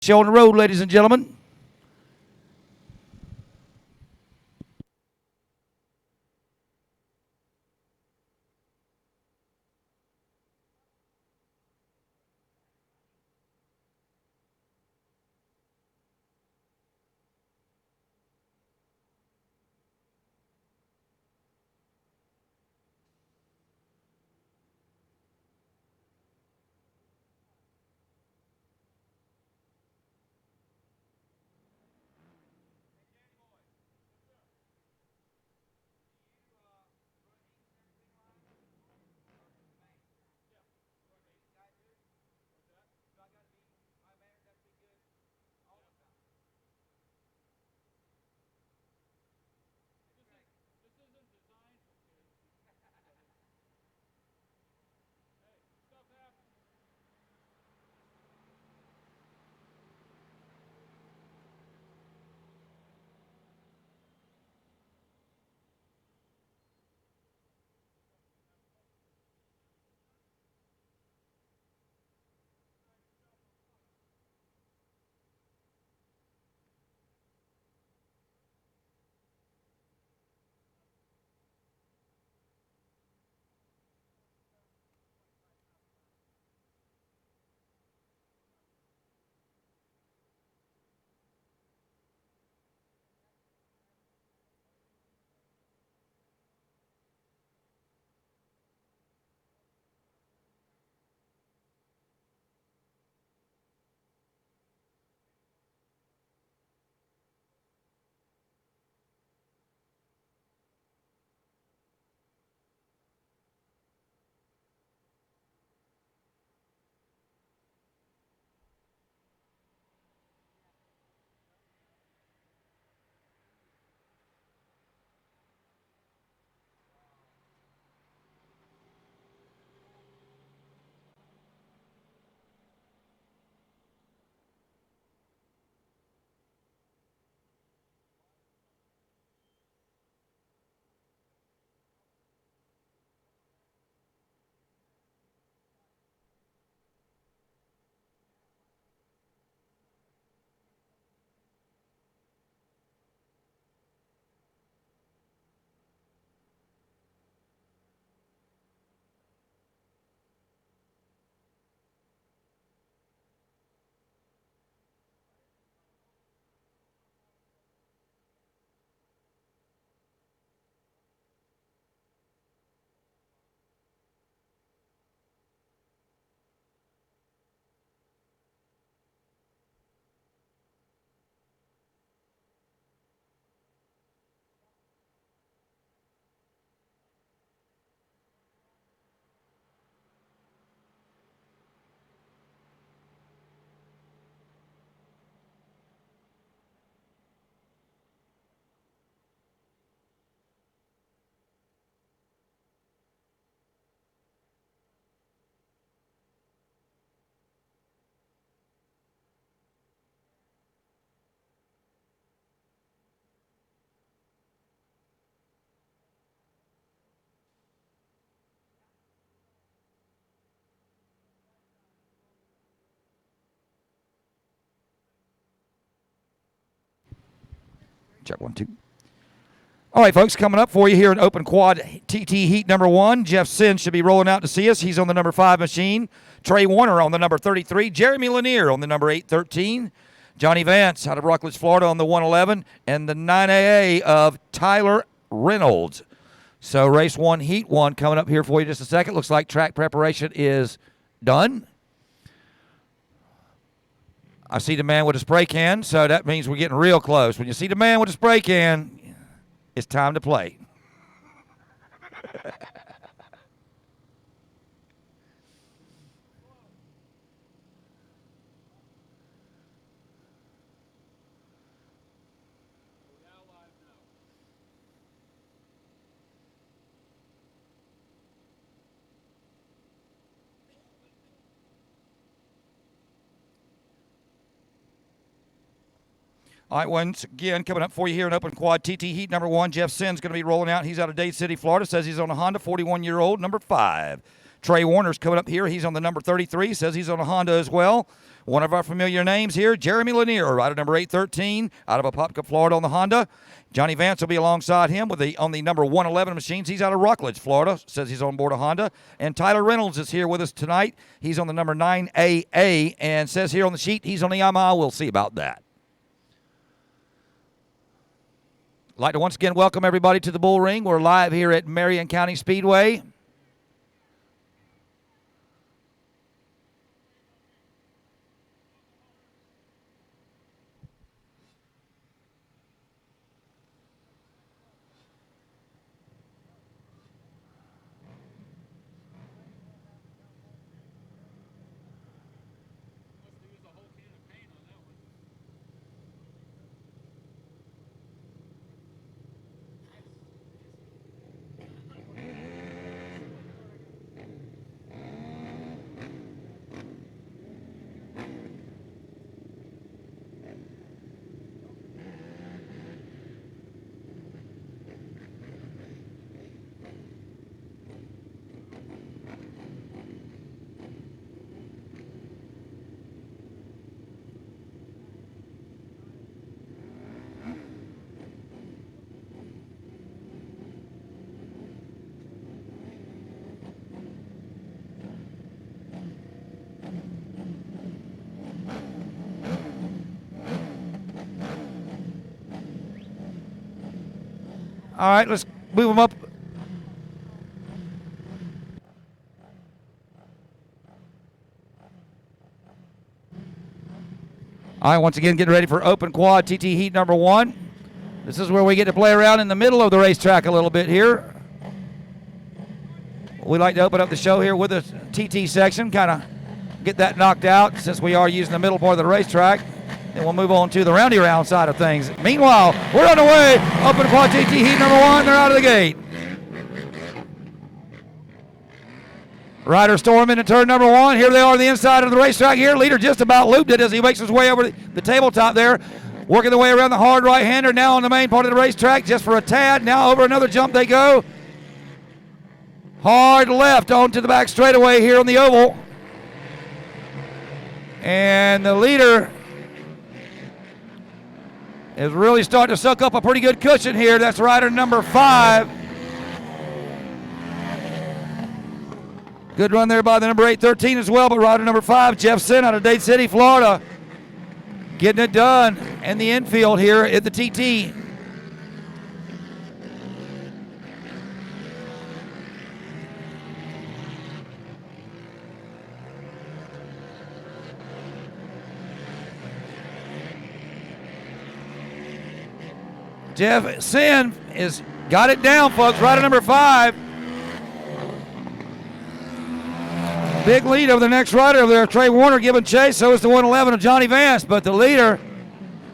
show on the road, ladies and gentlemen. Check 1, 2. All right, folks, coming up for you here in Open Quad TT Heat number 1. Jeff Sin should be rolling out to see us. He's on the number 5 machine. Trey Warner on the number 33. Jeremy Lanier on the number 813. Johnny Vance out of Rockledge, Florida on the 111. And the 9AA of Tyler Reynolds. So race 1, heat 1 coming up here for you just a second. Looks like track preparation is done. I see the man with a spray can, so that means we're getting real close. When you see the man with a spray can, it's time to play. All right, once again, coming up for you here in Open Quad TT Heat number 1. Jeff Sin's going to be rolling out. He's out of Dade City, Florida. Says he's on a Honda, 41-year-old, number 5. Trey Warner's coming up here. He's on the number 33. Says he's on a Honda as well. One of our familiar names here, Jeremy Lanier, rider number 813 out of Apopka, Florida on the Honda. Johnny Vance will be alongside him on the number 111 machines. He's out of Rockledge, Florida. Says he's on board a Honda. And Tyler Reynolds is here with us tonight. He's on the number 9AA and says here on the sheet he's on the Yamaha. We'll see about that. I'd like to once again welcome everybody to the Bullring. We're live here at Marion County Speedway. All right, let's move them up. All right, once again, getting ready for Open Quad TT Heat number 1. This is where we get to play around in the middle of the racetrack a little bit here. We like to open up the show here with a TT section, kind of get that knocked out since we are using the middle part of the racetrack. Then we'll move on to the roundy round side of things. Meanwhile, we're on the way. Open Quad TT Heat number 1. They're out of the gate. Riders storm into turn number 1. Here they are on the inside of the racetrack here. Leader just about looped it as he makes his way over the tabletop there. Working the way around the hard right-hander. Now on the main part of the racetrack just for a tad. Now over another jump they go. Hard left onto the back straightaway here on the oval. And the leader is really starting to suck up a pretty good cushion here. That's rider number 5. Good run there by the number 813 as well, but rider number 5, Jeff Sin out of Dade City, Florida. Getting it done in the infield here at the TT. Jeff Sin is got it down, folks. Rider number 5. Big lead over the next rider over there, Trey Warner giving chase. So is the 111 of Johnny Vance. But the leader,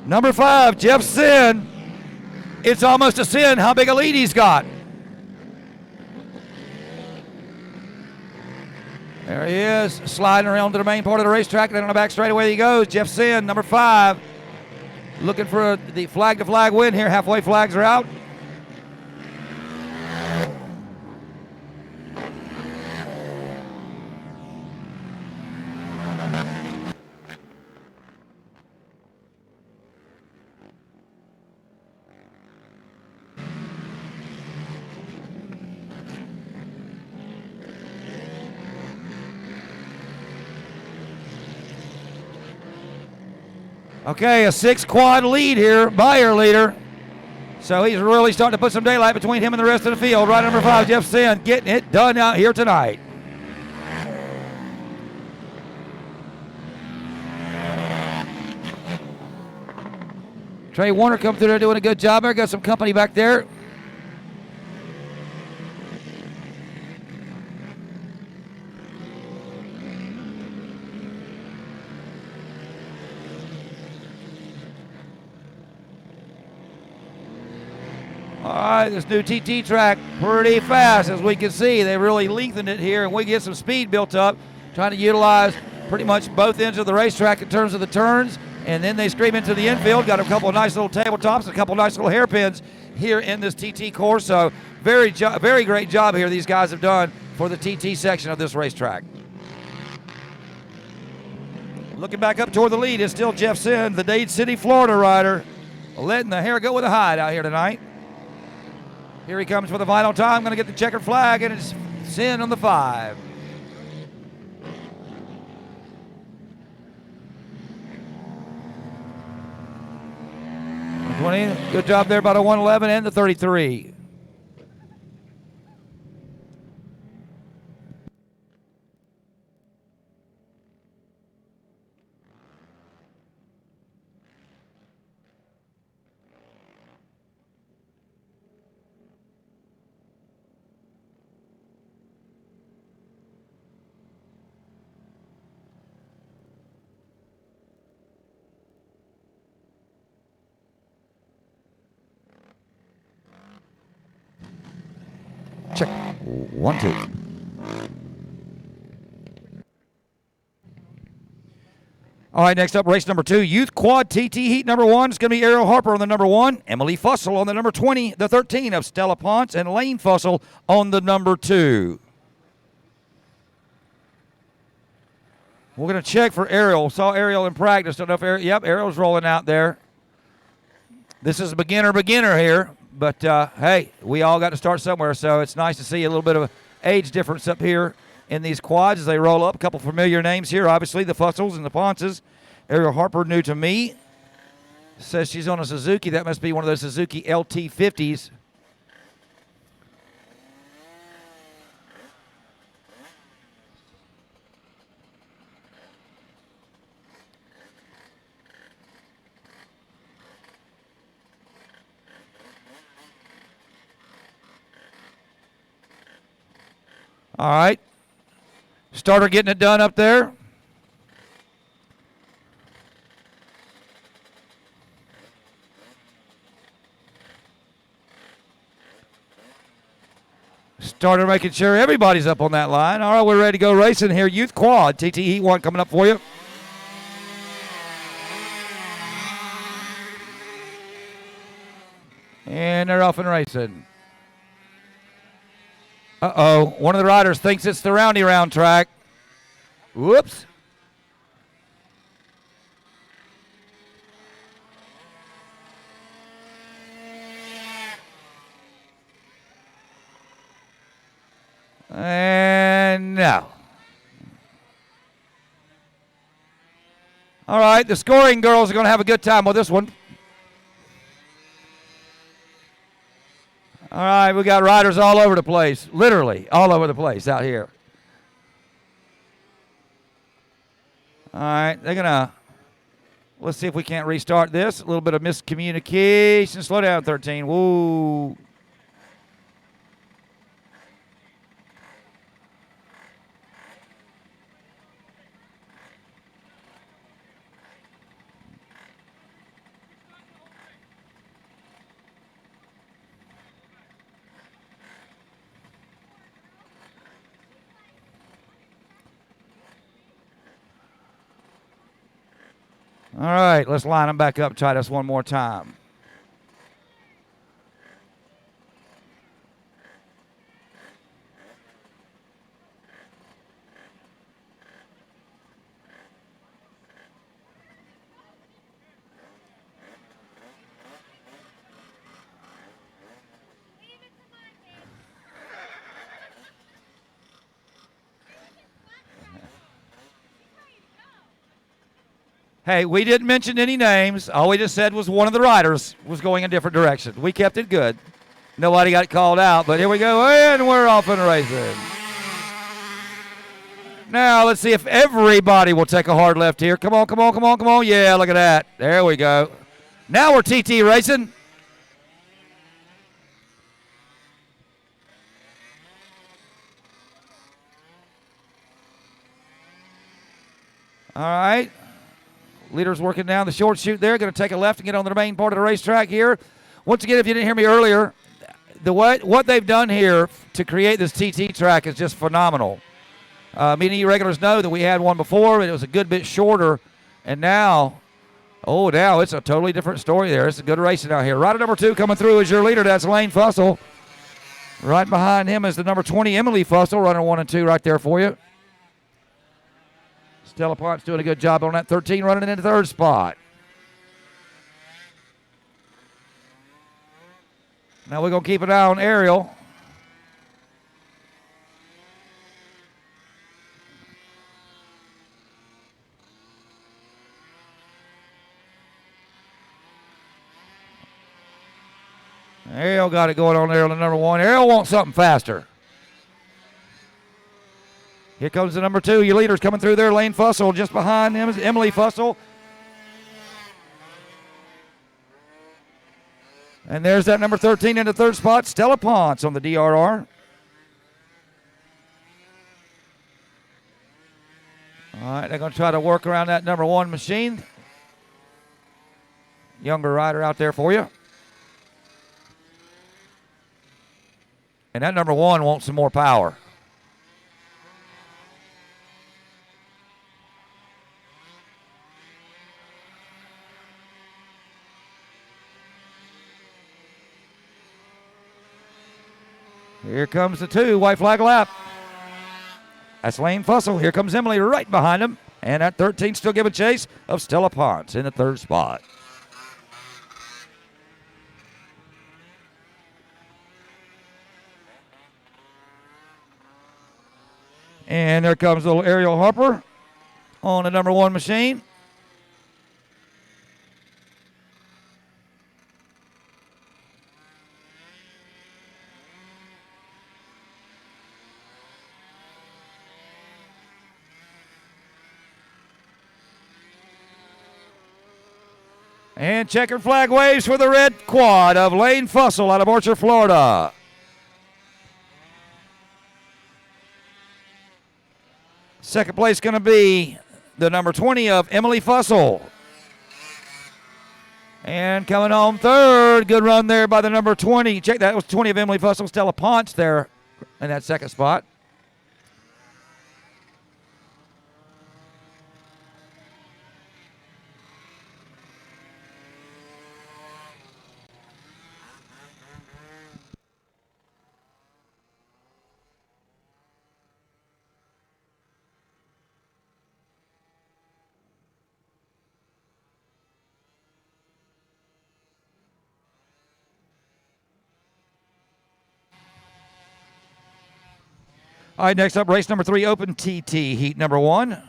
number 5, Jeff Sin. It's almost a sin how big a lead he's got. There he is, sliding around to the main part of the racetrack. And then on the back straightaway he goes. Jeff Sin, number 5. Looking for the flag-to-flag win here. Halfway flags are out. Okay, a 6-quad lead here by our leader. So he's really starting to put some daylight between him and the rest of the field. Rider number 5, Jeff Sin, getting it done out here tonight. Trey Warner come through there doing a good job there. Got some company back there. All right, this new TT track pretty fast, as we can see. They really lengthened it here, and we get some speed built up, trying to utilize pretty much both ends of the racetrack in terms of the turns, and then they scream into the infield. Got a couple of nice little tabletops, a couple of nice little hairpins here in this TT course. So very great job here these guys have done for the TT section of this racetrack. Looking back up toward the lead is still Jeff Sin, the Dade City, Florida rider, letting the hair go with a hide out here tonight. Here he comes for the final time. Going to get the checkered flag, and it's Sin on the 5. Good job there by the 111 and the 33. Check. 1, 2. All right, next up, race number 2, Youth Quad TT Heat number 1. It's going to be Ariel Harper on the number 1, Emily Fussell on the number 20, the 13 of Stella Ponce, and Lane Fussell on the number 2. We're going to check for Ariel. Saw Ariel in practice. Don't know if Ariel, yep, Ariel's rolling out there. This is a beginner here. But, hey, we all got to start somewhere, so it's nice to see a little bit of an age difference up here in these quads as they roll up. A couple familiar names here, obviously, the Fussells and the Ponces. Ariel Harper, new to me. Says she's on a Suzuki. That must be one of those Suzuki LT50s. All right. Starter getting it done up there. Starter making sure everybody's up on that line. All right, we're ready to go racing here. Youth Quad, TT Heat 1 coming up for you. And they're off and racing. Uh-oh, one of the riders thinks it's the roundy round track. Whoops. And no. All right, the scoring girls are going to have a good time with this one. All right, we got riders all over the place, literally all over the place out here. All right, they're going to, let's see if we can't restart this. A little bit of miscommunication. Slow down, 13. Whoa. All right, let's line them back up, try this one more time. Hey, we didn't mention any names. All we just said was one of the riders was going a different direction. We kept it good. Nobody got called out, but here we go, and we're off and racing. Now, let's see if everybody will take a hard left here. Come on, come on, come on, come on. Yeah, look at that. There we go. Now we're TT racing. All right. Leader's working down the short chute there. Going to take a left and get on the main part of the racetrack here. Once again, if you didn't hear me earlier, what they've done here to create this TT track is just phenomenal. Me and you regulars know that we had one before, but it was a good bit shorter. And now, now it's a totally different story there. It's a good racing out here. Rider number 2 coming through is your leader. That's Lane Fussell. Right behind him is the number 20, Emily Fussell, running 1 and 2 right there for you. Stella Ponce doing a good job on that 13, running into third spot. Now we're going to keep an eye on Ariel. Ariel got it going on there on the number 1. Ariel wants something faster. Here comes the number 2. Your leader's coming through there. Lane Fussell. Just behind him is Emily Fussell. And there's that number 13 in the third spot, Stella Ponce on the DRR. All right, they're going to try to work around that number 1 machine. Younger rider out there for you. And that number 1 wants some more power. Here comes the 2, white flag lap. That's Lane Fussell. Here comes Emily right behind him. And that 13 still giving chase of Stella Ponce in the third spot. And there comes little Ariel Harper on the number 1 machine. And checkered flag waves for the red quad of Lane Fussell out of Orchard, Florida. Second place going to be the number 20 of Emily Fussell. And coming home third, good run there by the number 20. Check that, was 20 of Emily Fussell, Stella Ponce there in that second spot. All right, next up, race number 3, Open TT, heat number 1.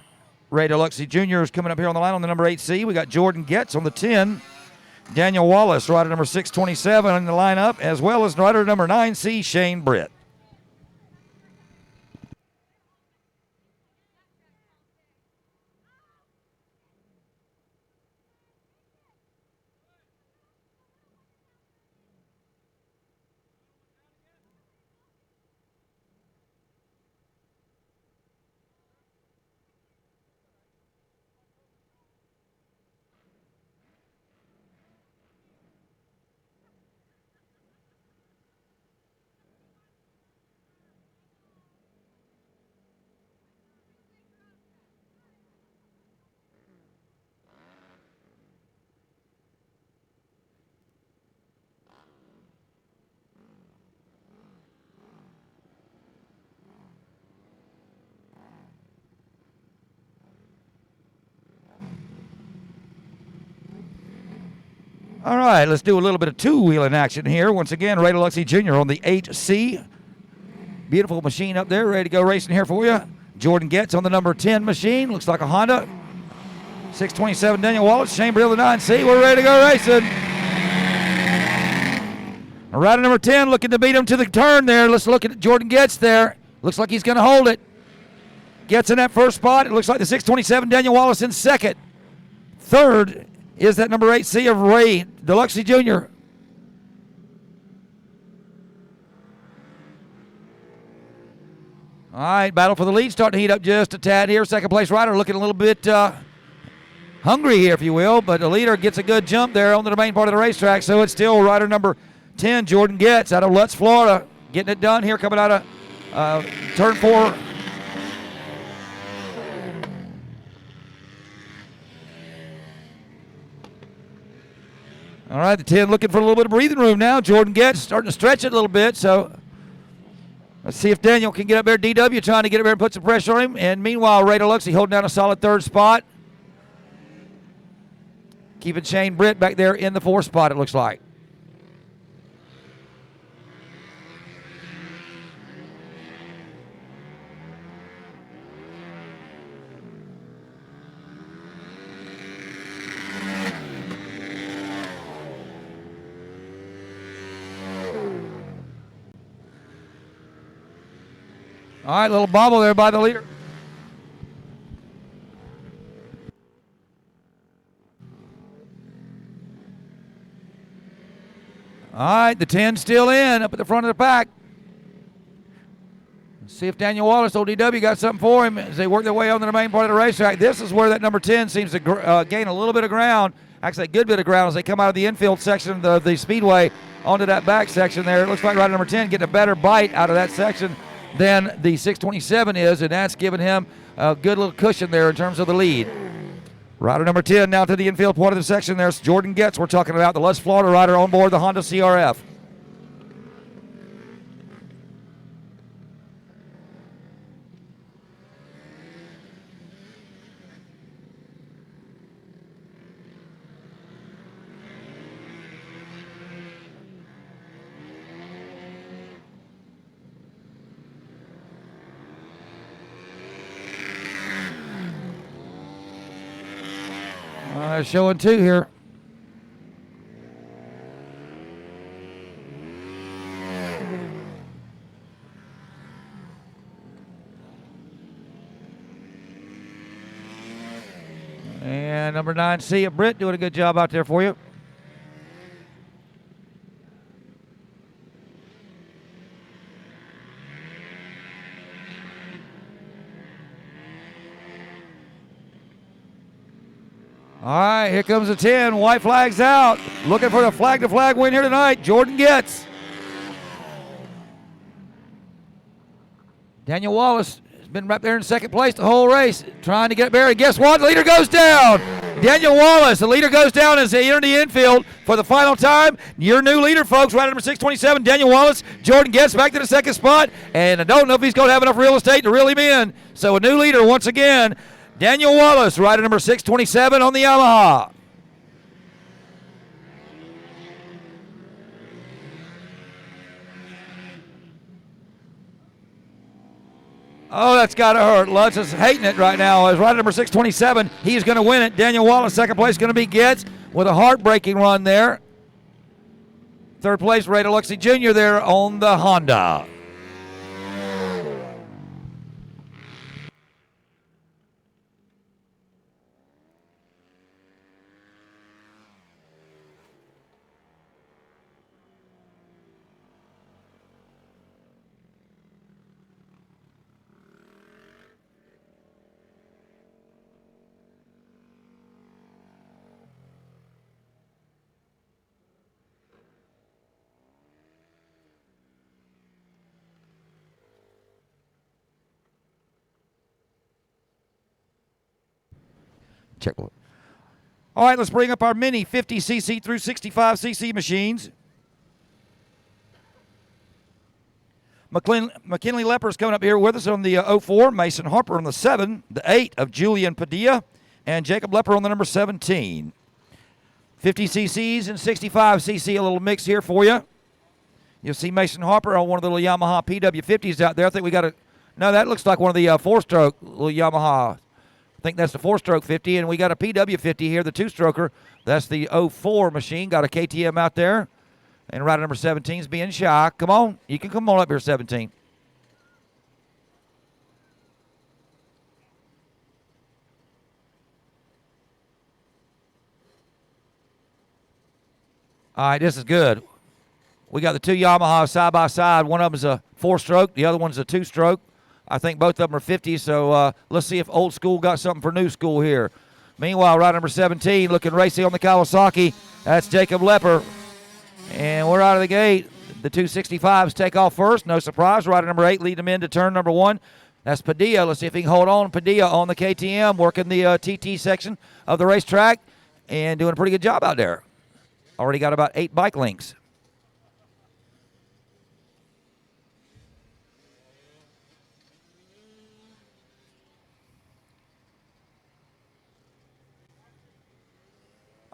Ray Deluxe Jr. is coming up here on the line on the number 8C. We got Jordan Getz on the 10. Daniel Wallace, rider number 627 in the lineup, as well as rider number 9C, Shane Britt. All right, let's do a little bit of two-wheeling action here. Once again, Ray Deluxe Jr. on the 8C. Beautiful machine up there, ready to go racing here for you. Jordan Getz on the number 10 machine. Looks like a Honda. 627 Daniel Wallace, Shane Brill the 9C. We're ready to go racing. Rider number 10 looking to beat him to the turn there. Let's look at Jordan Getz there. Looks like he's going to hold it. Gets in that first spot. It looks like the 627 Daniel Wallace in second. Third is that number 8C of Ray Deluxe Jr. All right, battle for the lead starting to heat up just a tad here. Second place rider looking a little bit hungry here, if you will, but the leader gets a good jump there onto the main part of the racetrack, so it's still rider number 10, Jordan Getz, out of Lutz, Florida, getting it done here, coming out of turn 4. All right, the 10 looking for a little bit of breathing room now. Jordan Getz starting to stretch it a little bit, so Let's see if Daniel can get up there. DW trying to get up there and put some pressure on him. And meanwhile, Ray Deluxe holding down a solid third spot. Keeping Shane Britt back there in the fourth spot, it looks like. All right, little bobble there by the leader. All right, the 10 still in up at the front of the pack. Let's see if Daniel Wallace, ODW, got something for him as they work their way onto the main part of the racetrack. This is where that number 10 seems to gain a little bit of ground, actually a good bit of ground as they come out of the infield section of the Speedway onto that back section there. It looks like rider number 10 getting a better bite out of that section than the 627 is, and that's giving him a good little cushion there in terms of the lead. Rider number 10 now to the infield part of the section. There's Jordan Getz, we're talking about, the Lutz, Florida rider on board the Honda CRF. Showing two here. And number 9C, Britt, doing a good job out there for you. All right, here comes the 10. White flag's out. Looking for the flag-to-flag win here tonight. Jordan Getz. Daniel Wallace has been right there in second place the whole race, trying to get there. And guess what? The leader goes down. Daniel Wallace, the leader goes down as they enter the infield for the final time. Your new leader, folks, rider number 627, Daniel Wallace. Jordan Getz back to the second spot. And I don't know if he's going to have enough real estate to reel him in. So a new leader once again. Daniel Wallace, rider number 627 on the Yamaha. Oh, that's got to hurt. Lutz is hating it right now. As rider number 627, he's going to win it. Daniel Wallace, second place, going to be Getz with a heartbreaking run there. Third place, Ray Deluxe Jr. there on the Honda. Check. All right, let's bring up our mini 50cc through 65cc machines. McKinley Lepper's coming up here with us on the 04. Mason Harper on the 7. The 8 of Julian Padilla. And Jacob Lepper on the number 17. 50cc's and 65cc, a little mix here for you. You'll see Mason Harper on one of the little Yamaha PW50s out there. I think we got a, no, that looks like one of the four-stroke little Yamaha. I think that's the four-stroke 50, and we got a PW50 here, the two-stroker. That's the 04 machine. Got a KTM out there. And rider number 17 is being shy. Come on. You can come on up here, 17. All right, this is good. We got the two Yamahas side by side. One of them is a four-stroke. The other one's a two-stroke. I think both of them are 50, so let's see if old school got something for new school here. Meanwhile, rider number 17 looking racy on the Kawasaki. That's Jacob Lepper. And we're out of the gate. The 265s take off first. No surprise. Rider number 8 leading them into turn number 1. That's Padilla. Let's see if he can hold on. Padilla on the KTM, working the TT section of the racetrack and doing a pretty good job out there. Already got about 8 bike links.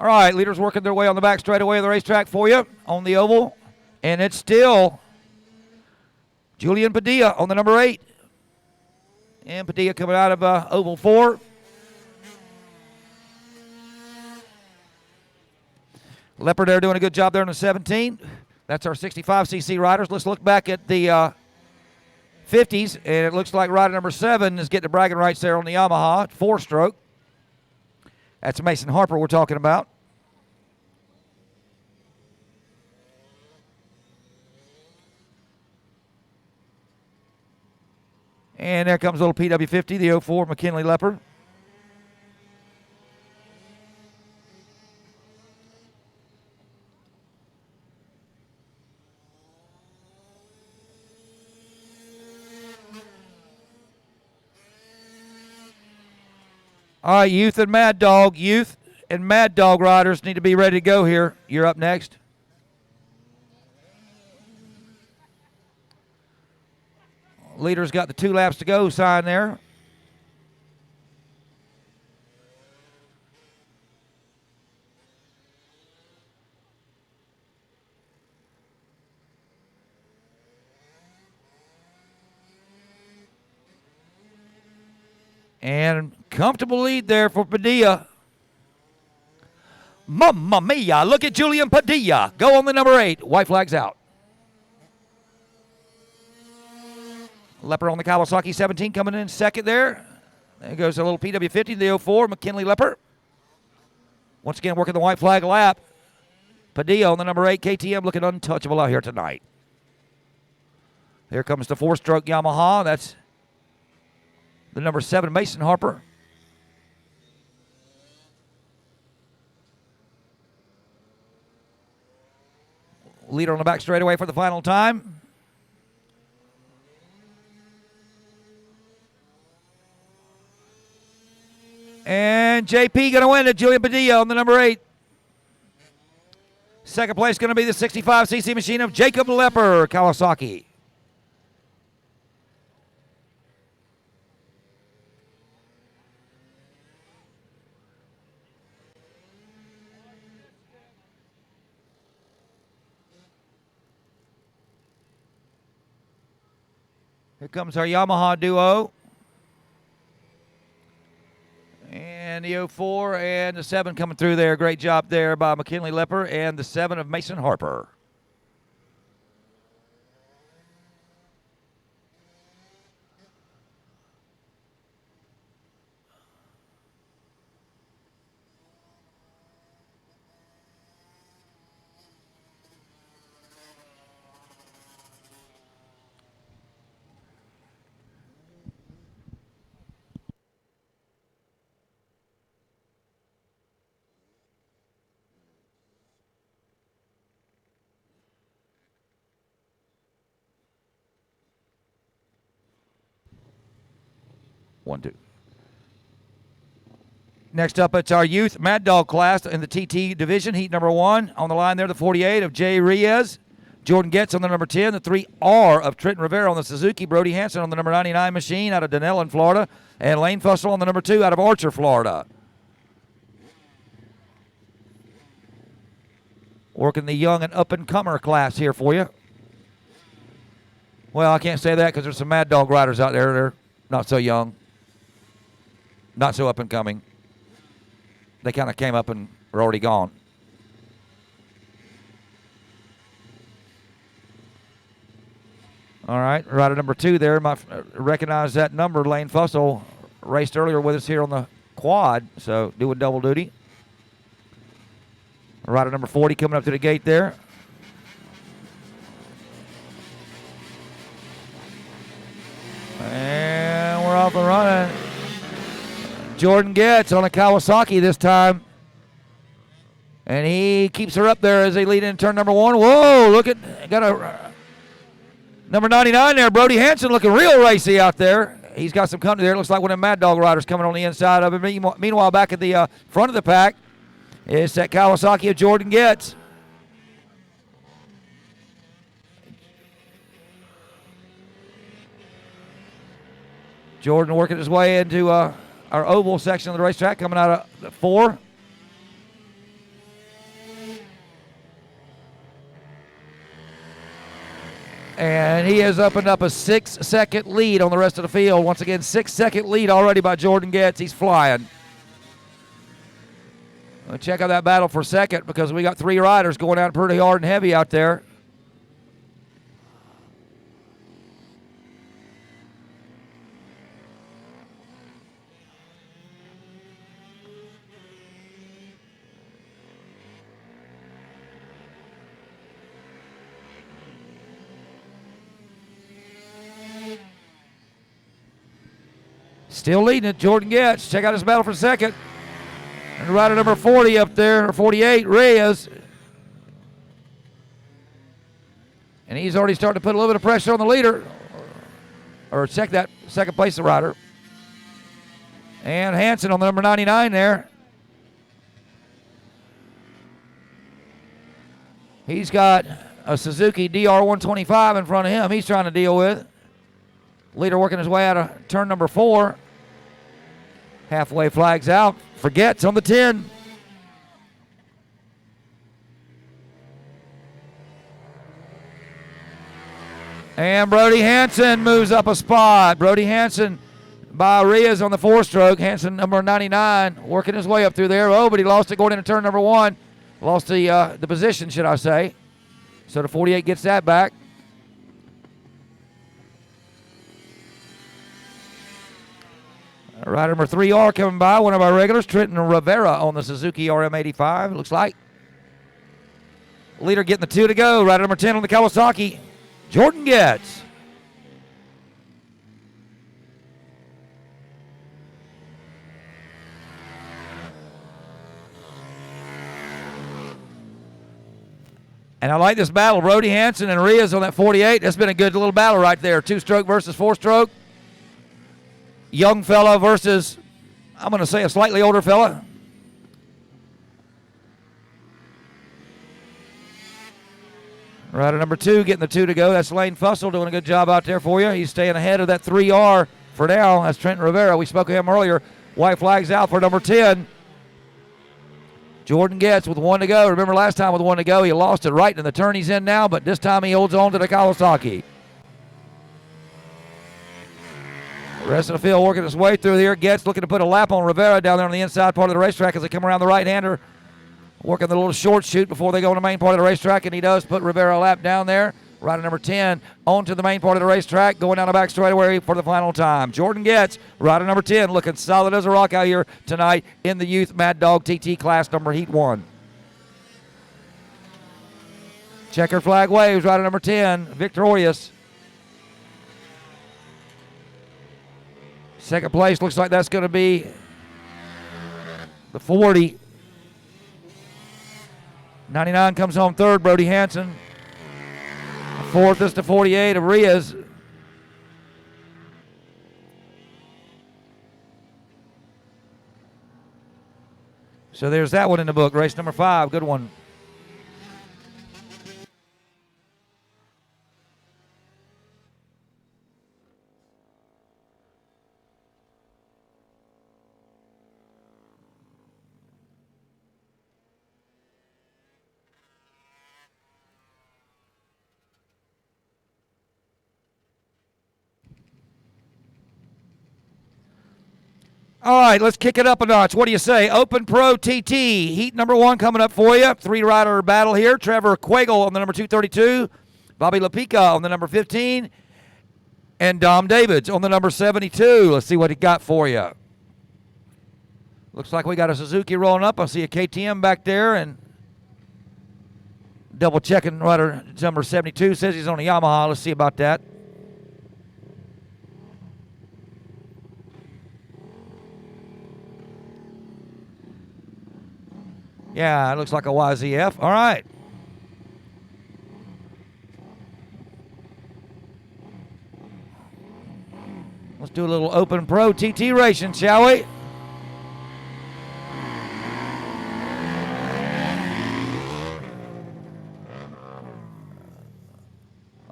All right, leaders working their way on the back straightaway of the racetrack for you on the oval. And it's still Julian Padilla on the number 8. And Padilla coming out of oval 4. Leopard there doing a good job there in the 17. That's our 65cc riders. Let's look back at the 50s, and it looks like rider number 7 is getting the bragging rights there on the Yamaha, 4-stroke. That's Mason Harper we're talking about. And there comes a little PW50, the 04 McKinley Leopard. All right, Youth and Mad Dog. Youth and Mad Dog riders need to be ready to go here. You're up next. Leader's got the 2 laps to go sign there. And comfortable lead there for Padilla. Mamma mia, look at Julian Padilla. Go on the number 8. White flag's out. Leopard on the Kawasaki 17 coming in second there. There goes a little PW50, the 04, McKinley Leopard. Once again, working the white flag lap. Padilla on the number 8, KTM looking untouchable out here tonight. Here comes the 4-stroke Yamaha. That's the number 7, Mason Harper. Leader on the back straightaway for the final time. And JP going to win it. Julian Padilla on the number 8. Second place going to be the 65cc machine of Jacob Lepper, Kawasaki. Here comes our Yamaha duo. And the 04 and the 7 coming through there. Great job there by McKinley Lepper and the 7 of Mason Harper. One, two. Next up, it's our youth Mad Dog class in the TT division, heat number 1. On the line there, the 48 of Jay Reyes. Jordan Getz on the number 10. The 3R of Trenton Rivera on the Suzuki. Brody Hansen on the number 99 machine out of Dunellen, Florida. And Lane Fussell on the number 2 out of Archer, Florida. Working the young and up-and-comer class here for you. Well, I can't say that because there's some Mad Dog riders out there. They're not so young. Not so up and coming. They kind of came up and were already gone. All right, rider number 2 there. Recognize that number. Lane Fussell raced earlier with us here on the quad, so doing double duty. Rider number 40 coming up to the gate there. And we're off and running. Jordan Getz on a Kawasaki this time. And he keeps her up there as they lead in turn number 1. Whoa, look at, got a number 99 there. Brody Hansen looking real racy out there. He's got some company there. Looks like one of them Mad Dog riders coming on the inside of him. Meanwhile, back at the front of the pack is that Kawasaki of Jordan Getz. Jordan working his way into our oval section of the racetrack, coming out of the 4. And he has opened up a 6-second lead on the rest of the field. Once again, 6-second lead already by Jordan Getz. He's flying. We'll check out that battle for a second because we got 3 riders going out pretty hard and heavy out there. Still leading it, Jordan Getz. Check out his battle for a second. And rider number 40 up there, or 48, Reyes. And he's already starting to put a little bit of pressure on the leader. Or check that second place rider. And Hansen on the number 99 there. He's got a Suzuki DR125 in front of him he's trying to deal with. Leader working his way out of turn number 4. Halfway flags out. Forgets on the 10. And Brody Hansen moves up a spot. Brody Hansen by Reyes on the 4-stroke. Hansen, number 99, working his way up through there. Oh, but he lost it going into turn number 1. Lost the position, should I say. So the 48 gets that back. Rider number 3R coming by, one of our regulars, Trenton Rivera on the Suzuki RM85, it looks like. Leader getting the 2 to go. Rider number 10 on the Kawasaki, Jordan Getz. And I like this battle. Brody Hansen and Reyes on that 48. That's been a good little battle right there. 2-stroke versus 4-stroke. Young fella versus, I'm going to say, a slightly older fella. Rider number 2 getting the 2 to go. That's Lane Fussell doing a good job out there for you. He's staying ahead of that 3R for now. That's Trenton Rivera. We spoke to him earlier. White flags out for number 10. Jordan Getz with 1 to go. Remember last time with 1 to go, he lost it right in the turn he's in now, but this time he holds on to the Kawasaki. The rest of the field working its way through here. Getz looking to put a lap on Rivera down there on the inside part of the racetrack as they come around the right-hander. Working the little short shoot before they go on the main part of the racetrack, and he does put Rivera a lap down there. Rider number 10 on to the main part of the racetrack, going down the back straightaway for the final time. Jordan Getz, rider number 10, looking solid as a rock out here tonight in the Youth Mad Dog TT class number Heat 1. Checker flag waves, rider number 10, victorious. Second place looks like that's going to be the 40. 99 comes home third, Brody Hansen. Fourth is the 48 of Reyes. So there's that one in the book. Race number 5, good one. All right, let's kick it up a notch. What do you say? Open Pro TT, heat number 1 coming up for you. 3-rider battle here. Trevor Quagle on the number 232. Bobby LaPica on the number 15. And Dom Davids on the number 72. Let's see what he got for you. Looks like we got a Suzuki rolling up. I see a KTM back there. And double checking rider number 72. Says he's on a Yamaha. Let's see about that. Yeah, it looks like a YZF. All right. Let's do a little Open Pro TT racing, shall we?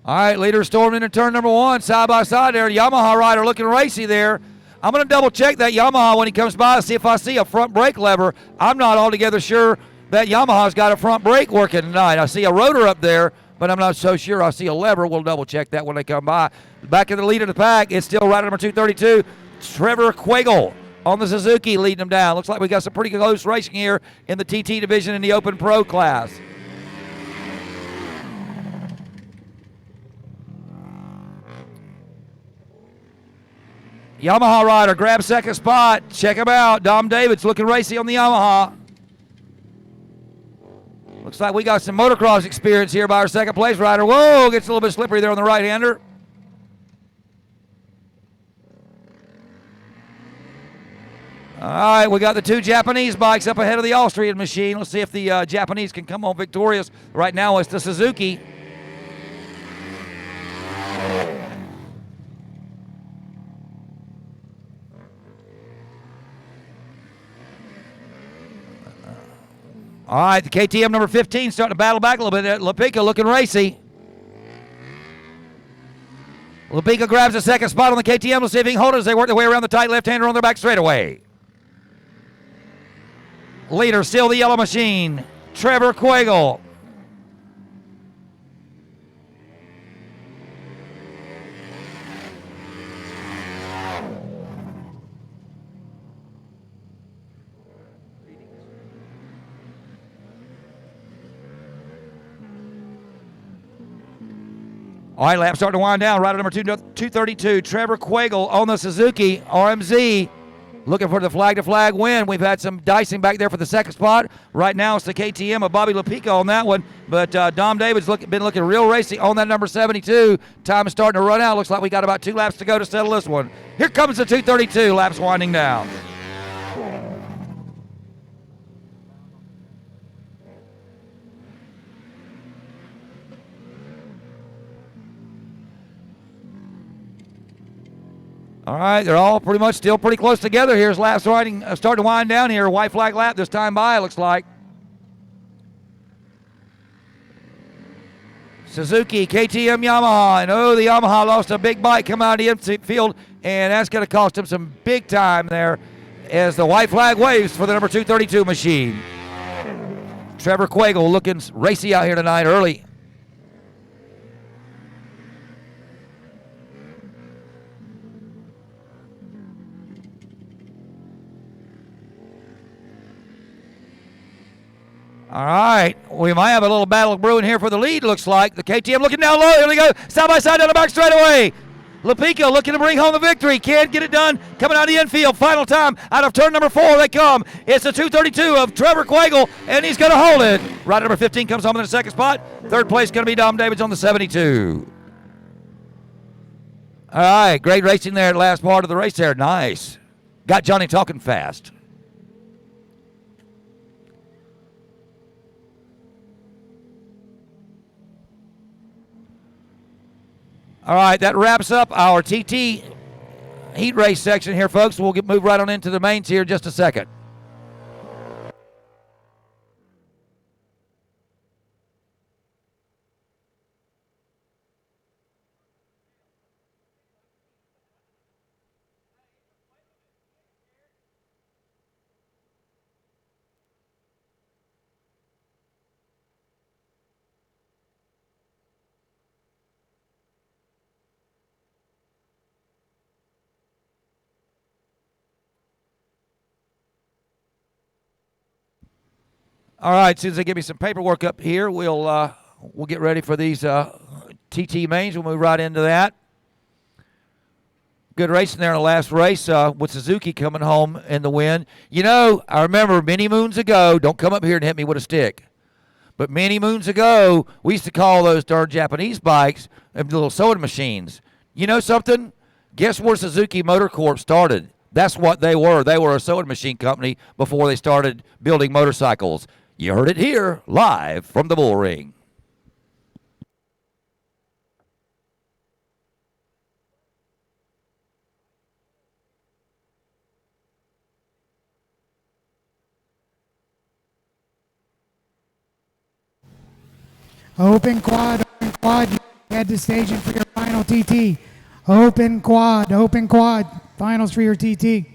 All right, leader storming into turn number 1, side by side there. Yamaha rider looking racy there. I'm going to double check that Yamaha when he comes by and see if I see a front brake lever. I'm not altogether sure that Yamaha's got a front brake working tonight. I see a rotor up there but I'm not so sure. I see a lever. We'll double check that when they come by. Back in the lead of the pack, it's still rider number 232, Trevor Quagle on the Suzuki, leading them down. Looks like we got some pretty close racing here in the TT division in the Open Pro class. Yamaha rider grabs second spot. Check him out. Dom Davids looking racy on the Yamaha. Looks like we got some motocross experience here by our second place rider. Whoa, gets a little bit slippery there on the right-hander. All right, we got the two Japanese bikes up ahead of the Austrian machine. Let's see if the Japanese can come home victorious. Right now it's the Suzuki. All right, the KTM number 15 starting to battle back a little bit. Lepica looking racy. Lepica grabs the second spot on the KTM. Let's see if he can hold it as they work their way around the tight left-hander on their back straightaway. Leader still the yellow machine, Trevor Quagle. All right, lap starting to wind down. Rider number 232, Trevor Quagle on the Suzuki RMZ. Looking for the flag-to-flag win. We've had some dicing back there for the second spot. Right now it's the KTM of Bobby Lepica on that one. But Dom Davids been looking real racy on that number 72. Time is starting to run out. Looks like we got about 2 laps to go to settle this one. Here comes the 232. Laps winding down. All right, they're all pretty much still pretty close together here as laps starting to wind down here. White flag lap this time by, it looks like. Suzuki, KTM, Yamaha. And the Yamaha lost a big bike coming out of the infield, and that's going to cost him some big time there as the white flag waves for the number 232 machine. Trevor Quagle looking racy out here tonight early. All right, we might have a little battle brewing here for the lead, looks like. The KTM looking down low. Here we go. Side by side down the back straightaway. Lepica looking to bring home the victory. Can't get it done. Coming out of the infield. Final time out of turn number 4 they come. It's the 232 of Trevor Quagle, and he's going to hold it. Rider number 15 comes home in the second spot. Third place going to be Dom Davids on the 72. All right, great racing there at the last part of the race there. Nice. Got Johnny talking fast. All right, that wraps up our TT heat race section here, folks. We'll move right on into the mains here in just a second. All right, as soon as they give me some paperwork up here, we'll get ready for these TT mains. We'll move right into that. Good racing there in the last race with Suzuki coming home in the win. You know, I remember many moons ago, don't come up here and hit me with a stick, but many moons ago, we used to call those darn Japanese bikes little sewing machines. You know something? Guess where Suzuki Motor Corp started? That's what they were. They were a sewing machine company before they started building motorcycles. You heard it here, live from the Bullring. Open quad, head to staging for your final TT. Open quad, finals for your TT.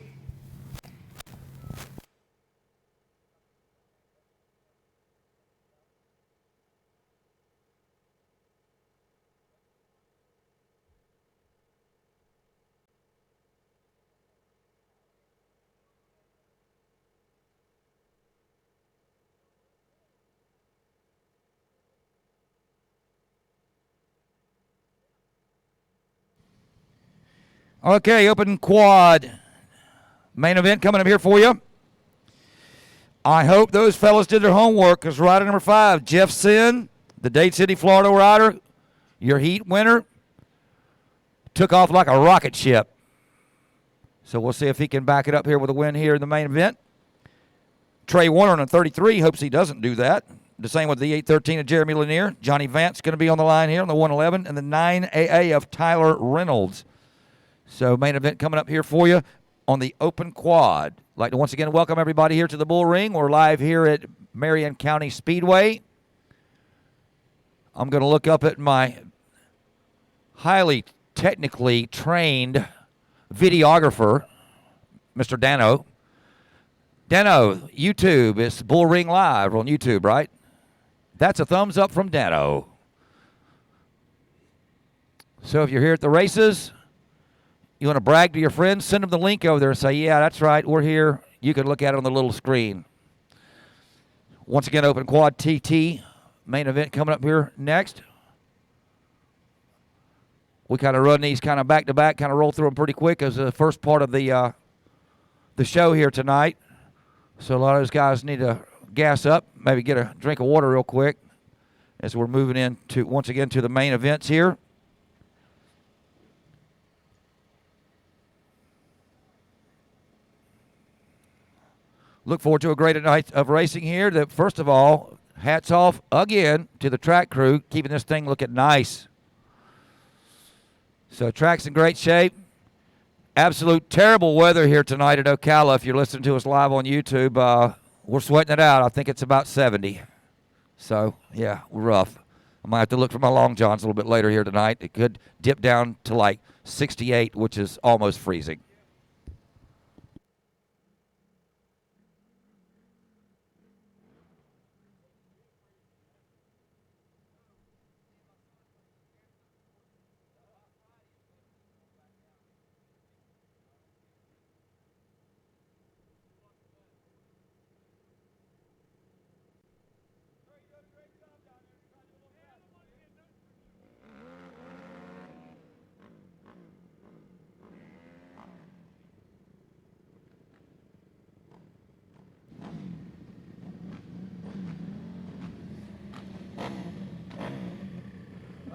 Okay, open quad. Main event coming up here for you. I hope those fellas did their homework because rider number 5, Jeff Sin, the Dade City, Florida rider, your heat winner, took off like a rocket ship. So we'll see if he can back it up here with a win here in the main event. Trey Warner on 33 hopes he doesn't do that. The same with the 813 of Jeremy Lanier. Johnny Vance going to be on the line here on the 111, and the 9AA of Tyler Reynolds. So main event coming up here for you on the open quad. I'd like to once again welcome everybody here to the Bullring. We're live here at Marion County Speedway. I'm going to look up at my highly technically trained videographer, Mr. Dano. Dano, YouTube, it's Bullring Live on YouTube, right? That's a thumbs up from Dano. So if you're here at the races, you want to brag to your friends, send them the link over there and say, yeah, that's right, we're here. You can look at it on the little screen. Once again, open quad TT. Main event coming up here next. We kind of run these kind of back to back, kind of roll through them pretty quick as the first part of the show here tonight. So a lot of those guys need to gas up, maybe get a drink of water real quick as we're moving into once again to the main events here. Look forward to a great night of racing here. First of all, hats off again to the track crew, keeping this thing looking nice. So track's in great shape. Absolute terrible weather here tonight at Ocala. If you're listening to us live on YouTube, we're sweating it out. I think it's about 70. So, yeah, we're rough. I might have to look for my long johns a little bit later here tonight. It could dip down to like 68, which is almost freezing.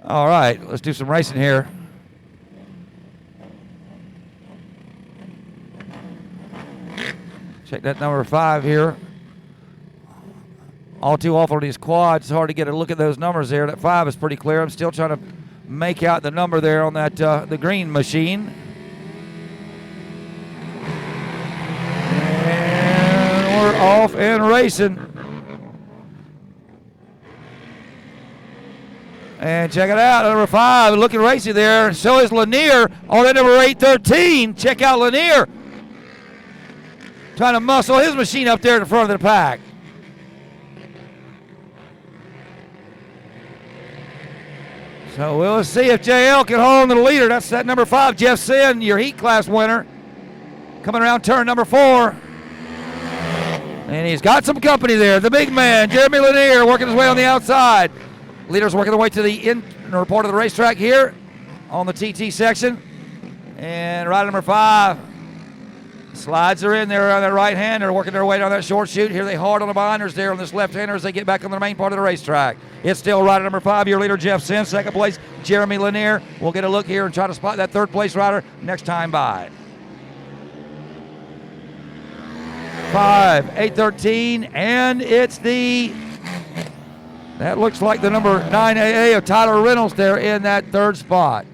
All right, let's do some racing here. Check that number 5 here. All too often on these quads, it's hard to get a look at those numbers there. That 5 is pretty clear. I'm still trying to make out the number there on that the green machine. And we're off and racing. And check it out, number 5, looking racy there. So is Lanier on that number 813. Check out Lanier. Trying to muscle his machine up there in the front of the pack. So we'll see if JL can hold on to the leader. That's that number 5, Jeff Sin, your heat class winner. Coming around turn number 4. And he's got some company there. The big man, Jeremy Lanier, working his way on the outside. Leaders working their way to the inner part of the racetrack here on the TT section. And rider number 5 slides her in there on that right hand. They're working their way down that short chute. Here they hard on the binders there on this left-hander as they get back on the main part of the racetrack. It's still rider number 5, your leader, Jeff Sin. Second place, Jeremy Lanier. We'll get a look here and try to spot that third place rider next time by. 5, 813, and it's that looks like the number 9AA of Tyler Reynolds there in that third spot.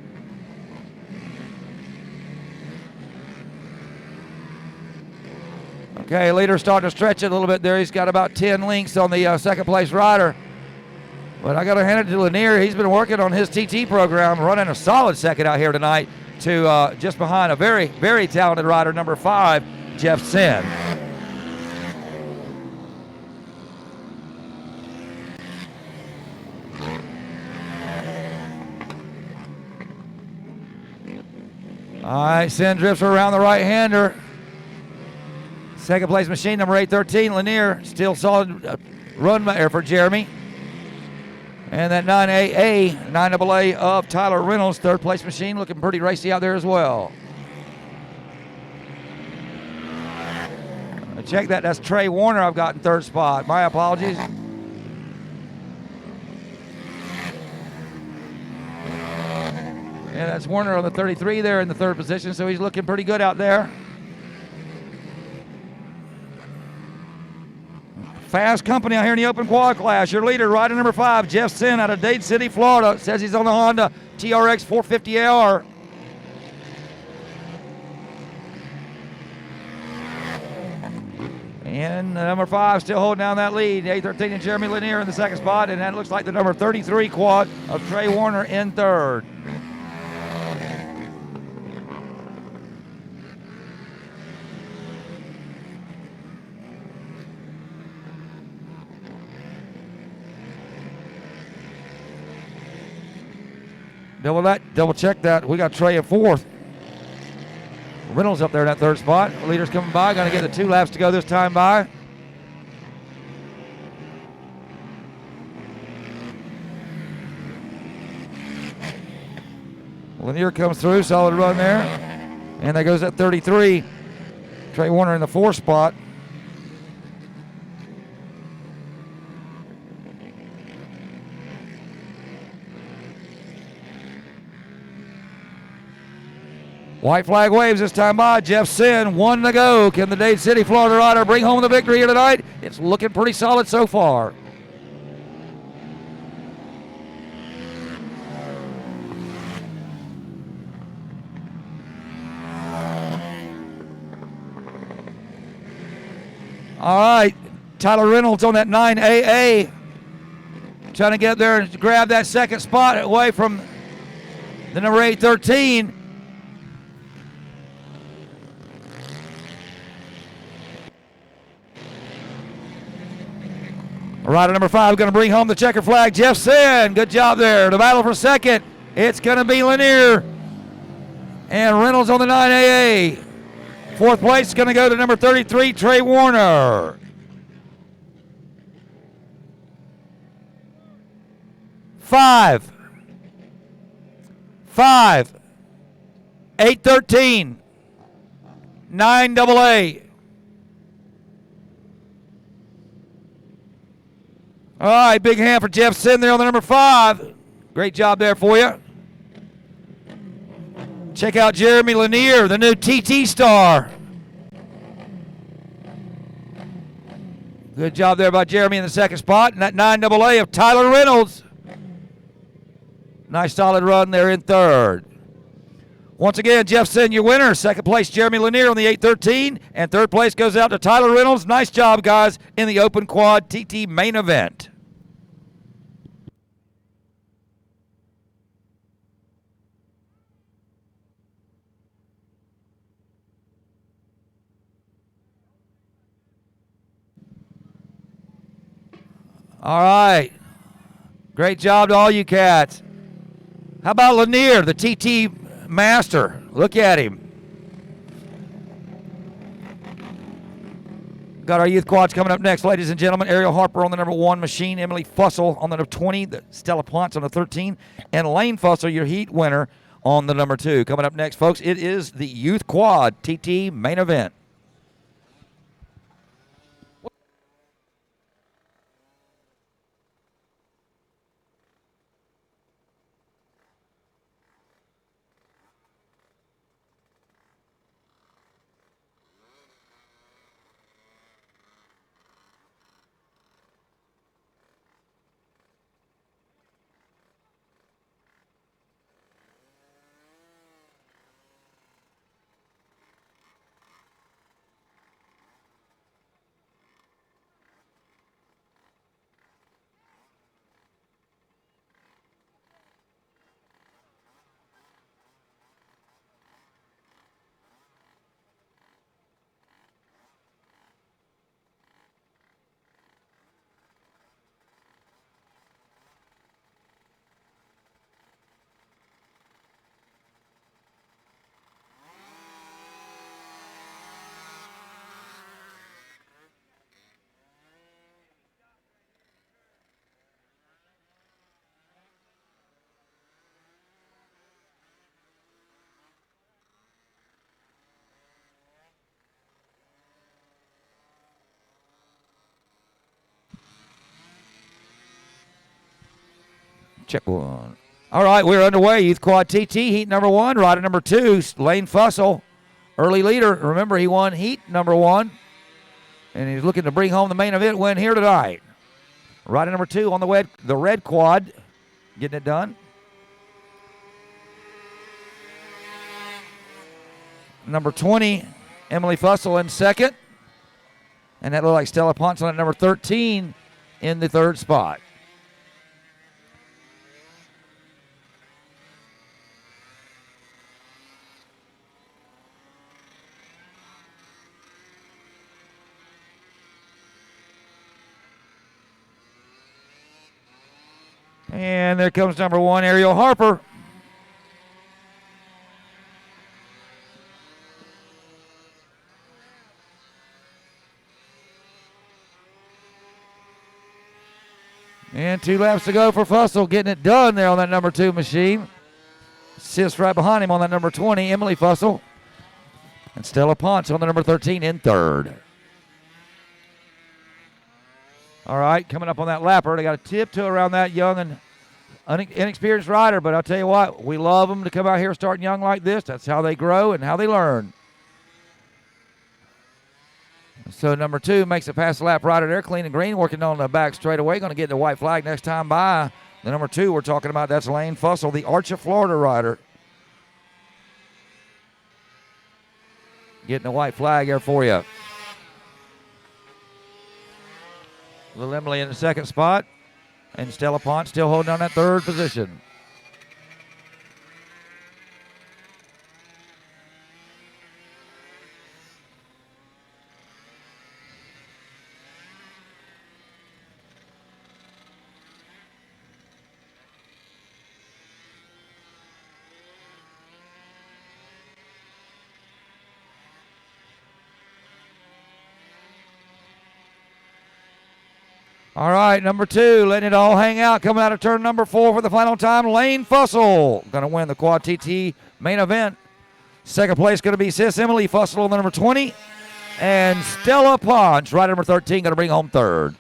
Okay, leader starting to stretch it a little bit there. He's got about 10 lengths on the second place rider. But I got to hand it to Lanier. He's been working on his TT program, running a solid second out here tonight to just behind a very, very talented rider, number 5, Jeff Sin. All right, Sin drifts around the right-hander. Second place machine, number 813, Lanier. Still solid run there for Jeremy. And that 9AA of Tyler Reynolds, third place machine, looking pretty racy out there as well. Check that. That's Trey Warner I've got in third spot. My apologies. Yeah, that's Warner on the 33 there in the third position, so he's looking pretty good out there. Fast company out here in the open quad class. Your leader, rider number 5, Jeff Sin out of Dade City, Florida. Says he's on the Honda TRX 450AR. And number 5 still holding down that lead. 813 and Jeremy Lanier in the second spot. And that looks like the number 33 quad of Trey Warner in third. Double check that. We got Trey in fourth. Reynolds up there in that third spot. Leaders coming by. Going to get the 2 laps to go this time by. Lanier comes through. Solid run there. And there goes that 33. Trey Warner in the 4th spot. White flag waves this time by. Jeff Sin, 1 to go. Can the Dade City, Florida rider bring home the victory here tonight? It's looking pretty solid so far. All right, Tyler Reynolds on that 9AA. Trying to get there and grab that second spot away from the number 813. Rider number 5 going to bring home the checker flag. Jeff Sin, good job there. The battle for second, it's going to be Lanier and Reynolds on the 9AA. 4th place is going to go to number 33, Trey Warner. 5, 813, 9AA. All right, big hand for Jeff Sin there on the number 5. Great job there for you. Check out Jeremy Lanier, the new TT star. Good job there by Jeremy in the second spot. And that 9AA of Tyler Reynolds. Nice solid run there in third. Once again, Jeff Sin, your winner. Second place, Jeremy Lanier on the 813. And third place goes out to Tyler Reynolds. Nice job, guys, in the Open Quad TT main event. All right. Great job to all you cats. How about Lanier, the TT master? Look at him. Got our youth quads coming up next, ladies and gentlemen. Ariel Harper on the number 1 machine. Emily Fussell on the number 20. Stella Plantz on the 13. And Lane Fussell, your heat winner, on the number 2. Coming up next, folks, it is the youth quad TT main event. Check one. All right, we're underway. Youth Quad TT, heat number 1. Rider number 2, Lane Fussell, early leader. Remember, he won heat number 1, and he's looking to bring home the main event win here tonight. Rider number 2 on the red quad, getting it done. Number 20, Emily Fussell in second. And that looked like Stella Ponson at number 13 in the third spot. And there comes number 1, Ariel Harper. And 2 laps to go for Fussell, getting it done there on that number 2 machine. Sis right behind him on that number 20, Emily Fussell. And Stella Ponce on the number 13 in third. All right, coming up on that lapper, they got a tiptoe around that young and inexperienced rider, but I'll tell you what, we love them to come out here starting young like this. That's how they grow and how they learn. So number 2 makes it past the lap rider there, clean and green, working on the back straightaway. Going to get the white flag next time by. The number 2 we're talking about, that's Lane Fussell, the Arch of Florida rider. Getting the white flag there for you. Little Emily in the second spot. And Stella Ponce still holding on that third position. All right, number 2, letting it all hang out, coming out of turn number 4 for the final time, Lane Fussell. Going to win the Quad TT main event. Second place going to be Sis Emily Fussell on the number 20. And Stella Ponce, rider number 13, going to bring home third.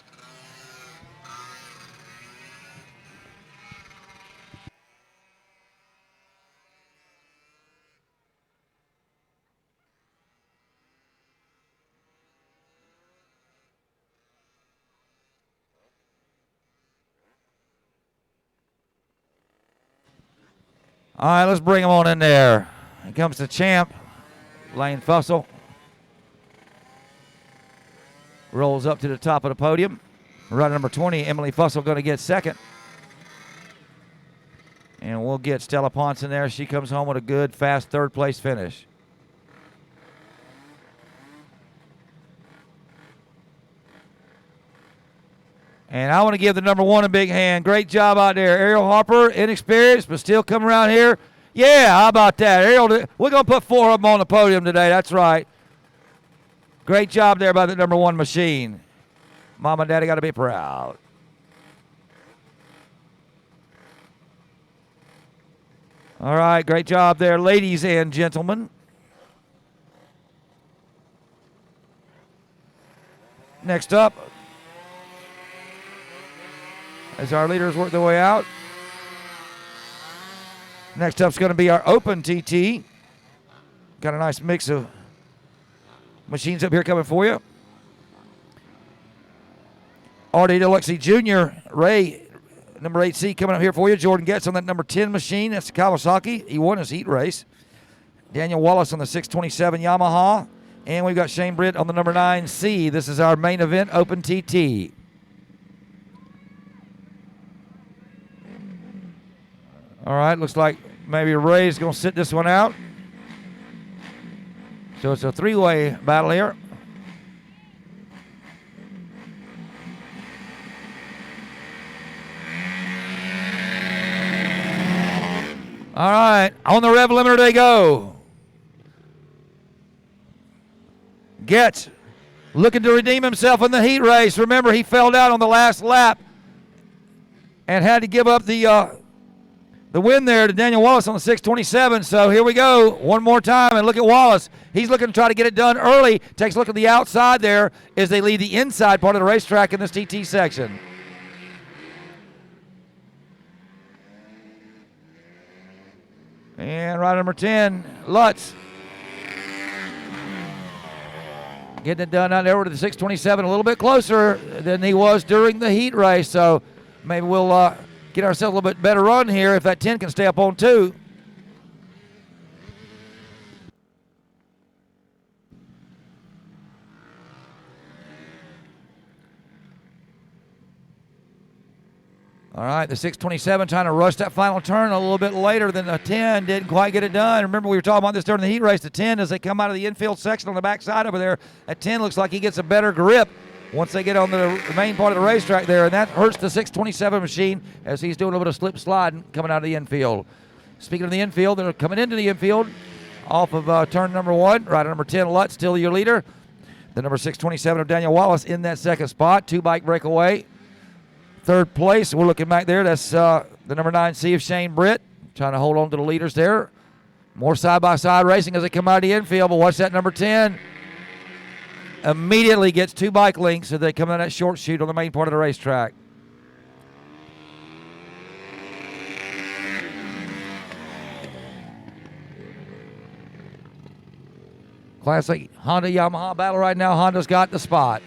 All right, let's bring him on in there. Here comes the champ, Lane Fussell. Rolls up to the top of the podium. Rider number 20, Emily Fussell, going to get second. And we'll get Stella Ponce in there. She comes home with a good, fast third-place finish. And I want to give the number 1 a big hand. Great job out there. Ariel Harper, inexperienced, but still coming around here. Yeah, how about that? Ariel, we're going to put 4 of them on the podium today. That's right. Great job there by the number 1 machine. Mom and Daddy got to be proud. All right, great job there, ladies and gentlemen. Next up, as our leaders work their way out. Next up is going to be our open TT. Got a nice mix of machines up here coming for you. Artie Deluxe Jr., Ray, number 8C, coming up here for you. Jordan Getz on that number 10 machine. That's Kawasaki. He won his heat race. Daniel Wallace on the 627 Yamaha. And we've got Shane Britt on the number 9C. This is our main event, open TT. All right, looks like maybe Ray's going to sit this one out. So it's a 3-way battle here. All right, on the rev limiter they go. Getz looking to redeem himself in the heat race. Remember, he fell down on the last lap and had to give up the win there to Daniel Wallace on the 627. So here we go one more time, and look at Wallace. He's looking to try to get it done early. Takes a look at the outside there as they leave the inside part of the racetrack in this TT section. And rider number 10, Lutz. Getting it done out there to the 627, a little bit closer than he was during the heat race. So maybe we'll get ourselves a little bit better run here if that 10 can stay up on 2. All right, the 627 trying to rush that final turn a little bit later than the 10. Didn't quite get it done. Remember, we were talking about this during the heat race. The 10, as they come out of the infield section on the backside over there, that 10 looks like he gets a better grip once they get on the main part of the racetrack there, and that hurts the 627 machine as he's doing a little bit of slip sliding coming out of the infield. Speaking of the infield, they're coming into the infield off of turn number 1. Rider number 10, Lutz, still your leader. The number 627 of Daniel Wallace in that second spot. 2-bike breakaway. Third place, we're looking back there. That's the number 9C of Shane Britt, trying to hold on to the leaders there. More side-by-side racing as they come out of the infield, but watch that number 10. Immediately gets 2 bike links as they come in that short chute on the main part of the racetrack. Classic Honda-Yamaha battle right now. Honda's got the spot.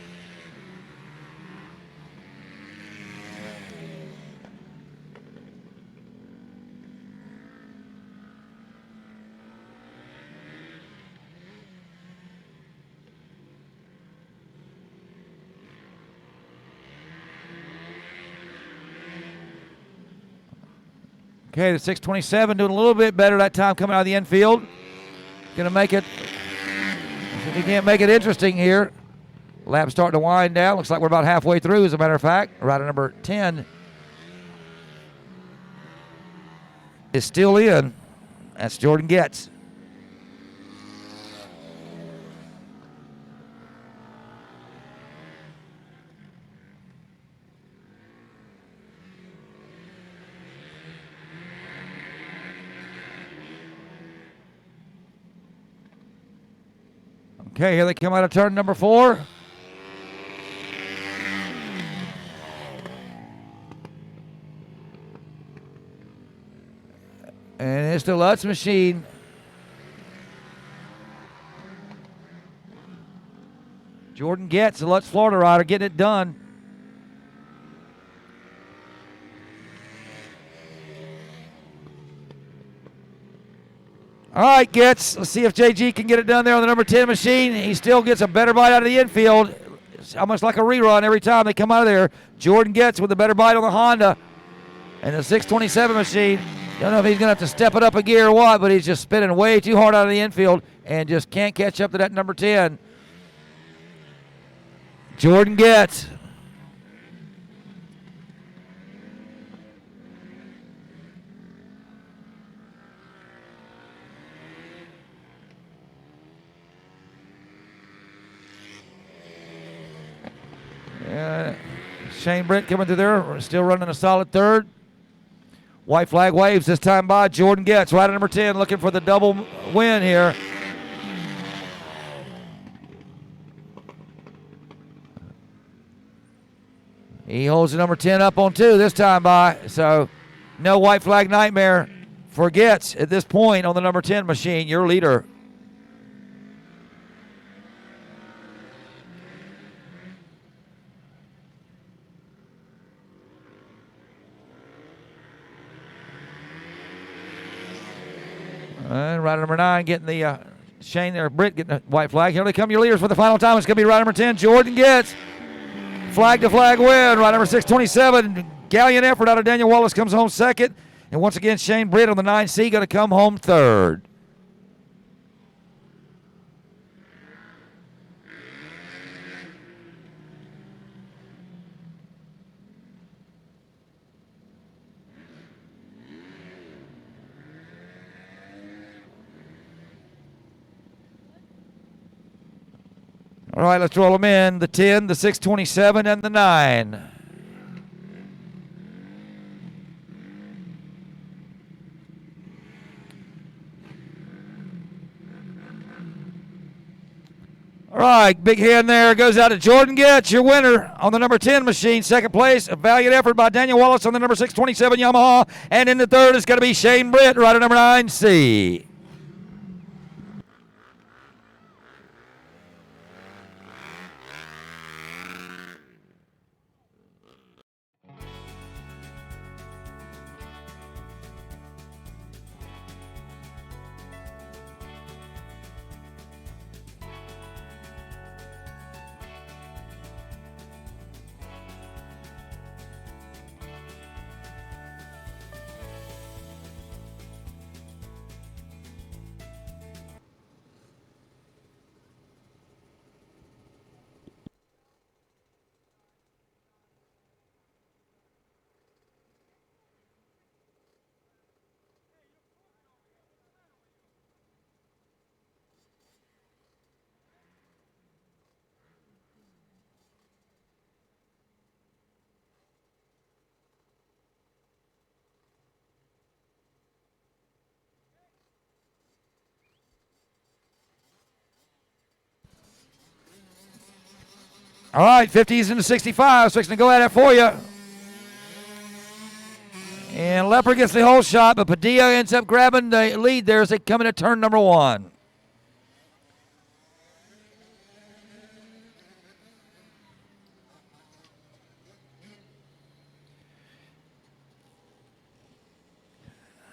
Okay, the 627 doing a little bit better that time coming out of the infield. Gonna make it, he can't make it interesting here. Lap starting to wind down. Looks like we're about halfway through, as a matter of fact. Rider number 10 is still in. That's Jordan Getz. Okay, here they come out of turn number 4. And it's the Lutz machine. Jordan Getz, the Lutz Florida rider, getting it done. All right, Getz. Let's see if JG can get it done there on the number 10 machine. He still gets a better bite out of the infield. It's almost like a rerun every time they come out of there. Jordan Getz with a better bite on the Honda. And the 627 machine, don't know if he's going to have to step it up a gear or what, but he's just spinning way too hard out of the infield and just can't catch up to that number 10. Jordan Getz. Shane Britt coming through there, still running a solid third. White flag waves this time by Jordan Getz, rider number 10, looking for the double win here. He holds the number 10 up on 2 this time by, so no white flag nightmare for Getz at this point on the number 10 machine, your leader. And rider number 9 getting the Shane there, Britt getting the white flag. Here they come, your leaders for the final time. It's going to be rider number 10, Jordan Getz. Flag to flag win. Rider number 627, gallant effort out of Daniel Wallace, comes home second. And once again, Shane Britt on the 9C going to come home third. All right, let's roll them in. The 10, the 627, and the 9. All right, big hand there goes out to Jordan Getz, your winner on the number 10 machine. Second place, a valiant effort by Daniel Wallace on the number 627 Yamaha. And in the third is going to be Shane Britt, rider number 9C. All right, 50s into 65s, fixing to go at it for you. And Lepper gets the whole shot, but Padilla ends up grabbing the lead there as they come into turn number 1.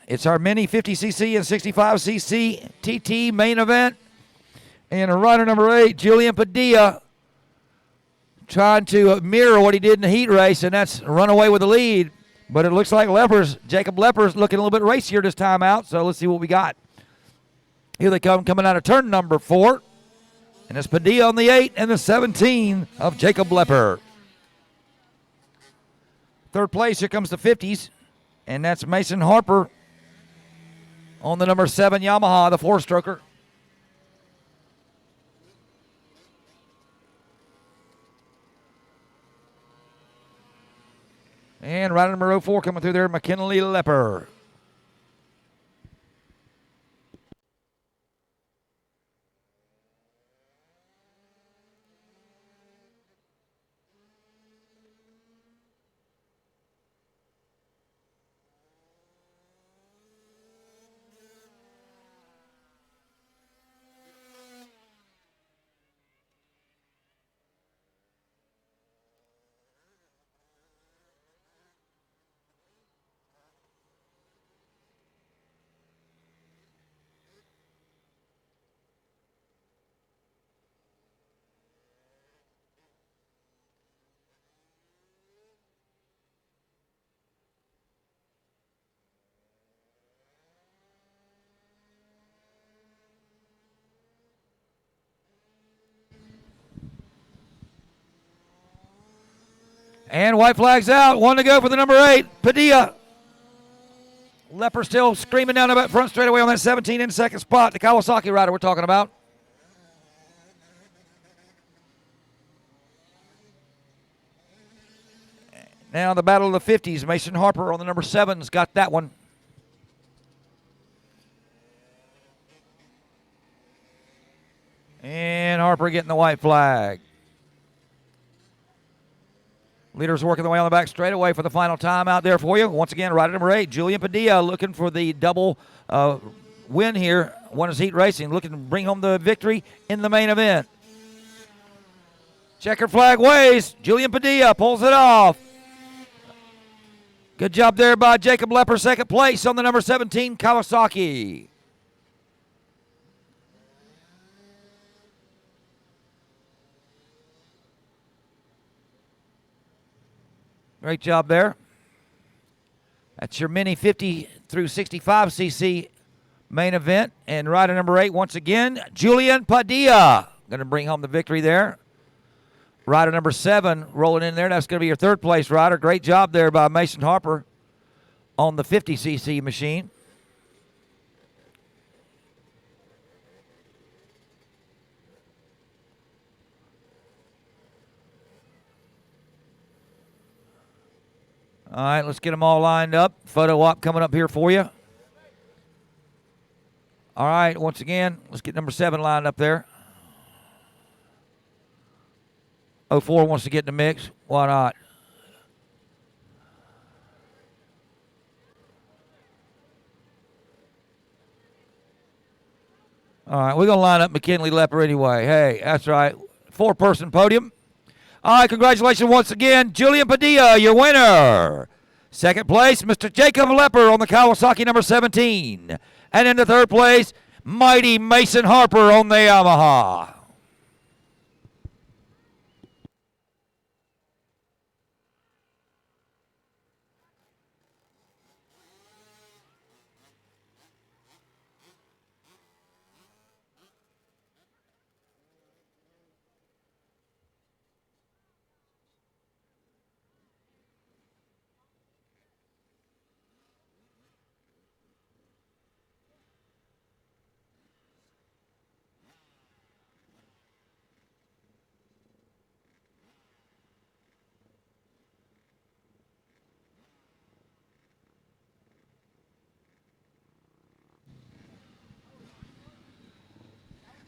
It's our mini 50cc and 65cc TT main event. And a rider number 8, Julian Padilla, trying to mirror what he did in the heat race, and that's run away with the lead. But it looks like Jacob Lepper's looking a little bit racier this time out, so let's see what we got. Here they come, coming out of turn number 4. And it's Padilla on the 8 and the 17 of Jacob Lepper. Third place, here comes the 50s, and that's Mason Harper on the number 7 Yamaha, the 4-stroker. And rider number 04 coming through there, McKinley Lepper. And white flag's out. 1 to go for the number 8, Padilla. Lepper still screaming down the front straightaway on that 17 in second spot. The Kawasaki rider we're talking about. Now the battle of the 50s. Mason Harper on the number 7's got that one. And Harper getting the white flag. Leaders working the way on the back straightaway for the final time out there for you. Once again, rider number 8, Julian Padilla, looking for the double win here. One is heat racing, looking to bring home the victory in the main event. Checker flag waves. Julian Padilla pulls it off. Good job there by Jacob Lepper, second place on the number 17 Kawasaki. Great job there. That's your mini 50 through 65cc main event. And rider number 8, once again, Julian Padilla. Going to bring home the victory there. Rider number 7 rolling in there. That's going to be your third place rider. Great job there by Mason Harper on the 50cc machine. All right, let's get them all lined up. Photo op coming up here for you. All right, once again, let's get number 7 lined up there. 04 wants to get in the mix. Why not? All right, we're going to line up McKinley Lepper anyway. Hey, that's right. 4-person podium. All right, congratulations once again. Julian Padilla, your winner. Second place, Mr. Jacob Lepper on the Kawasaki number 17. And in the third place, Mighty Mason Harper on the Yamaha.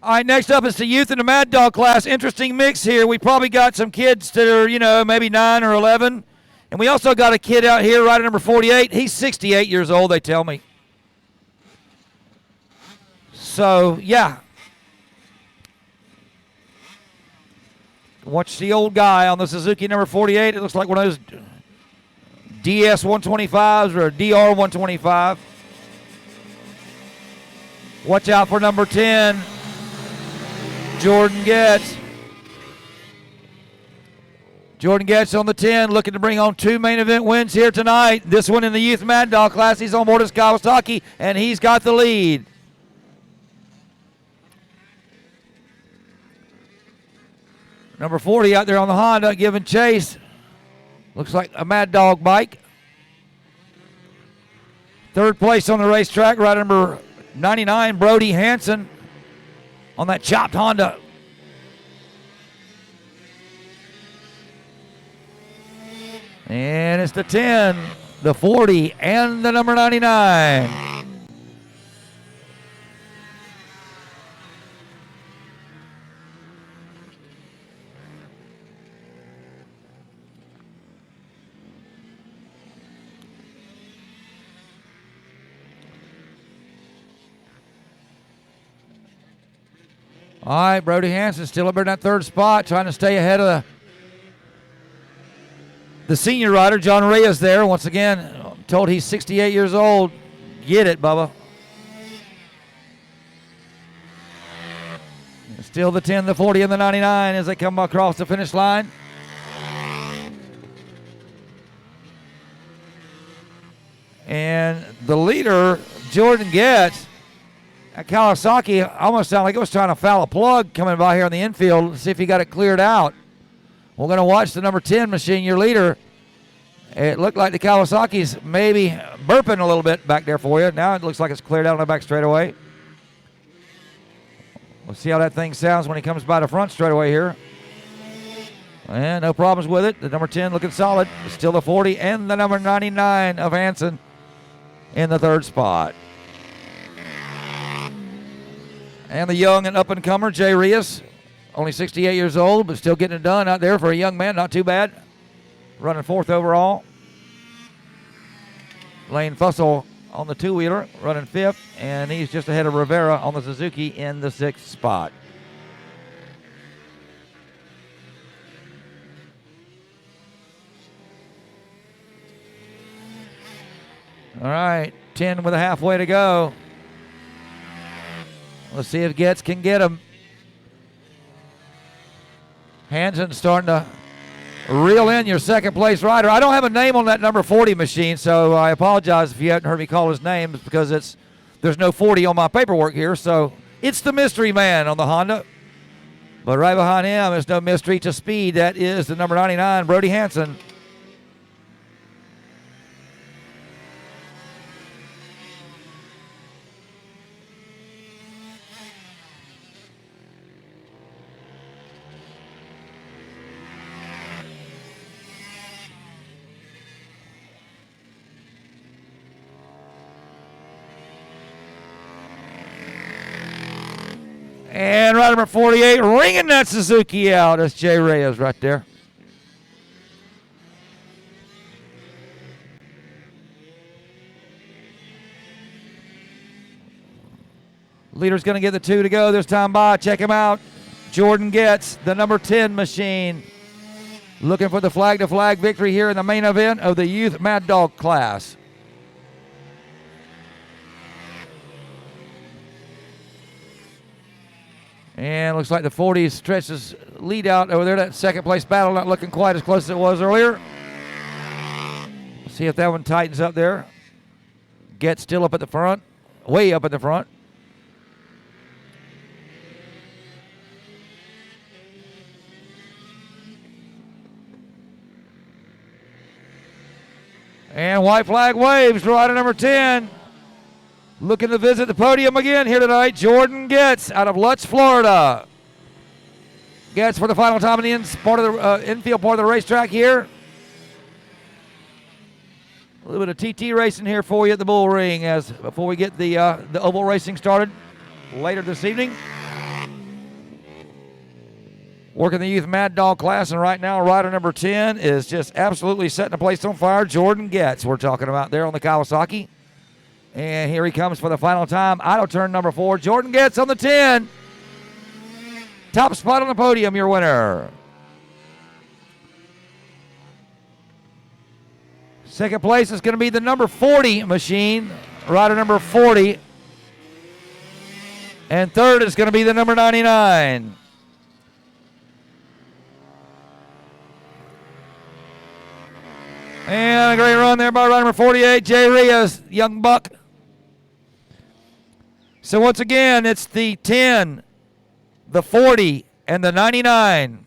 All right, next up is the youth and the Mad Dog class. Interesting mix here. We probably got some kids that are, maybe 9 or 11. And we also got a kid out here, rider number 48. He's 68 years old, they tell me. So, yeah. Watch the old guy on the Suzuki number 48. It looks like one of those DS 125s or a DR 125. Watch out for number 10. Jordan Getz. Jordan Getz on the 10, looking to bring on 2 main event wins here tonight. This one in the Youth Mad Dog class. He's on board his Kawasaki, and he's got the lead. Number 40 out there on the Honda giving chase. Looks like a Mad Dog bike. Third place on the racetrack, rider number 99, Brody Hansen, on that chopped Honda. And it's the 10, the 40, and the number 99. All right, Brody Hansen still up there in that third spot, trying to stay ahead of the senior rider. John Reyes there. Once again, I'm told he's 68 years old. Get it, Bubba. Still the 10, the 40, and the 99 as they come across the finish line. And the leader, Jordan Getz, at Kawasaki, almost sounded like it was trying to foul a plug coming by here on the infield to see if he got it cleared out. We're going to watch the number 10 machine, your leader. It looked like the Kawasaki's maybe burping a little bit back there for you. Now it looks like it's cleared out on the back straightaway. We'll see how that thing sounds when he comes by the front straightaway here. And no problems with it. The number 10 looking solid. Still the 40 and the number 99 of Hansen in the third spot. And the young and up-and-comer, Jay Reyes, only 68 years old, but still getting it done out there for a young man. Not too bad. Running 4th overall. Lane Fussell on the two-wheeler, running 5th, and he's just ahead of Rivera on the Suzuki in the 6th spot. All right, 10 with a halfway to go. Let's see if Getz can get him. Hansen's starting to reel in your second place rider. I don't have a name on that number 40 machine, so I apologize if you haven't heard me call his name because there's no 40 on my paperwork here. So it's the mystery man on the Honda. But right behind him is no mystery to speed. That is the number 99, Brody Hansen. And rider number 48 ringing that Suzuki out. That's Jay Reyes right there. Leader's going to get the 2 to go this time by. Check him out. Jordan Getz, the number 10 machine. Looking for the flag-to-flag victory here in the main event of the Youth Mad Dog class. And looks like the 40 stretches lead out over there. That second place battle not looking quite as close as it was earlier. See if that one tightens up there. Getz still up at the front. Way up at the front. And white flag waves, rider number 10. Looking to visit the podium again here tonight, Jordan Getz out of Lutz, Florida. Getz for the final time in the infield part of the racetrack here. A little bit of TT racing here for you at the Bullring before we get the oval racing started later this evening. Working the Youth Mad Dog class, and right now rider number 10 is just absolutely setting the place on fire. Jordan Getz, we're talking about there on the Kawasaki. And here he comes for the final time. Out of turn number 4. Jordan Getz on the 10. Top spot on the podium, your winner. Second place is going to be the number 40 machine, rider number 40. And third is going to be the number 99. And a great run there by rider number 48, Jay Reyes, young buck. So once again, it's the 10, the 40, and the 99.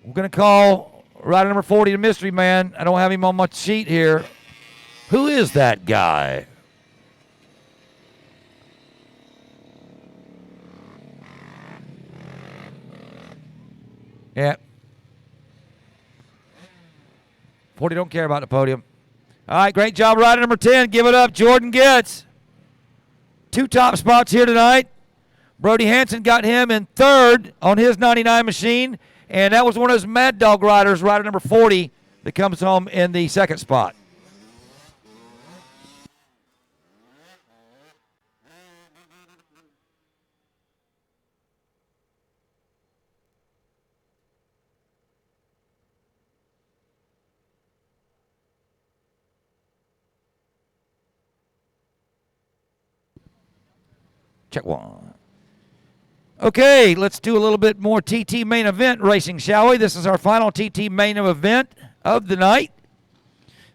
We're going to call rider number 40 the mystery man. I don't have him on my sheet here. Who is that guy? Yeah. 40 don't care about the podium. All right, great job, rider number 10. Give it up, Jordan Getz. 2 top spots here tonight. Brody Hansen got him in third on his 99 machine, and that was one of those Mad Dog riders, rider number 40, that comes home in the second spot. Check one. Okay, let's do a little bit more TT main event racing, shall we? This is our final TT main event of the night.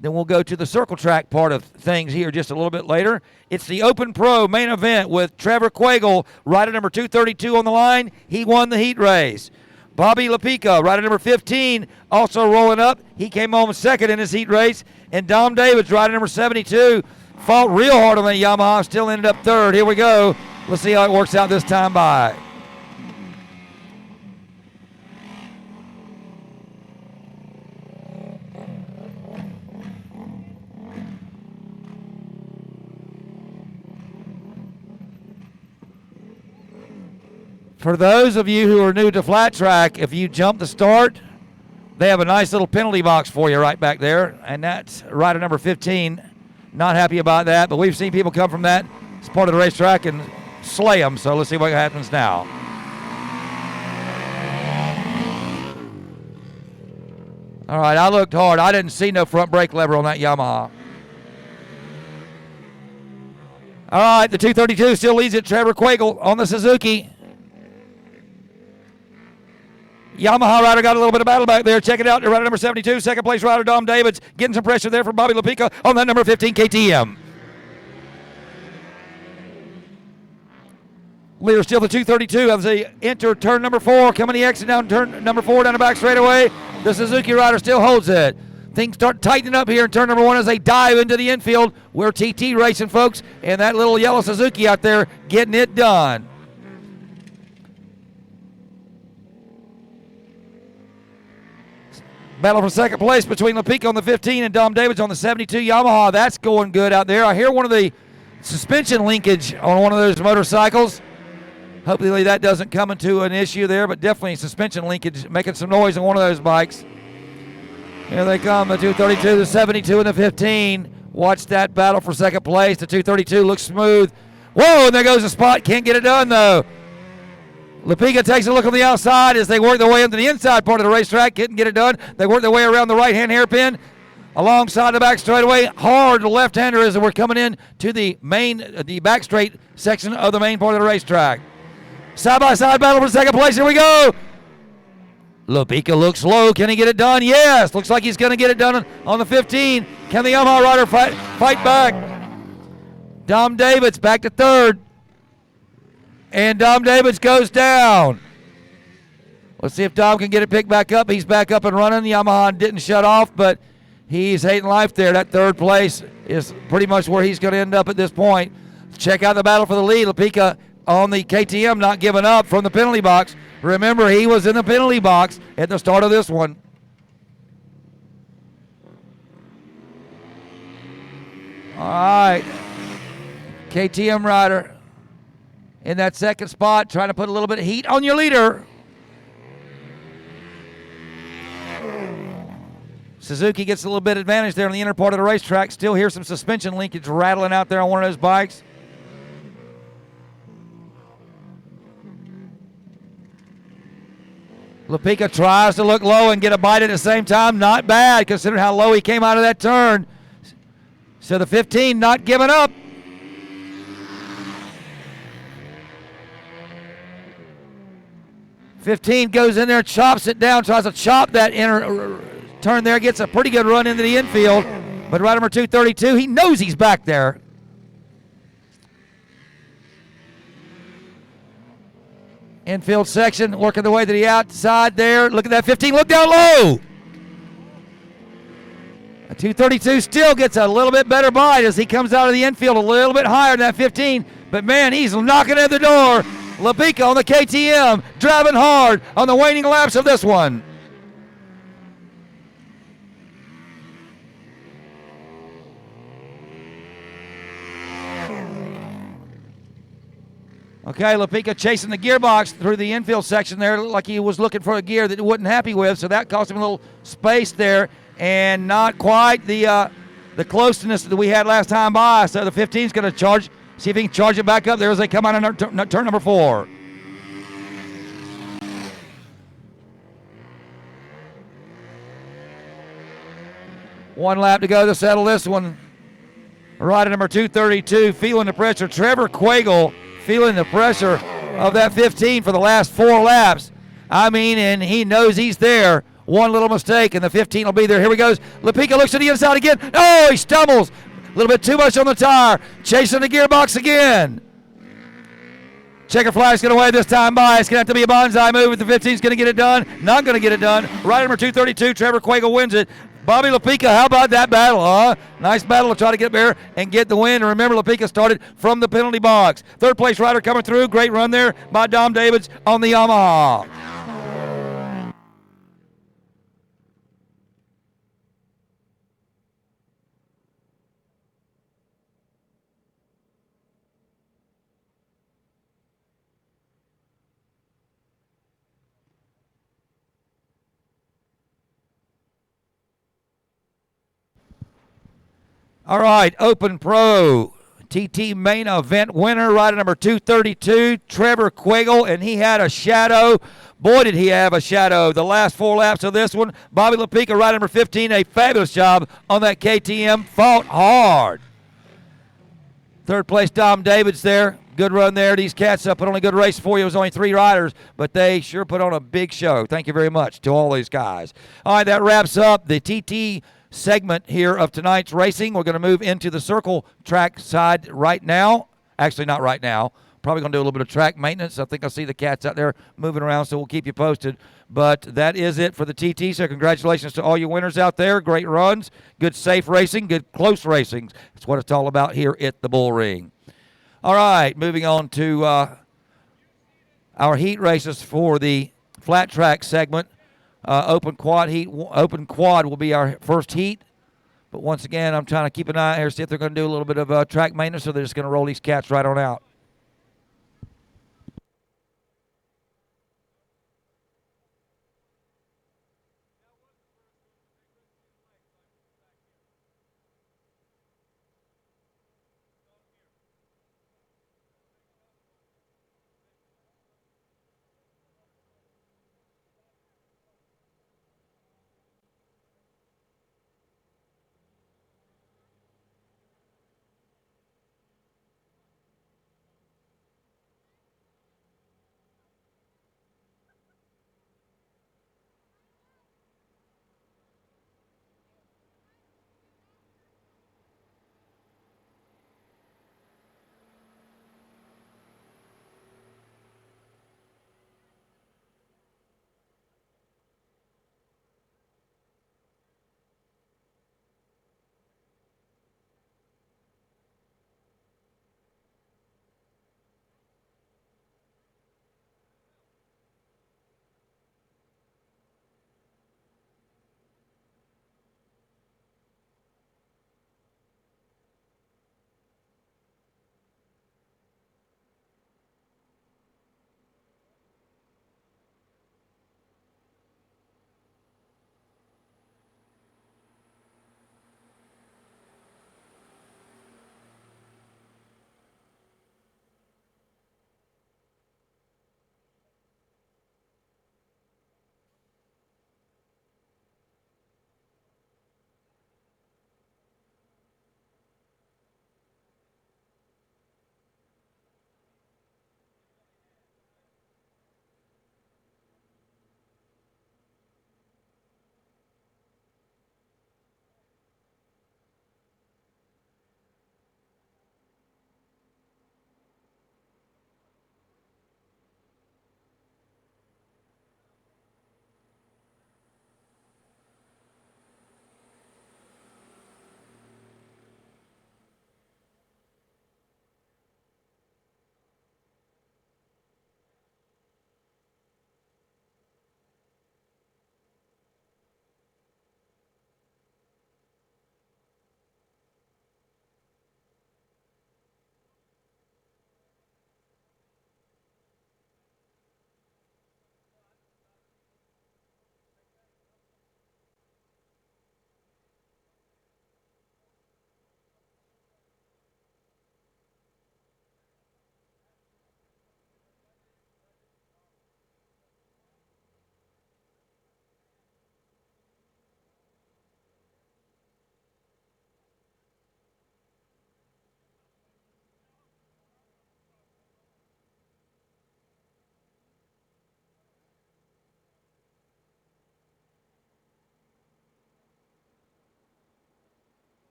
Then we'll go to the circle track part of things here just a little bit later. It's the Open Pro main event with Trevor Quagle, rider number 232 on the line. He won the heat race. Bobby Lapica, rider number 15, also rolling up. He came home second in his heat race. And Dom Davids, rider number 72, fought real hard on the Yamaha, still ended up third. Here we go. Let's see how it works out this time by. For those of you who are new to flat track, if you jump the start, they have a nice little penalty box for you right back there, and that's rider number 15. Not happy about that, but we've seen people come from that as part of the racetrack and slay them, so let's see what happens now. All right, I looked hard. I didn't see no front brake lever on that Yamaha. All right, the 232 still leads it. Trevor Quagle on the Suzuki. Yamaha rider got a little bit of battle back there. Check it out. Rider number 72, second place rider Dom Davids. Getting some pressure there from Bobby Lapica on that number 15 KTM. Leader still the 232 as they enter turn number 4. Coming the exit down turn number 4 down the back straightaway. The Suzuki rider still holds it. Things start tightening up here in turn number 1 as they dive into the infield. We're TT racing, folks, and that little yellow Suzuki out there getting it done. Battle for second place between Lepica on the 15 and Dom Davids on the 72 Yamaha. That's going good out there. I hear one of the suspension linkage on one of those motorcycles. Hopefully that doesn't come into an issue there, but definitely suspension linkage making some noise on one of those bikes. Here they come, the 232, the 72, and the 15. Watch that battle for second place. The 232 looks smooth. Whoa, and there goes the spot. Can't get it done, though. Lepica takes a look on the outside as they work their way into the inside part of the racetrack. Couldn't get it done. They work their way around the right-hand hairpin alongside the back straightaway. Hard left-hander as we're coming in to the back straight section of the main part of the racetrack. Side-by-side battle for second place. Here we go. Lepica looks low. Can he get it done? Yes. Looks like he's going to get it done on the 15. Can the Yamaha rider fight back? Dom Davids back to third. And Dom Davids goes down. Let's see if Dom can get it picked back up. He's back up and running. The Yamaha didn't shut off, but he's hating life there. That third place is pretty much where he's going to end up at this point. Check out the battle for the lead. Lepica on the KTM not giving up from the penalty box. Remember, he was in the penalty box at the start of this one. All right. KTM rider in that second spot, trying to put a little bit of heat on your leader. Suzuki gets a little bit of advantage there on the inner part of the racetrack. Still hear some suspension linkage rattling out there on one of those bikes. Lepica tries to look low and get a bite at the same time. Not bad, considering how low he came out of that turn. So the 15 not giving up. '15 goes in there, chops it down, tries to chop that inner turn there, gets a pretty good run into the infield. But rider number 232, he knows he's back there. Infield section, working their way to the outside there. Look at that 15, look down low. A 232 still gets a little bit better bite as he comes out of the infield a little bit higher than that 15. But man, he's knocking at the door. Lepica on the KTM, driving hard on the waning laps of this one. Okay, Lepica chasing the gearbox through the infield section there. It looked like he was looking for a gear that he wasn't happy with, so that cost him a little space there, and not quite the closeness that we had last time by. So the 15's going to charge. See if he can charge it back up there as they come out on turn number 4. One lap to go to settle this one. Rider number 232 feeling the pressure. Trevor Quagle feeling the pressure of that 15 for the last 4 laps. I mean, and he knows he's there. One little mistake, and the 15 will be there. Here he goes. Lepica looks to the inside again. Oh, he stumbles. A little bit too much on the tire. Chasing the gearbox again. Checker flag's going to wave this time by. It's going to have to be a bonsai move if the 15's going to get it done. Not going to get it done. Rider number 232, Trevor Quagle wins it. Bobby Lepica, how about that battle, huh? Nice battle to try to get up there and get the win. And remember, Lepica started from the penalty box. Third place rider coming through. Great run there by Dom Davids on the Yamaha. All right, Open Pro TT main event winner, rider number 232, Trevor Quagle, and he had a shadow. Boy, did he have a shadow. The last 4 laps of this one, Bobby Lepica, rider number 15, a fabulous job on that KTM, fought hard. Third place, Dom Davids there. Good run there. These cats put on a good race for you. It was only 3 riders, but they sure put on a big show. Thank you very much to all these guys. All right, that wraps up the TT segment here of tonight's racing. We're going to move into the circle track side right now. Actually, not right now. Probably going to do a little bit of track maintenance. I think I see the cats out there moving around, so we'll keep you posted. But that is it for the TT, so congratulations to all you winners out there. Great runs, good safe racing, good close racing. That's what it's all about here at the Bullring. All right, moving on to our heat races for the flat track segment. Open quad will be our first heat. But once again, I'm trying to keep an eye here, see if they're going to do a little bit of track maintenance, or they're just going to roll these cats right on out.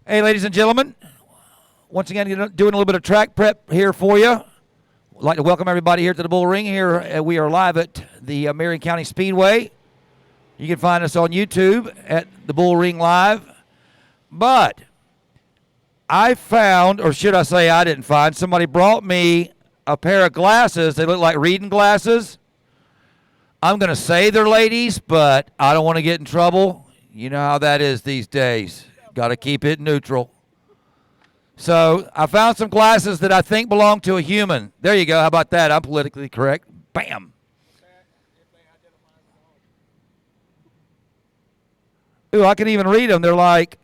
Hey, ladies and gentlemen, once again, doing a little bit of track prep here for you. I'd like to welcome everybody here to the Bullring. Here we are live at the Marion County Speedway. You can find us on YouTube at the Bullring Live. But I found, or should I say I didn't find, somebody brought me a pair of glasses. They look like reading glasses. I'm going to say they're ladies, but I don't want to get in trouble. You know how that is these days. Got to keep it neutral. So I found some glasses that I think belong to a human. There you go. How about that? I'm politically correct. Bam. Ooh, I can even read them. They're like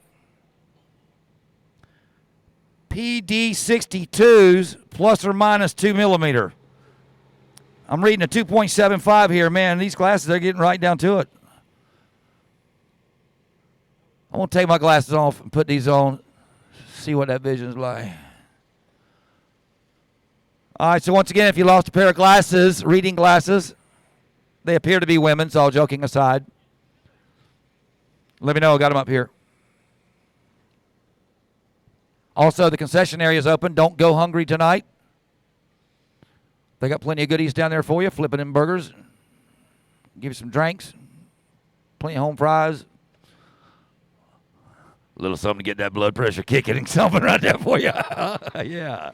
PD62s plus or minus 2 millimeter. I'm reading a 2.75 here. Man, these glasses, they're getting right down to it. I want to take my glasses off and put these on, see what that vision's like. All right, so once again, if you lost a pair of glasses, reading glasses, they appear to be women's, all joking aside. Let me know. I got them up here. Also, the concession area is open. Don't go hungry tonight. They got plenty of goodies down there for you. Flipping in burgers. Give you some drinks. Plenty of home fries. A little something to get that blood pressure kicking and something right there for you. Yeah.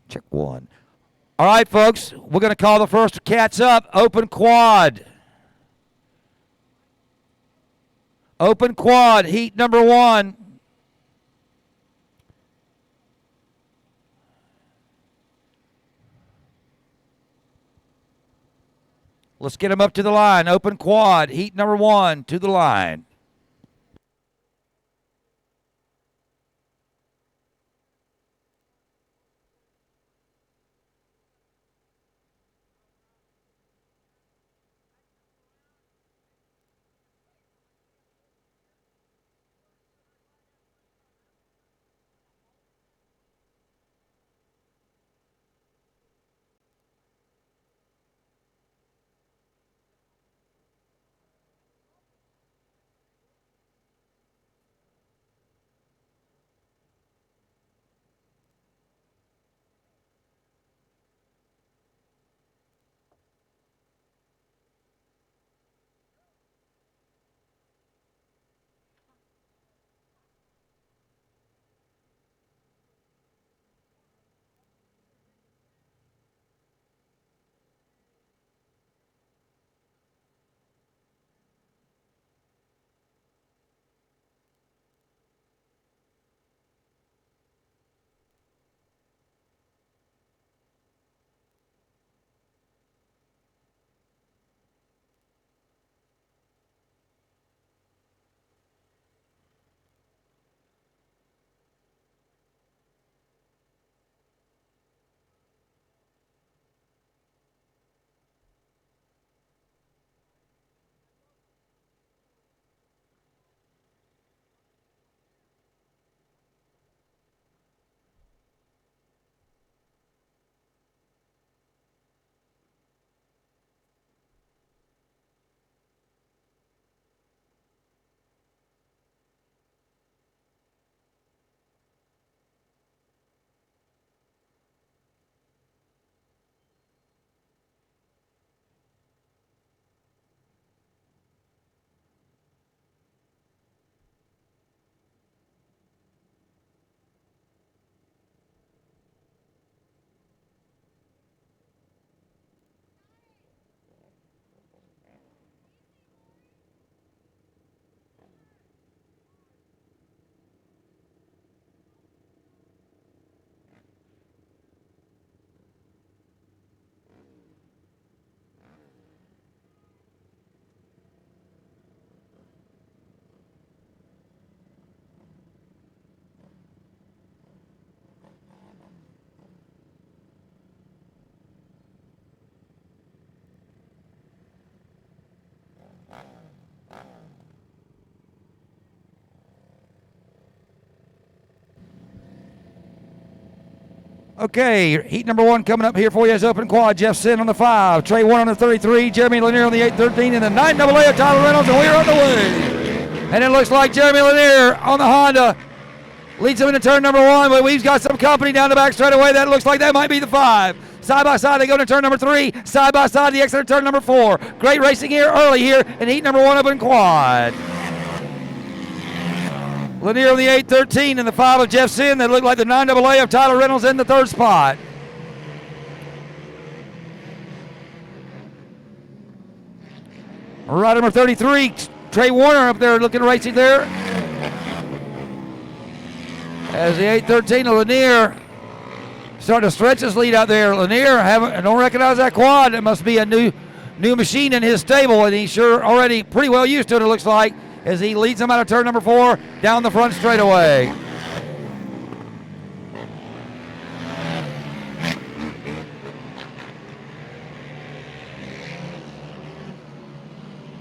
Check one. All right, folks, we're going to call the first cats up. Open quad. Open quad, heat number 1. Let's get them up to the line. Open quad, heat number 1, to the line. Okay, heat number 1 coming up here for you is open quad. Jeff Sin on the 5, Trey Warner on the 33, Jeremy Lanier on the 813, and the 9AA of Tyler Reynolds, and we're on the way. And it looks like Jeremy Lanier on the Honda leads him into turn number 1, but we've got some company down the back straight away. That looks like that might be the 5. Side by side, they go to turn number 3. Side by side, the exit to turn number 4. Great racing here early here in heat number 1 open quad. Lanier on the 813 and the 5 of Jeff Sin. That looked like the 9AA of Tyler Reynolds in the 3rd spot. Rider number 33, Trey Warner up there looking racing there. As the 813 of Lanier starting to stretch his lead out there. Lanier, I don't recognize that quad. It must be a new machine in his stable, and he's sure already pretty well used to it, it looks like, as he leads them out of turn number 4 down the front straightaway.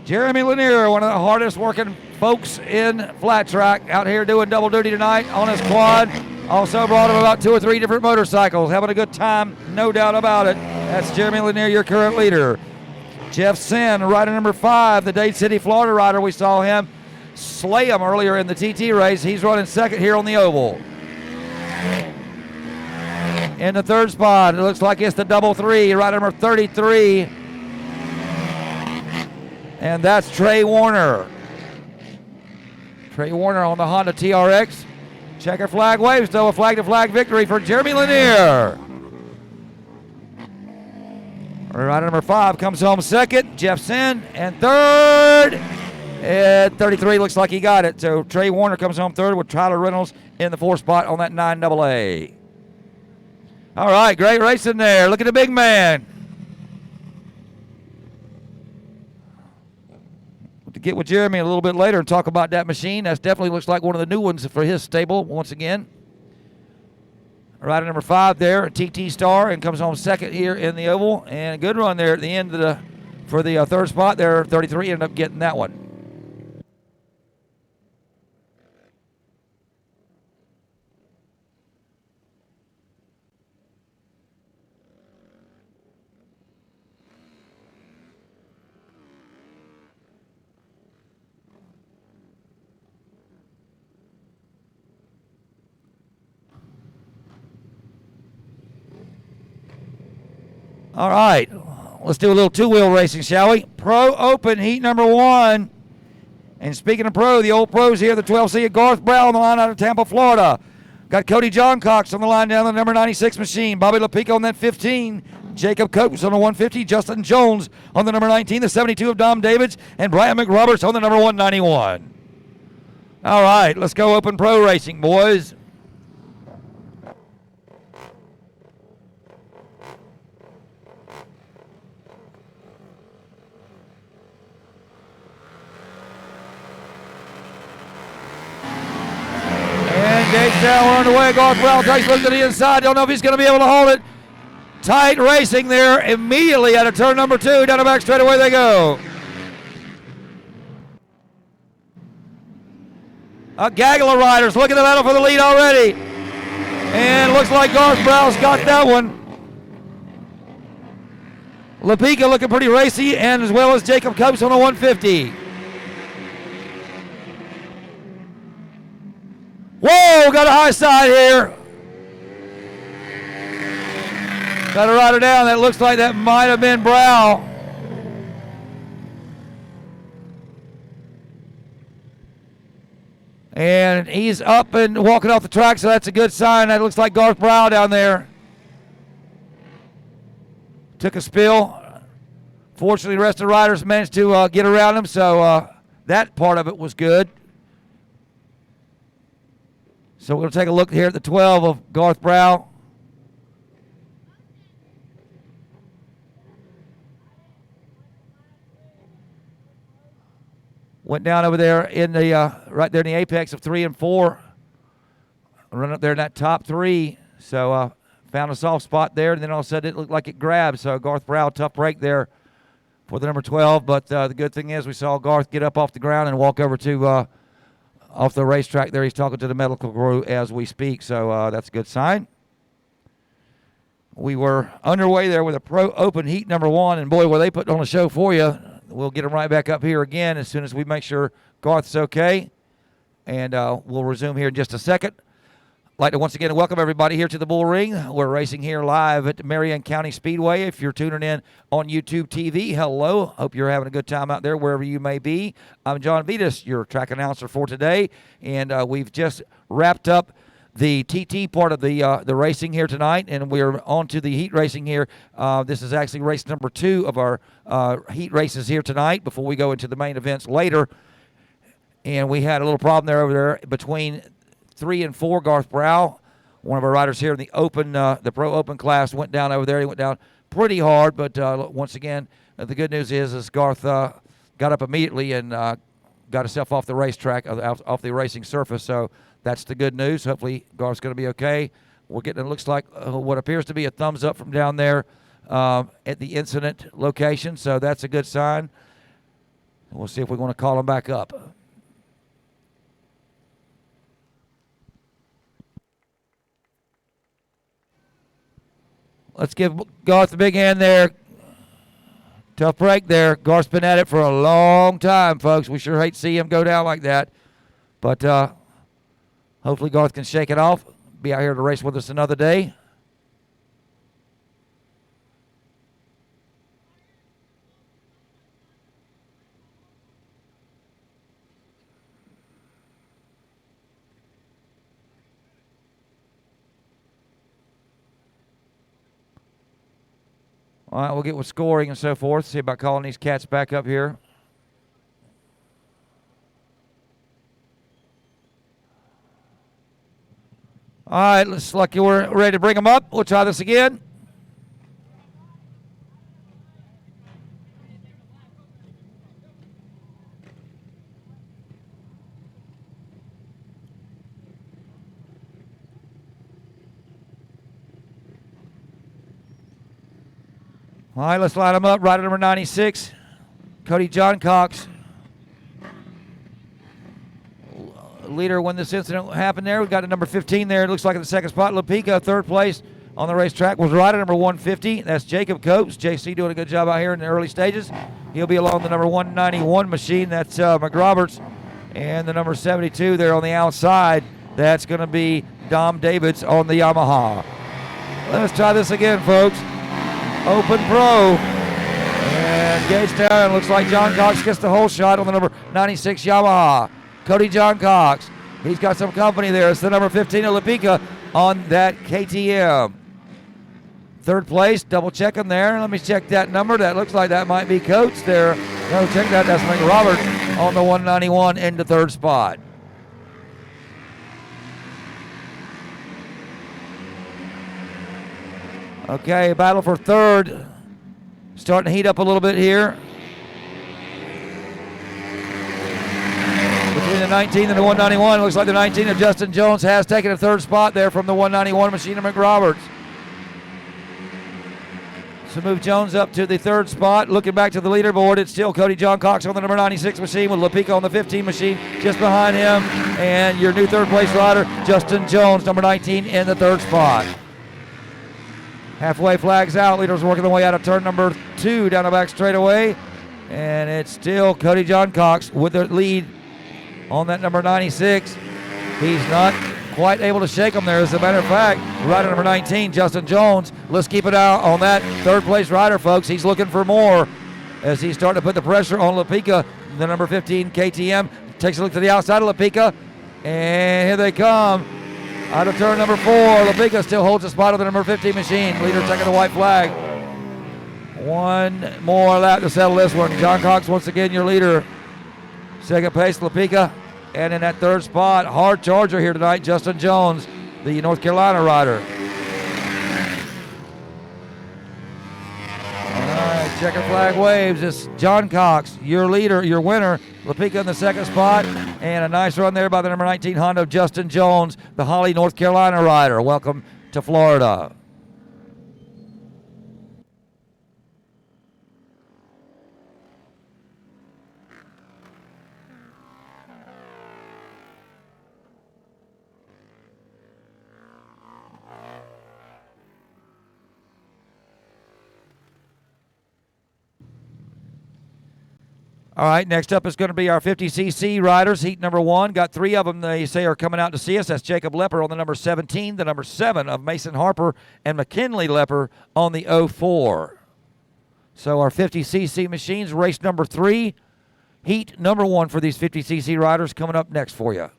Jeremy Lanier, one of the hardest working folks in flat track, out here doing double duty tonight on his quad. Also brought him about 2 or 3 different motorcycles. Having a good time, no doubt about it. That's Jeremy Lanier, your current leader. Jeff Sin, rider number 5, the Dade City, Florida rider. We saw him slay him earlier in the TT race. He's running second here on the oval. In the 3rd spot, it looks like it's the double 3, rider number 33. And that's Trey Warner. Trey Warner on the Honda TRX. Checker flag waves, though, a flag-to-flag victory for Jeremy Lanier. Rider number 5 comes home second. Jeff Sin, and third at 33. Looks like he got it. So Trey Warner comes home third with Tyler Reynolds in the 4th spot on that 9AA. All right, great racing there. Look at the big man. To get with Jeremy a little bit later and talk about that machine. That definitely looks like one of the new ones for his stable once again. Rider number 5 there, TT Star, and comes home second here in the oval. And a good run there at the end of for the 3rd spot there. 33 ended up getting that one. All right, let's do a little two-wheel racing, shall we? Pro Open, heat number 1. And speaking of pro, the old pros here, the 12C of Garth Brown on the line out of Tampa, Florida. Got Cody John Cox on the line down the number 96 machine. Bobby LaPica on that 15. Jacob Coates on the 150. Justin Jones on the number 19. The 72 of Dom Davids. And Brian McRoberts on the number 191. All right, let's go Open Pro Racing, boys. Gates down, we're underway. Garth Brown takes a look to the inside. Don't know if he's going to be able to hold it. Tight racing there immediately out of turn number 2. Down the back straight away they go. A gaggle of riders looking to battle for the lead already. And looks like Garth Brown's got that one. LaPica looking pretty racy, and as well as Jacob Coates on the 150. Whoa, got a high side here. Got a rider down. That looks like that might have been Brow. And he's up and walking off the track, so that's a good sign. That looks like Garth Brow down there. Took a spill. Fortunately, the rest of the riders managed to get around him, so that part of it was good. So we're going to take a look here at the 12 of Garth Brow. Went down over there in the right there in the apex of 3 and 4. Run up there in that top 3. So found a soft spot there, and then all of a sudden it looked like it grabbed. So Garth Brow, tough break there for the number 12. But the good thing is we saw Garth get up off the ground and walk over to off the racetrack there. He's talking to the medical crew as we speak, so that's a good sign. We were underway there with a Pro Open heat number 1, and boy, were they putting on a show for you. We'll get them right back up here again as soon as we make sure Garth's okay, and we'll resume here in just a second. I'd like to once again welcome everybody here to the Bullring. We're racing here live at Marion County Speedway. If you're tuning in on YouTube TV, hello. Hope you're having a good time out there wherever you may be. I'm John Vitas, your track announcer for today, and we've just wrapped up the TT part of the racing here tonight, and we're on to the heat racing here. This is actually race number 2 of our heat races here tonight before we go into the main events later. And we had a little problem there over there between 3 and 4. Garth Brow, one of our riders here in the Open, the Pro Open class, went down over there. He went down pretty hard, but once again, the good news is Garth got up immediately and got himself off the racetrack, off the racing surface. So that's the good news. Hopefully, Garth's going to be okay. We're getting, it looks like what appears to be a thumbs up from down there at the incident location. So that's a good sign. We'll see if we want to call him back up. Let's give Garth a big hand there. Tough break there. Garth's been at it for a long time, folks. We sure hate to see him go down like that. But hopefully Garth can shake it off. Be out here to race with us another day. All right, we'll get with scoring and so forth. See about calling these cats back up here. All right, looks like we're ready to bring them up. We'll try this again. All right, let's line them up. Rider number 96, Cody John Cox. Leader when this incident happened there. We've got a number 15 there. It looks like in the second spot. Lapika, third place on the racetrack, was rider number 150. That's Jacob Copes. JC doing a good job out here in the early stages. He'll be along the number 191 machine. That's McRoberts. And the number 72 there on the outside. That's going to be Dom Davids on the Yamaha. Let's try this again, folks. Open Pro. And gauge down. Looks like John Cox gets the whole shot on the number 96 Yamaha. Cody John Cox. He's got some company there. It's the number 15 Lapika on that KTM. Third place, double check him there. Let me check that number. That looks like that might be Coates there. No, check that. That's McRobert on the 191 into third spot. Okay, battle for third. Starting to heat up a little bit here. Between the 19 and the 191, it looks like the 19 of Justin Jones has taken a third spot there from the 191 machine of McRoberts. So move Jones up to the third spot. Looking back to the leaderboard, it's still Cody John Cox on the number 96 machine with Lapika on the 15 machine just behind him. And your new third place rider, Justin Jones, number 19 in the third spot. Halfway flags out. Leaders working their way out of turn number 2 down the back straightaway. And it's still Cody John Cox with the lead on that number 96. He's not quite able to shake him there. As a matter of fact, rider number 19, Justin Jones. Let's keep it out on that third place rider, folks. He's looking for more as he's starting to put the pressure on Lapika. The number 15 KTM takes a look to the outside of Lapika. And here they come. Out of turn number 4, Lapika still holds the spot of the number 15 machine. Leader taking the white flag. One more lap to settle this one. John Cox once again your leader. Second place, Lapika. And in that third spot, hard charger here tonight, Justin Jones, the North Carolina rider. All right, checker flag waves. It's John Cox, your leader, your winner. Lapika in the second spot. And a nice run there by the number 19 Honda, Justin Jones, the Holly, North Carolina rider. Welcome to Florida. All right, next up is going to be our 50cc riders. Heat number 1. Got 3 of them they say are coming out to see us. That's Jacob Lepper on the number 17, the number 7 of Mason Harper, and McKinley Lepper on the 04. So our 50cc machines, race number 3. Heat number 1 for these 50cc riders coming up next for you.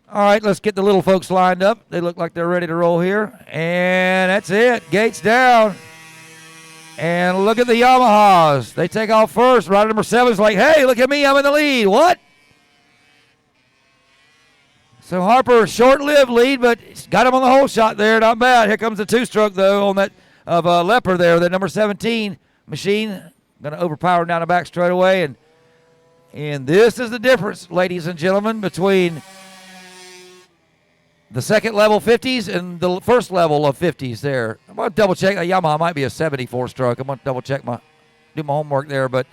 All right, let's get the little folks lined up. They look like they're ready to roll here. And that's it. Gates down. And look at the Yamahas. They take off first. Rider number 7 is like, hey, look at me. I'm in the lead. What? So Harper, short-lived lead, but got him on the whole shot there. Not bad. Here comes the two-stroke, though, on that of Lepper there. The number 17 machine. Going to overpower down the back straight away. And this is the difference, ladies and gentlemen, between the second level 50s and the first level of 50s there. I'm going to double check. Yamaha might be a 74 stroke. I'm going to double check do my homework there. But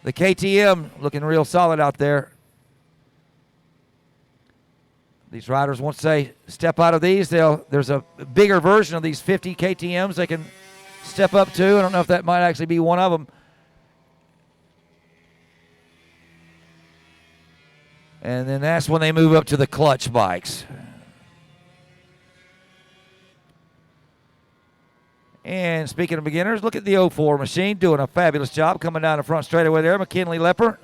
the KTM looking real solid out there. These riders, once they step out of these, there's a bigger version of these 50 KTMs they can step up to. I don't know if that might actually be one of them. And then that's when they move up to the clutch bikes. And speaking of beginners, look at the 04 machine doing a fabulous job coming down the front straightaway there. McKinley Lepper.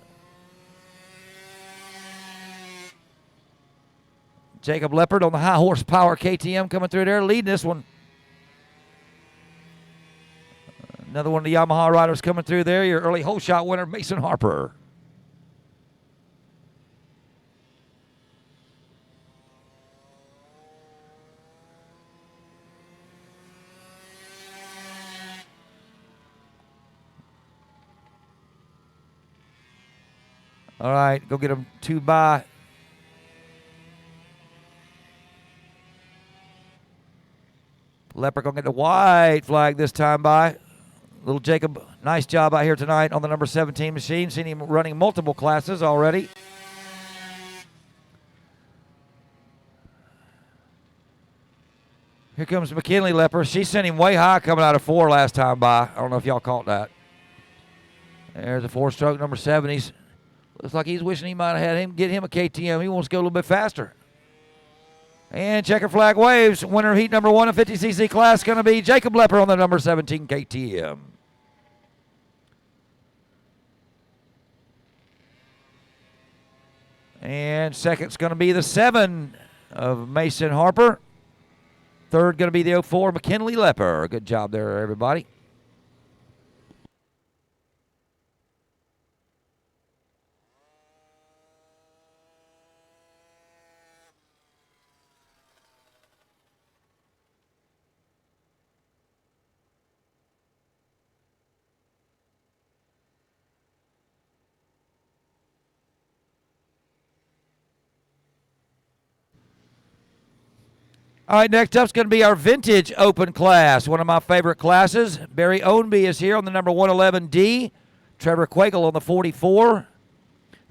Jacob Leopard on the high horsepower KTM coming through there, leading this one. Another one of the Yamaha riders coming through there, your early whole shot winner, Mason Harper. All right, go get them 2 by. Leopard gonna get the white flag this time by. Little Jacob, nice job out here tonight on the number 17 machine. Seen him running multiple classes already. Here comes McKinley Leopard. She sent him way high coming out of 4 last time by. I don't know if y'all caught that. There's a 4-stroke number 7. Looks like he's wishing he might have had him get him a KTM. He wants to go a little bit faster. And checker flag waves. Winner of heat number 1 of 50cc class going to be Jacob Lepper on the number 17 KTM. And second's going to be the 7 of Mason Harper. Third going to be the 04 McKinley Lepper. Good job there, everybody. All right, next up is going to be our Vintage Open class, one of my favorite classes. Barry Ownby is here on the number 111D. Trevor Quagle on the 44.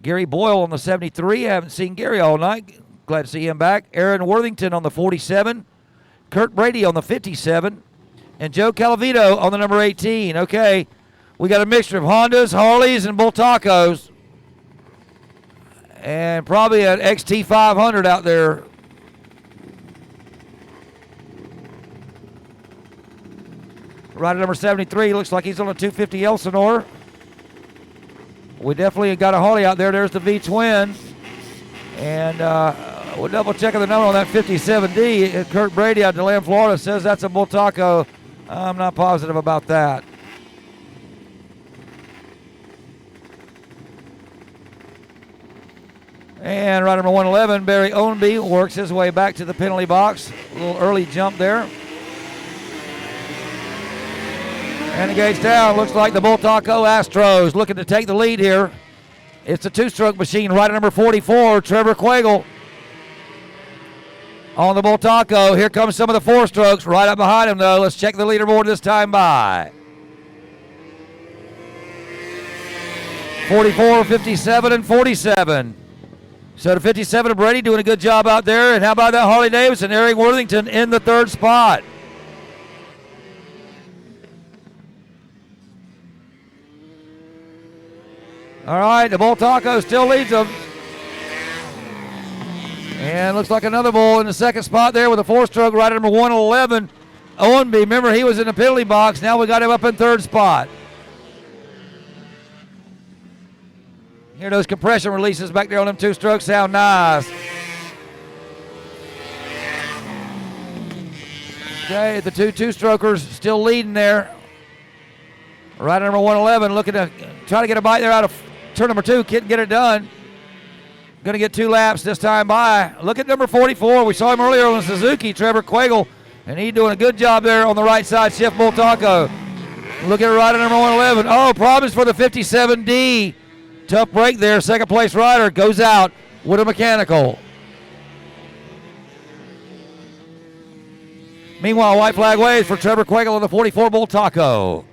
Gary Boyle on the 73. I haven't seen Gary all night. Glad to see him back. Aaron Worthington on the 47. Kurt Brady on the 57. And Joe Calavito on the number 18. Okay, we got a mixture of Hondas, Harleys, and Bull Tacos. And probably an XT500 out there. Rider number 73 looks like he's on a 250 Elsinore. We definitely got a Harley out there. There's the V-twin. And we'll double check the number on that 57D. Kurt Brady out of DeLand, Florida says that's a Bull Taco. I'm not positive about that. And rider number 111, Barry Ownby, works his way back to the penalty box. A little early jump there. And the gates down. Looks like the Bull Taco Astros looking to take the lead here. It's a 2-stroke machine. Rider number 44, Trevor Quagle. On the Bull Taco. Here comes some of the 4-strokes. Right up behind him, though. Let's check the leaderboard this time by. 44, 57, and 47. So the 57 of Brady doing a good job out there. And how about that Harley Davidson? Eric Worthington in the 3rd spot. All right, the Bull Taco still leads them. And looks like another bull in the 2nd spot there with a 4-stroke rider number 111. Owenby, remember he was in the penalty box. Now we got him up in 3rd spot. Hear those compression releases back there on them 2-strokes sound nice. Okay, the 2-strokers still leading there. Rider number 111 looking to try to get a bite there out of turn number 2. Couldn't get it done. Going to get 2 laps this time by. Look at number 44. We saw him earlier on the Suzuki, Trevor Quagle, and he's doing a good job there on the right side, Chef Bull Taco. Look at rider number 111. Oh, problems for the 57D. Tough break there. 2nd place rider goes out with a mechanical. Meanwhile, white flag waves for Trevor Quagle on the 44 Bull Taco.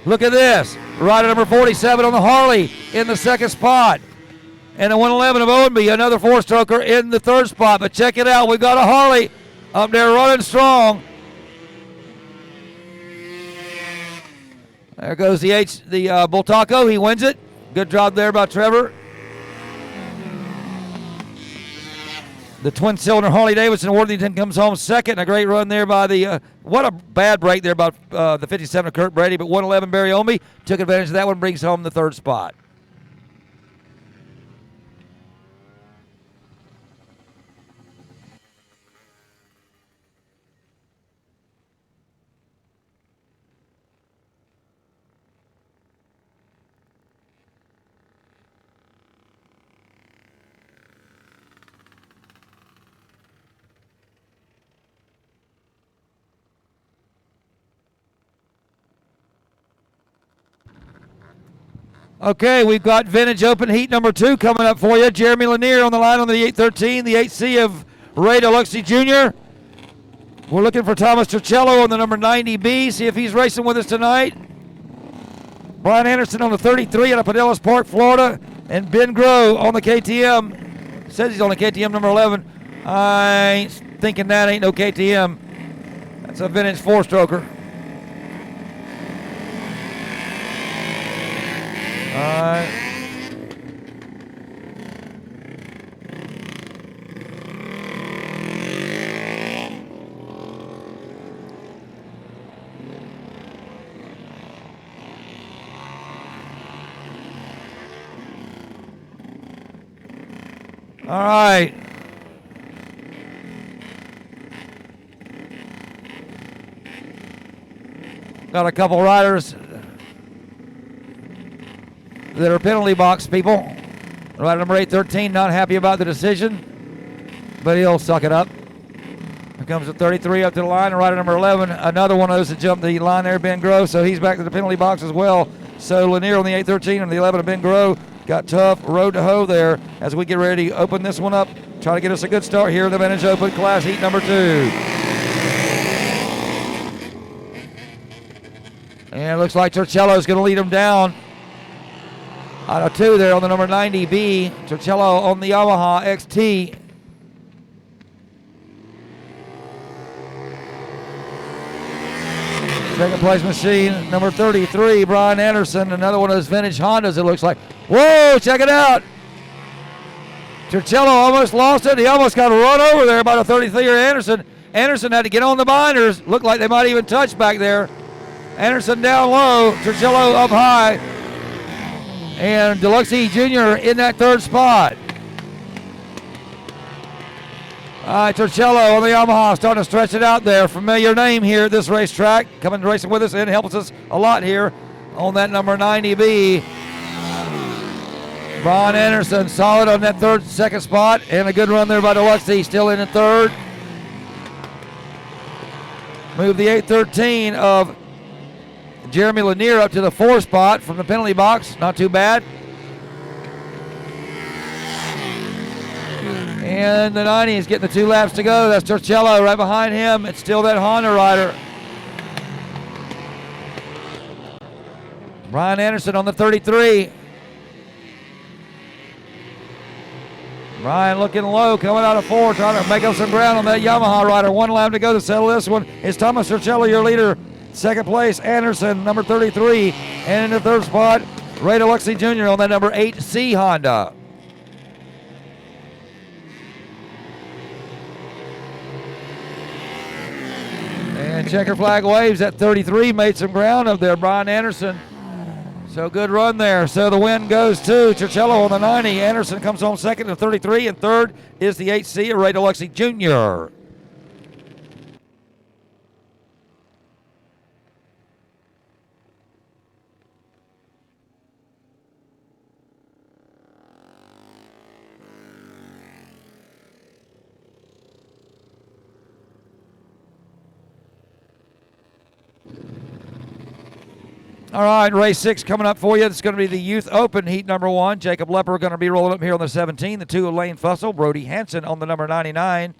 Look at this. Rider number 47 on the Harley in the 2nd spot. And the 111 of Owenby, another four-stroker in the third spot. But check it out. We've got a Harley up there running strong. There goes the Bull Taco. He wins it. Good job there by Trevor. The twin-cylinder Harley Davidson Worthington comes home second. A great run there by the, what a bad break there by the 57 of Kurt Brady, but 111 Barry Ownby took advantage of that one, brings home the third spot. Okay, we've got Vintage Open Heat number 2 coming up for you. Jeremy Lanier on the line on the 813, the 8C of Ray Deluxe Jr. We're looking for Thomas Turcello on the number 90B, see if he's racing with us tonight. Brian Anderson on the 33 out of Pinellas Park, Florida. And Ben Groh on the KTM. Says he's on the KTM number 11. I ain't thinking that ain't no KTM. That's a vintage four-stroker. All right. Got a couple riders that are penalty box people. Rider number 813 not happy about the decision, but he'll suck it up. Here comes the 33 up to the line, and rider number 11, another one of those that jumped the line there, Ben Groh, so he's back to the penalty box as well. So Lanier on the 813 and the 11 of Ben Groh got tough road to hoe there as we get ready to open this one up. Try to get us a good start here in the Vintage Open Class Heat number 2. And it looks like Turcello's going to lead him down. Out of 2 there on the number 90B. Turcello on the Yamaha XT. Second place machine, number 33, Brian Anderson. Another one of those vintage Hondas, it looks like. Whoa, check it out. Turcello almost lost it. He almost got run over there by the 33 Anderson. Anderson had to get on the binders. Looked like they might even touch back there. Anderson down low, Turcello up high. And Deluxe Jr. in that third spot. All right, Turcello on the Yamaha starting to stretch it out there. Familiar name here at this racetrack. Coming to racing with us and helps us a lot here on that number 90B. Brian Anderson solid on that second spot. And a good run there by Deluxe, still in the third. Move the 813 of Jeremy Lanier up to the 4 spot from the penalty box. Not too bad. And the 90 is getting the 2 laps to go. That's Turcello right behind him. It's still that Honda rider. Brian Anderson on the 33. Brian looking low, coming out of 4, trying to make up some ground on that Yamaha rider. 1 lap to go to settle this one. It's Thomas Turcello, your leader. Second place, Anderson, number 33. And in the third spot, Ray Deluxe Jr. on that number 8C Honda. And checker flag waves at 33, made some ground up there, Brian Anderson. So good run there. So the win goes to Turcello on the 90. Anderson comes home second to 33, and third is the 8C of Ray Deluxe Jr. All right, race 6 coming up for you. It's going to be the Youth Open Heat number 1. Jacob Lepper going to be rolling up here on the 17. The 2 of Lane Fussell. Brody Hansen on the number 99.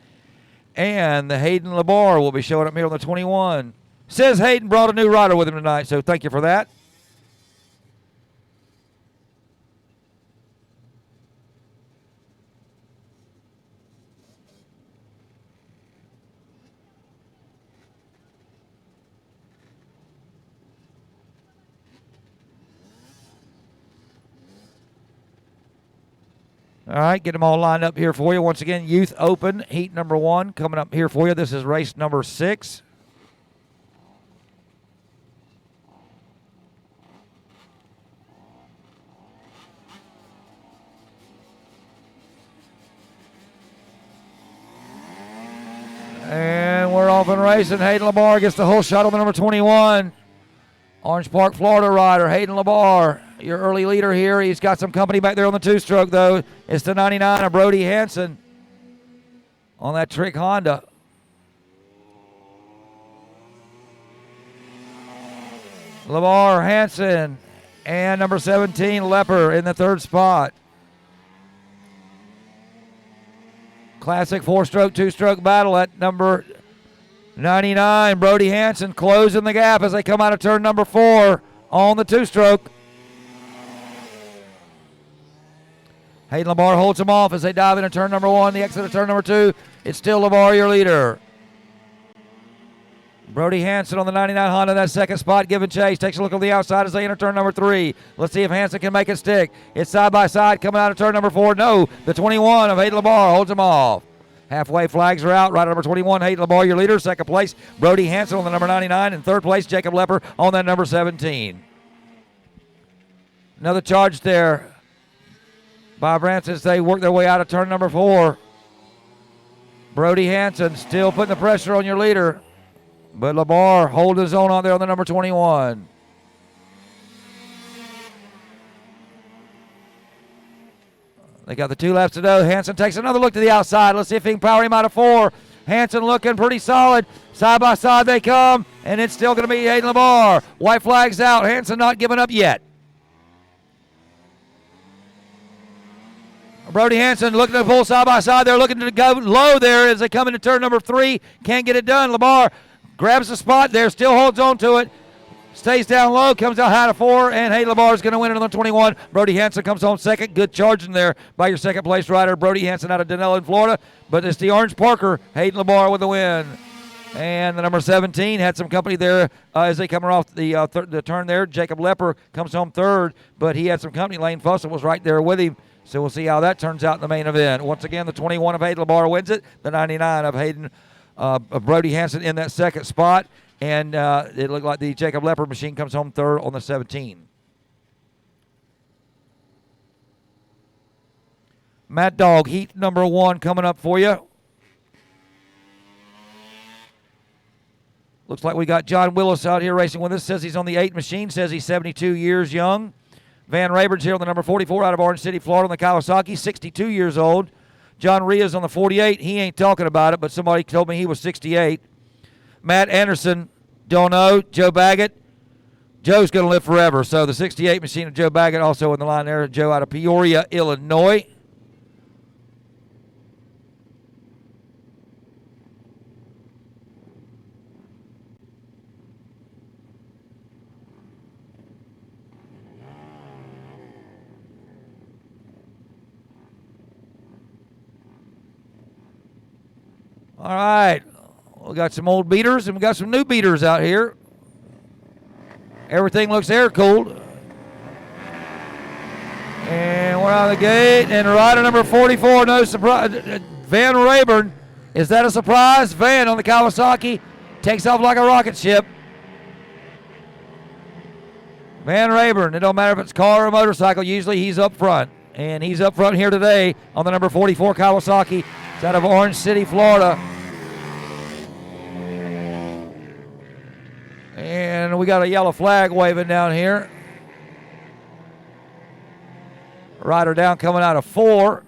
And the Hayden Labar will be showing up here on the 21. Says Hayden brought a new rider with him tonight, so thank you for that. All right, get them all lined up here for you. Once again, Youth Open, heat number 1, coming up here for you. This is race number 6. And we're off and racing. Hayden LeBar gets the whole shot on the number 21. Orange Park, Florida rider, Hayden LeBar, your early leader here. He's got some company back there on the 2-stroke, though. It's the 99 of Brody Hansen on that Trick Honda. LeBar, Hansen, and number 17, Lepper in the 3rd spot. Classic 4-stroke, 2-stroke battle at number 99. Brody Hansen closing the gap as they come out of turn number 4 on the 2-stroke. Hayden LeBar holds them off as they dive into turn number 1. The exit of turn number 2. It's still LeBar, your leader. Brody Hansen on the 99 Honda in that 2nd spot, giving chase. Takes a look on the outside as they enter turn number 3. Let's see if Hansen can make it stick. It's side by side coming out of turn number 4. No, the 21 of Hayden LeBar holds him off. Halfway flags are out. Rider number 21, Hayden LeBar, your leader. 2nd place, Brody Hansen on the number 99. And 3rd place, Jacob Lepper on that number 17. Another charge there by Branson as they work their way out of turn number 4. Brody Hansen still putting the pressure on your leader. But LeBar holding his own out there on the number 21. They got the 2 laps to go. Hansen takes another look to the outside. Let's see if he can power him out of 4. Hansen looking pretty solid. Side by side they come, and it's still going to be Hayden LeBar. White flag's out. Hansen not giving up yet. Brody Hansen looking to pull side by side. They're looking to go low there as they come into turn number 3. Can't get it done. LeBar grabs the spot there, still holds on to it. Stays down low, comes out high to 4, and Hayden LeBar is going to win it on the 21. Brody Hansen comes home 2nd. Good charging there by your 2nd place rider, Brody Hansen out of Denell in Florida. But it's the Orange Parker, Hayden LeBar with the win. And the number 17 had some company there as they come off the turn there. Jacob Lepper comes home 3rd, but he had some company. Lane Fussell was right there with him. So we'll see how that turns out in the main event. Once again, the 21 of Hayden LeBar wins it. The 99 of Brody Hansen in that 2nd spot. And it looked like the Jacob Lepper machine comes home 3rd on the 17. Mad Dog, heat number 1 coming up for you. Looks like we got John Willis out here racing with us. Says he's on the 8 machine. Says he's 72 years young. Van Rayburn's here on the number 44 out of Orange City, Florida on the Kawasaki, 62 years old. John Ria's on the 48. He ain't talking about it, but somebody told me he was 68. Matt Anderson, don't know. Joe Baggett. Joe's going to live forever. So the 68 machine of Joe Baggett also in the line there. Joe out of Peoria, Illinois. All right. We got some old beaters and we got some new beaters out here. Everything looks air-cooled. And we're out of the gate. And rider number 44, no surprise, Van Rayburn. Is that a surprise? Van on the Kawasaki takes off like a rocket ship. Van Rayburn, it don't matter if it's car or motorcycle, usually he's up front. And he's up front here today on the number 44 Kawasaki. It's out of Orange City, Florida. And we got a yellow flag waving down here. Rider down coming out of 4.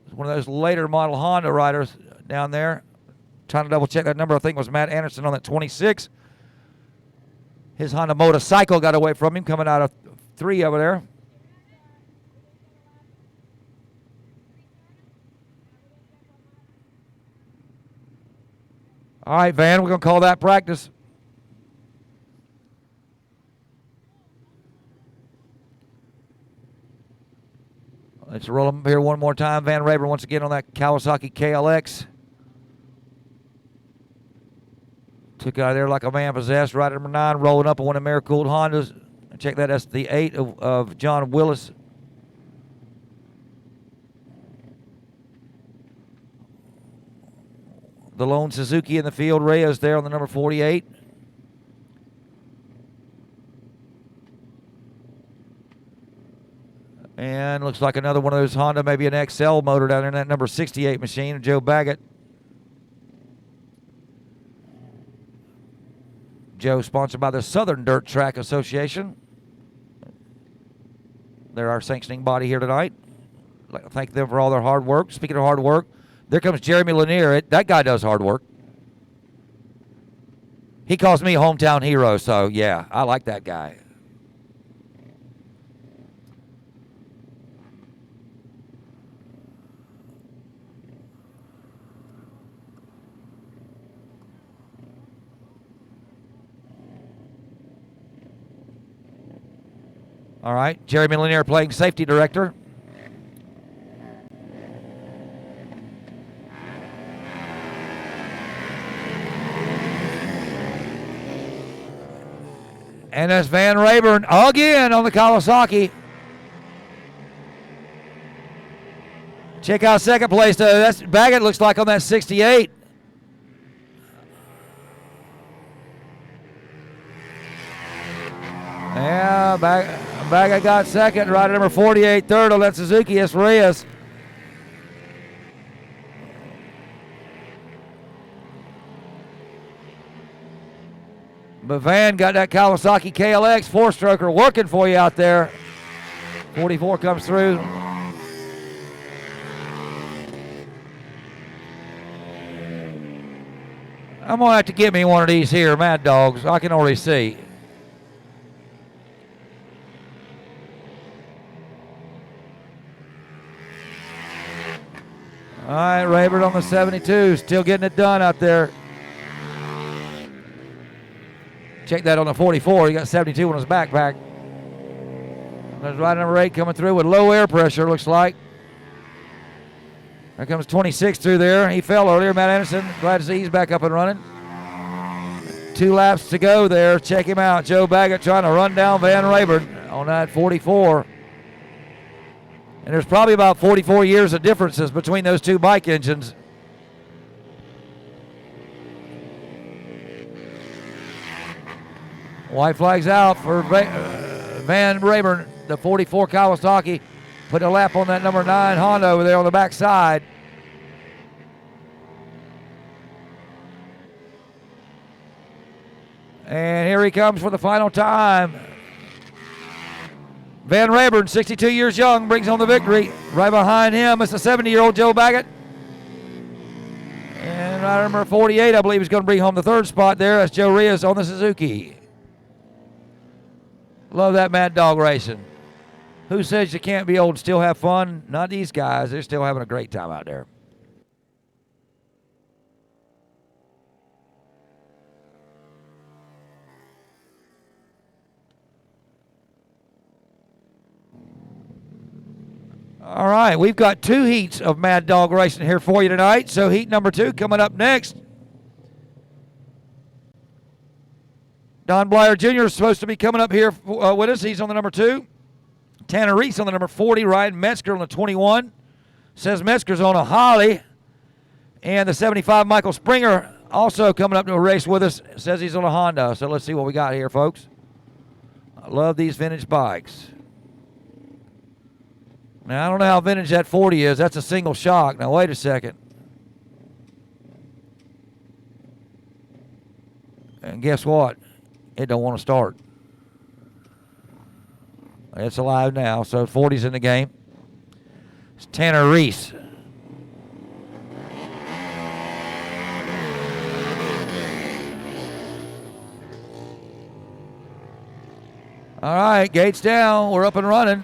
It's one of those later model Honda riders down there. Trying to double check that number. I think it was Matt Anderson on that 26. His Honda motorcycle got away from him coming out of 3 over there. All right, Van, we're going to call that practice. Let's roll them here one more time. Van Rayburn once again on that Kawasaki KLX. Took it out of there like a man possessed. Rider number 9 rolling up on one of them air-cooled Hondas. Check that. That's the 8 of John Willis. The lone Suzuki in the field. Reyes there on the number 48. And looks like another one of those Honda, maybe an XL motor down there in that number 68 machine. Joe Baggett. Joe, sponsored by the Southern Dirt Track Association. They're our sanctioning body here tonight. I'd like to thank them for all their hard work. Speaking of hard work, there comes Jeremy Lanier. That guy does hard work. He calls me a hometown hero, so yeah, I like that guy. All right, Jeremy Lanier playing safety director. And that's Van Rayburn again on the Kawasaki. Check out second place. That's Baggett looks like on that 68. Yeah, Baggett got second. Rider number 48, third on that Suzuki. It's Reyes. But Van got that Kawasaki KLX four-stroker working for you out there. 44 comes through. I'm going to have to get me one of these here, Mad Dogs. I can already see. All right, Rayburn on the 72, still getting it done out there. Check that on the 44. He got 72 on his backpack. There's rider number 8 coming through with low air pressure, looks like. There comes 26 through there. He fell earlier, Matt Anderson. Glad to see he's back up and running. 2 laps to go there. Check him out. Joe Baggett trying to run down Van Rayburn on that 44. And there's probably about 44 years of differences between those two bike engines. White flag's out for Van Rayburn, the 44 Kawasaki. Put a lap on that number 9 Honda over there on the backside. And here he comes for the final time. Van Rayburn, 62 years young, brings home the victory. Right behind him is the 70-year-old Joe Baggett. And rider number 48, I believe, is going to bring home the 3rd spot there. That's Joe Reyes on the Suzuki. Love that Mad Dog racing. Who says you can't be old and still have fun? Not these guys. They're still having a great time out there. All right, we've got 2 heats of Mad Dog racing here for you tonight. So heat number 2 coming up next. Don Blyer Jr. is supposed to be coming up here with us. He's on the number 2. Tanner Reese on the number 40. Ryan Metzger on the 21. Says Metzger's on a Holly. And the 75 Michael Springer also coming up to a race with us. Says he's on a Honda. So let's see what we got here, folks. I love these vintage bikes. Now, I don't know how vintage that 40 is. That's a single shock. Now, wait a second. And guess what? It don't want to start. It's alive now, so 40's in the game. It's Tanner Reese. All right, gates down. We're up and running.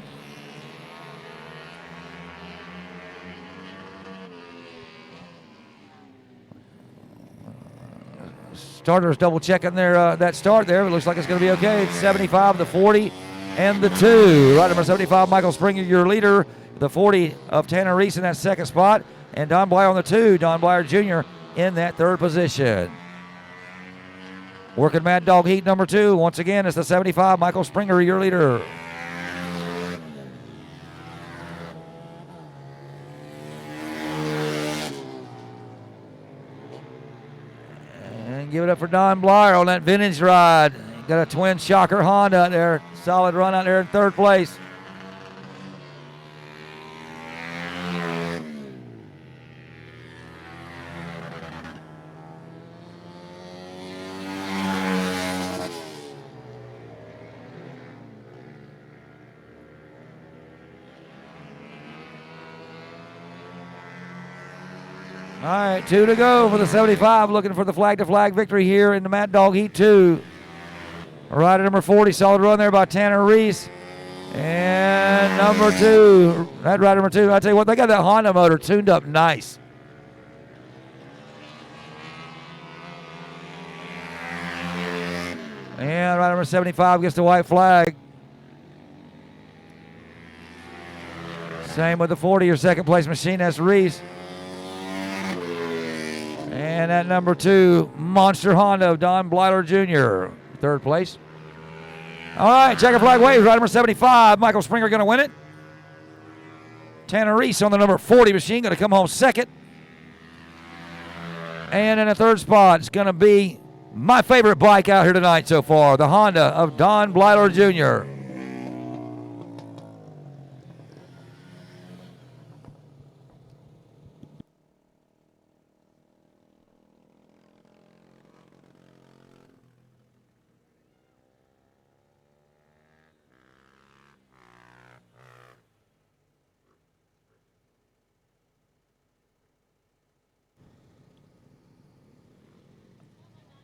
Starters double checking their that start there. It looks like it's going to be okay. It's 75, the 40, and the 2. Right, number 75, Michael Springer, your leader. The 40 of Tanner Reese in that 2nd spot. And Don Blyer on the 2. Don Blyer Jr. in that 3rd position. Working Mad Dog Heat number 2. Once again, it's the 75. Michael Springer, your leader. And give it up for Don Blyer on that vintage ride. Got a twin shocker Honda out there. Solid run out there in 3rd place. All right, 2 to go for the 75, looking for the flag-to-flag victory here in the Mad Dog Heat 2. Rider number 40, solid run there by Tanner Reese. And number 2, that rider number 2, I tell you what, they got that Honda motor tuned up nice. And rider number 75 gets the white flag. Same with the 40, your 2nd place machine, that's Reese. And at number 2, Monster Honda of Don Blyler Jr., 3rd place. All right, checker flag waves, rider number 75. Michael Springer going to win it. Tanner Reese on the number 40 machine going to come home 2nd. And in the 3rd spot, it's going to be my favorite bike out here tonight so far, the Honda of Don Blyler Jr.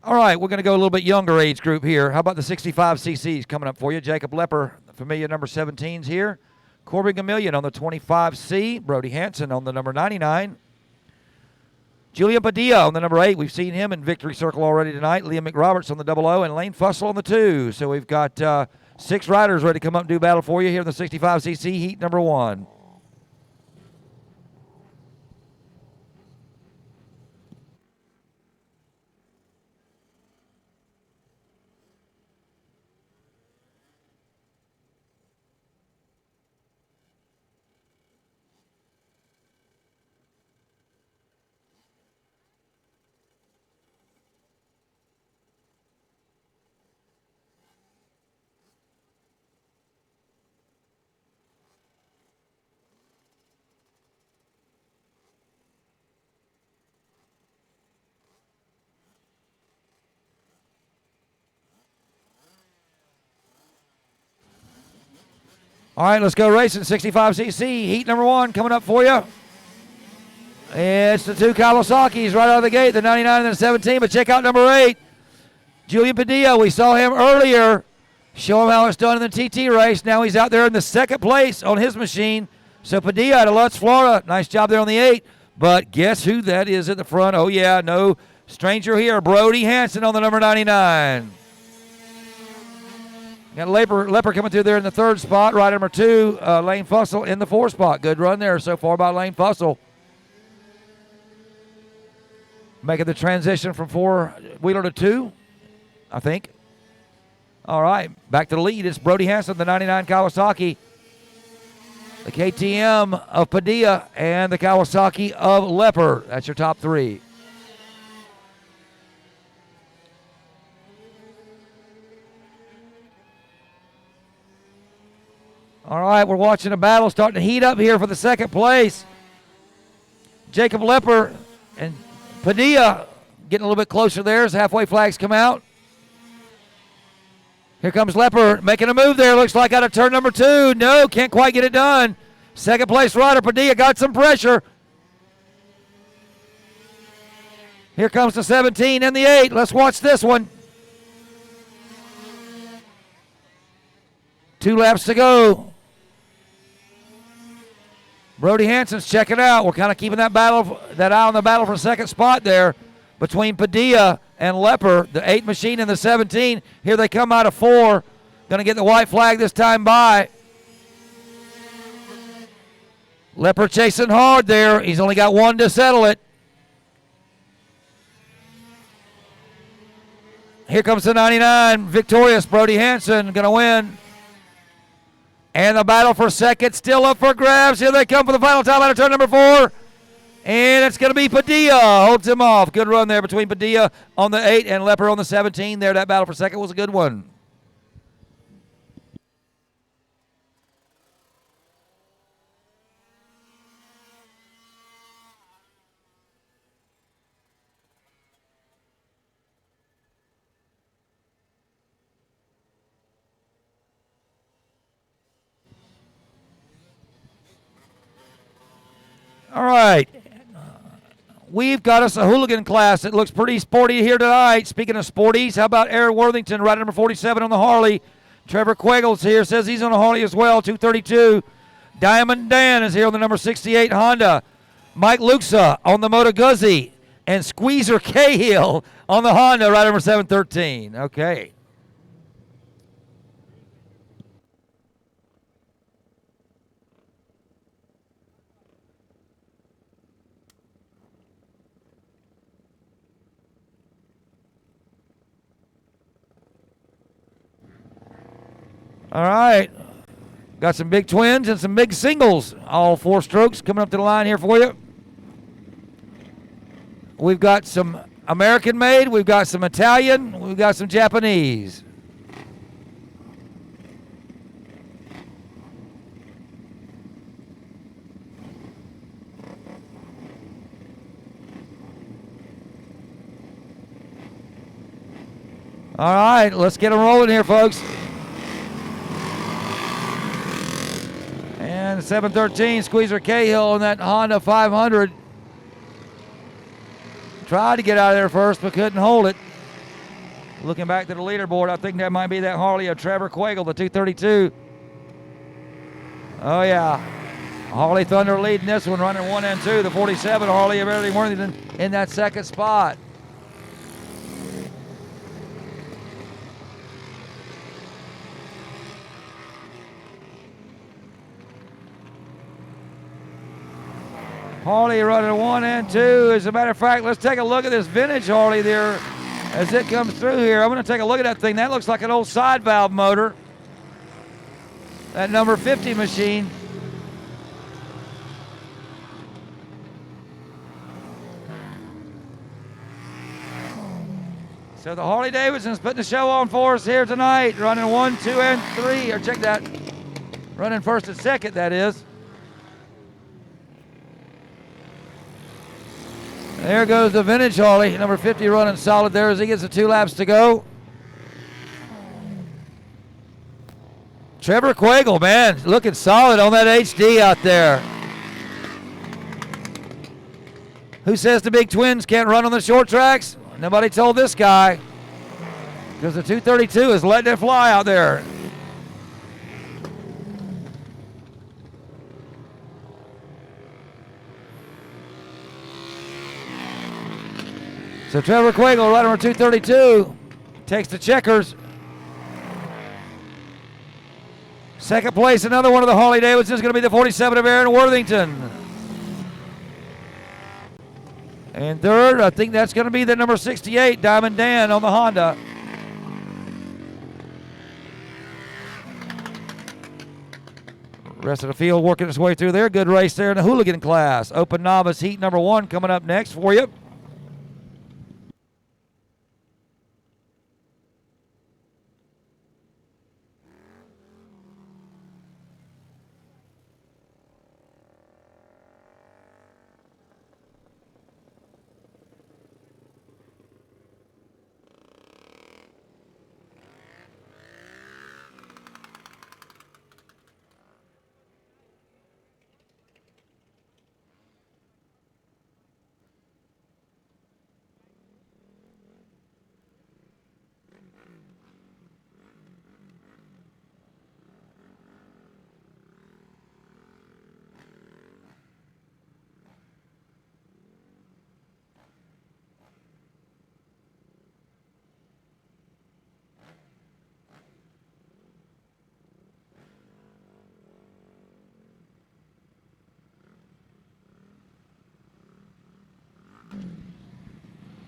All right, we're going to go a little bit younger age group here. How about the 65cc's coming up for you? Jacob Lepper, familiar number 17's here. Corbin Gamillion on the 25C. Brody Hansen on the number 99. Julian Padilla on the number 8. We've seen him in Victory Circle already tonight. Liam McRoberts on the 00 and Lane Fussell on the 2. So we've got 6 riders ready to come up and do battle for you here in the 65cc heat number 1. All right, let's go racing. 65cc, heat number 1 coming up for you. It's the 2 Kawasaki's right out of the gate, the 99 and the 17. But check out number 8, Julian Padilla. We saw him earlier. Show him how it's done in the TT race. Now he's out there in the 2nd place on his machine. So Padilla out of Lutz, Florida. Nice job there on the 8. But guess who that is at the front? Oh, yeah, no stranger here. Brody Hansen on the number 99. Got Lepper coming through there in the 3rd spot. Rider number 2, Lane Fussell in the 4th spot. Good run there so far by Lane Fussell. Making the transition from 4-wheeler to 2, I think. All right, back to the lead. It's Brody Hansen, the 99 Kawasaki. The KTM of Padilla and the Kawasaki of Lepper. That's your top 3. All right, we're watching a battle starting to heat up here for the 2nd place. Jacob Lepper and Padilla getting a little bit closer there as halfway flags come out. Here comes Lepper making a move there. Looks like out of turn number 2. No, can't quite get it done. 2nd place rider Padilla got some pressure. Here comes the 17 and the 8. Let's watch this one. 2 laps to go. Brody Hansen's checking out. We're kind of keeping that eye on the battle for 2nd spot there between Padilla and Lepper, the 8 machine and the 17. Here they come out of 4. Going to get the white flag this time by. Lepper chasing hard there. He's only got 1 to settle it. Here comes the 99, victorious Brody Hansen, going to win. And the battle for second still up for grabs. Here they come for the final time out of turn number 4. And it's going to be Padilla. Holds him off. Good run there between Padilla on the 8 and Lepper on the 17. There, that battle for second was a good one. All right. We've got us a Hooligan class that looks pretty sporty here tonight. Speaking of sporties, how about Aaron Worthington, rider number 47 on the Harley. Trevor Quaggles here, says he's on a Harley as well, 232. Diamond Dan is here on the number 68 Honda. Mike Luxa on the Moto Guzzi. And Squeezer Cahill on the Honda, rider number 713. Okay. All right. Got some big twins and some big singles. All 4 strokes coming up to the line here for you. We've got some American made. We've got some Italian. We've got some Japanese. All right. Let's get them rolling here, folks. And 713, Squeezer Cahill on that Honda 500. Tried to get out of there first, but couldn't hold it. Looking back to the leaderboard, I think that might be that Harley of Trevor Quagle, the 232. Oh, yeah. Harley Thunder leading this one, running 1 and 2. The 47 Harley of Eddie Worthington in that second spot. Harley running 1 and 2. As a matter of fact, let's take a look at this vintage Harley there as it comes through here. I'm going to take a look at that thing. That looks like an old side valve motor. That number 50 machine. So the Harley Davidson's putting the show on for us here tonight. Running 1, 2, and 3. Or check that. Running first and second, that is. There goes the vintage Harley, number 50 running solid there as he gets the 2 laps to go. Trevor Quagle, man, looking solid on that HD out there. Who says the big twins can't run on the short tracks? Nobody told this guy. Because the 232 is letting it fly out there. So Trevor Quagle, rider number 232, takes the checkers. Second place, another one of the Harley Davidsons is going to be the 47 of Aaron Worthington. And third, I think that's going to be the number 68, Diamond Dan on the Honda. Rest of the field working its way through there. Good race there in the Hooligan class. Open novice heat number 1 coming up next for you.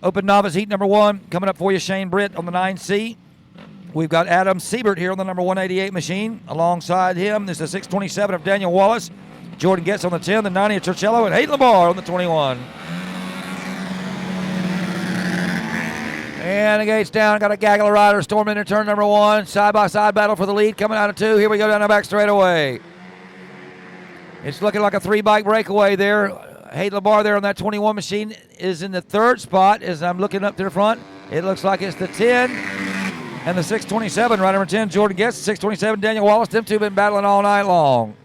Open novice heat number 1 coming up for you, Shane Britt on the 9C. We've got Adam Siebert here on the number 188 machine. Alongside him, this is the 627 of Daniel Wallace. Jordan Getz on the 10, the 90 of Churchello, and Hayden Labar on the 21. And the gates down. Got a gaggle of riders storming into turn number 1. Side-by-side battle for the lead coming out of 2. Here we go down the back straightaway. It's looking like a 3-bike breakaway there. Hayden Labar there on that 21 machine is in the 3rd spot as I'm looking up to the front. It looks like it's the 10 and the 627. Rider number 10, Jordan Getz. 627, Daniel Wallace. Them two been battling all night long.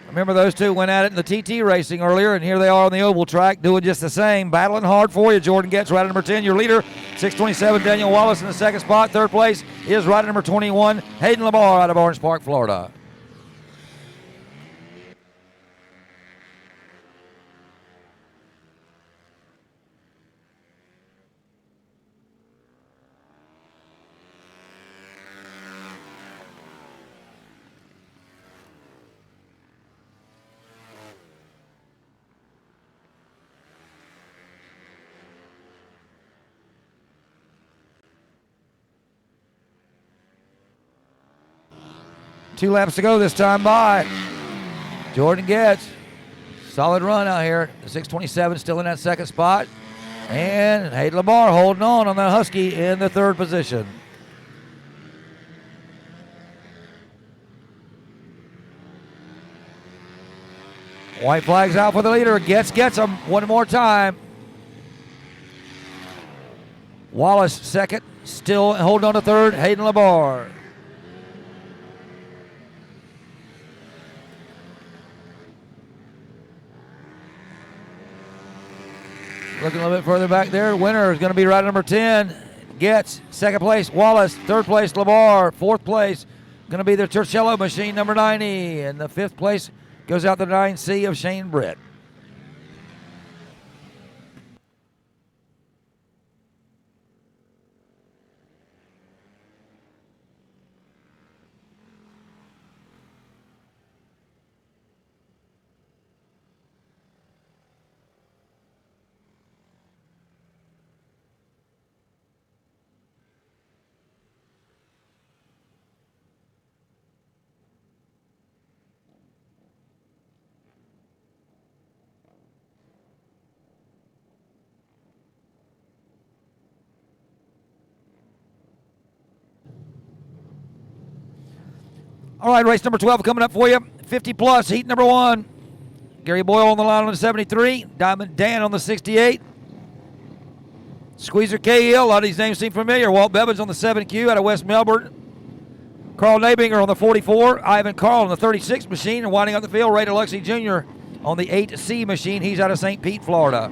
Remember, those two went at it in the TT racing earlier, and here they are on the oval track doing just the same. Battling hard for you. Jordan Getz, rider number 10, your leader. 627, Daniel Wallace in the 2nd spot. 3rd place is rider number 21, Hayden Labar out of Orange Park, Florida. Two laps to go this time by Jordan Getz. Solid run out here. The 627 still in that 2nd spot. And Hayden Labar holding on the Husky in the 3rd position. White flags out for the leader. Getz gets him one more time. Wallace 2nd, still holding on to 3rd. Hayden Labar. Looking a little bit further back there. Winner is going to be rider number 10. Getz. 2nd place, Wallace. 3rd place, Labar. 4th place, going to be the Churchello machine, number 90. And the 5th place goes out the 9C of Shane Britt. All right, race number 12 coming up for you. 50 plus, heat number 1. Gary Boyle on the line on the 73. Diamond Dan on the 68. Squeezer Cahill, a lot of these names seem familiar. Walt Bevins on the 7Q out of West Melbourne. Carl Nabinger on the 44. Ivan Carl on the 36 machine. And winding up the field, Ray Deluxe Jr. on the 8C machine. He's out of St. Pete, Florida.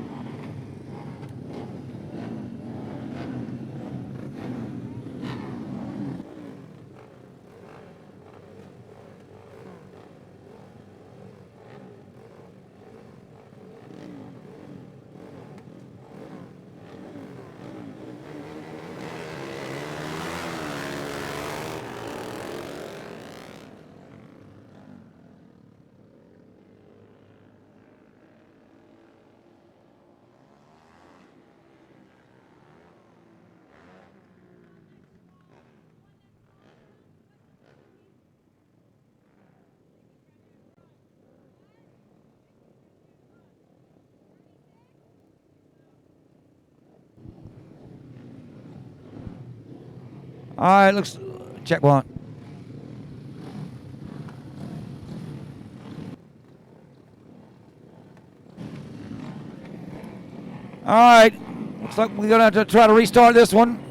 All right, looks, check one. All right, looks like we're going to have to try to restart this one.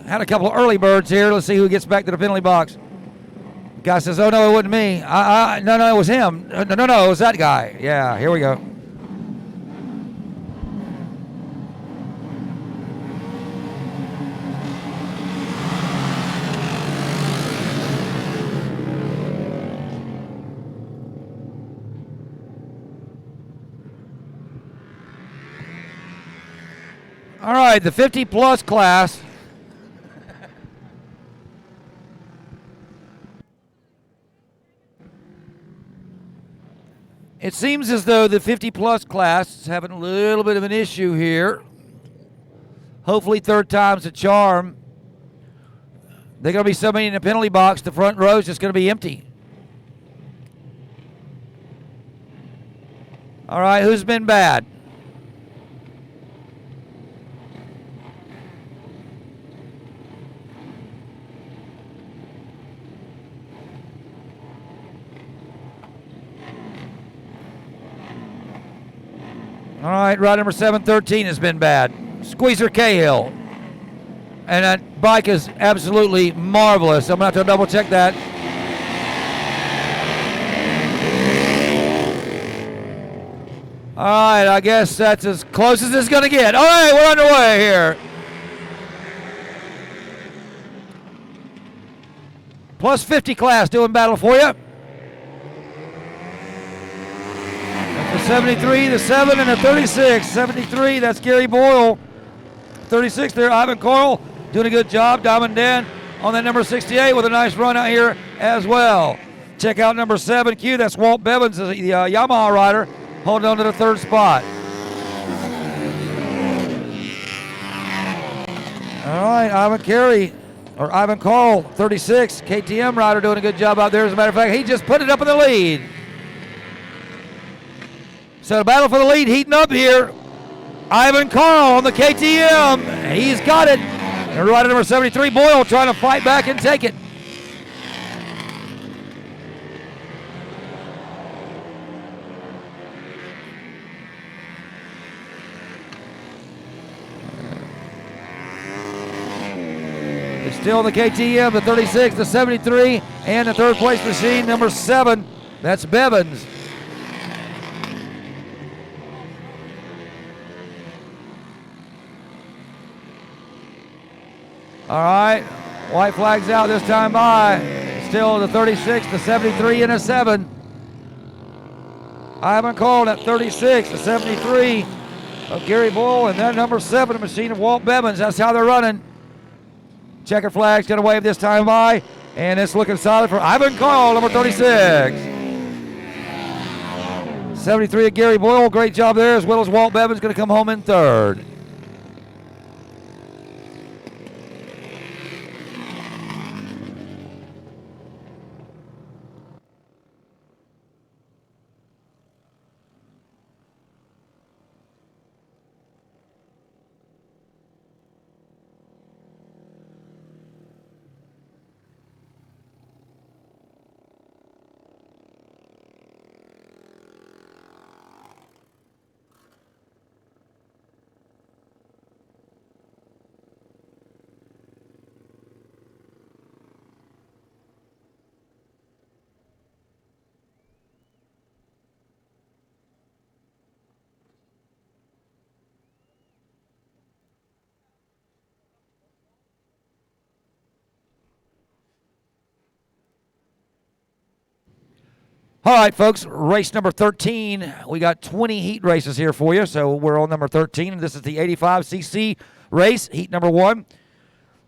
Had a couple of early birds here. Let's see who gets back to the penalty box. The guy says, oh, no, it wasn't me. No, it was him. No, it was that guy. Yeah, here we go. All right, the 50-plus class. It seems as though the 50-plus class is having a little bit of an issue here. Hopefully third time's a charm. They're going to be so many in the penalty box, the front row's just going to be empty. All right, who's been bad? All right, ride number 713 has been bad. Squeezer Cahill. And that bike is absolutely marvelous. I'm going to have to double check that. All right, I guess that's as close as it's going to get. All right, we're underway here. Plus 50 class doing battle for you. The 73, the 7, and the 36. 73, that's Gary Boyle. 36 there, Ivan Coyle doing a good job. Diamond Dan on that number 68 with a nice run out here as well. Check out number 7Q, that's Walt Bevins, the Yamaha rider, holding on to the third spot. All right, Ivan Coyle, 36, KTM rider doing a good job out there. As a matter of fact, he just put it up in the lead. So the battle for the lead heating up here. Ivan Carl on the KTM. He's got it. And rider number 73, Boyle, trying to fight back and take it. It's still the KTM, the 36, the 73, and the third place machine, number 7. That's Bevins. All right, white flag's out this time by. Still the 36, the 73, and a 7. Ivan Cole at 36, the 73 of Gary Bull, and that number 7 machine of Walt Bevins. That's how they're running. Checker flag's gonna wave this time by, and it's looking solid for Ivan Cole, number 36. 73 of Gary Boyle, great job there, as well as Walt Bevins gonna come home in third. All right, folks, race number 13. We got 20 heat races here for you, so we're on number 13. This is the 85cc race, heat number 1.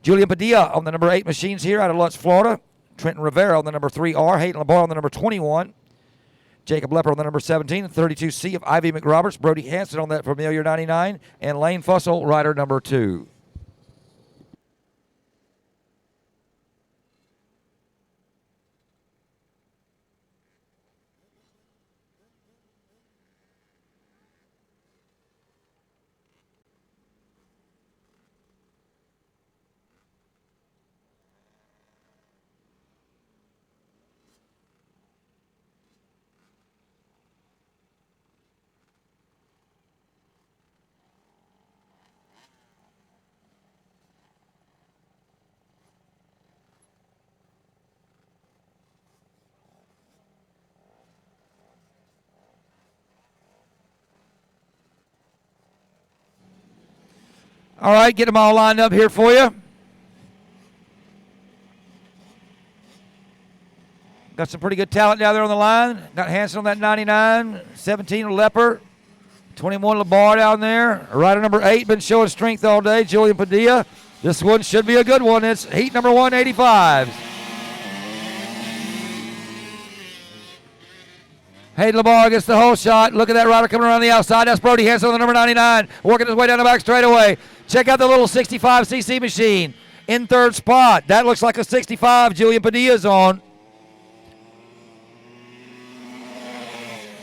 Julian Padilla on the number 8 machines here out of Lutz, Florida. Trenton Rivera on the number 3R. Hayden LeBar on the number 21. Jacob Lepper on the number 17. 32C of Ivy McRoberts. Brody Hanson on that familiar 99. And Lane Fussell, rider number 2. All right, get them all lined up here for you. Got some pretty good talent down there on the line. Got Hanson on that 99, 17 Lepper, 21 LeBar down there. Rider number 8 been showing strength all day, Julian Padilla. This one should be a good one. It's heat number 185. Hayden Lamar gets the whole shot. Look at that rider coming around the outside. That's Brody Hanson on the number 99, working his way down the back straightaway. Check out the little 65cc machine in third spot. That looks like a 65 Julian Padilla's on.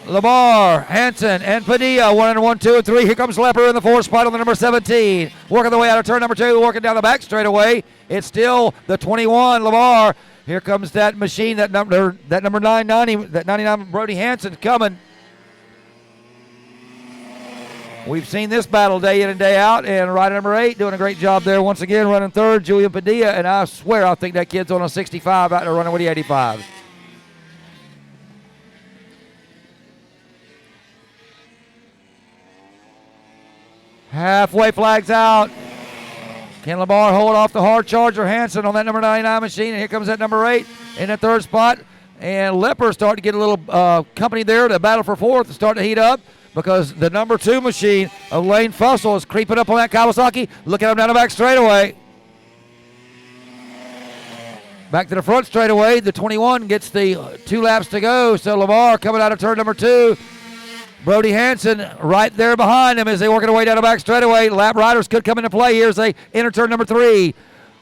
Lamar, Hanson, and Padilla, 1 and 1, 2 and 3. Here comes Lepper in the fourth spot on the number 17. Working the way out of turn number 2, working down the back straightaway. It's still the 21, Lamar. Here comes that machine, that number 990, that 99 Brody Hanson coming. We've seen this battle day in and day out, and rider number 8 doing a great job there once again, running third, Julian Padilla, and I swear I think that kid's on a 65 out there running with the 85. Halfway flags out. Can Lamar hold off the hard charger Hanson on that number 99 machine? And here comes that number 8 in the third spot. And Lepper starting to get a little company there. The battle for fourth is starting to heat up because the number 2 machine of Lane Fussell is creeping up on that Kawasaki. Look at him down the back straightaway. Back to the front straightaway. The 21 gets the 2 laps to go. So Lamar coming out of turn number 2. Brody Hanson right there behind him as they working their way down the back straightaway. Lap riders could come into play here as they enter turn number 3.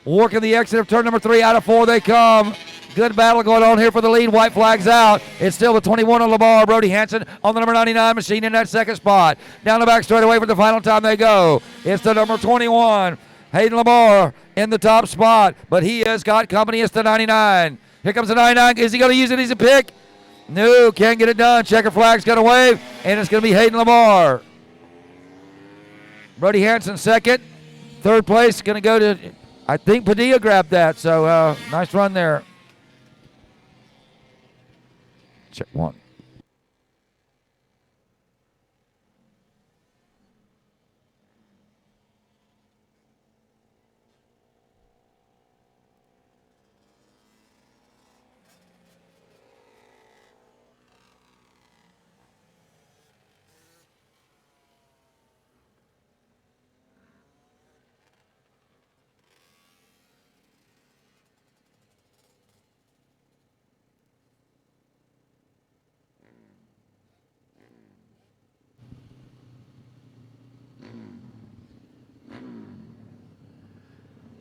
Working the exit of turn number 3. Out of 4 they come. Good battle going on here for the lead. White flags out. It's still the 21 on Lamar. Brody Hanson on the number 99 machine in that second spot. Down the back straightaway for the final time they go. It's the number 21. Hayden Lamar in the top spot, but he has got company. It's the 99. Here comes the 99. Is he going to use it as a pick? No, can't get it done. Checker flag's going to wave, and it's going to be Hayden Lamar. Brody Hanson second. Third place going to go to, I think Padilla grabbed that, so nice run there. Check one.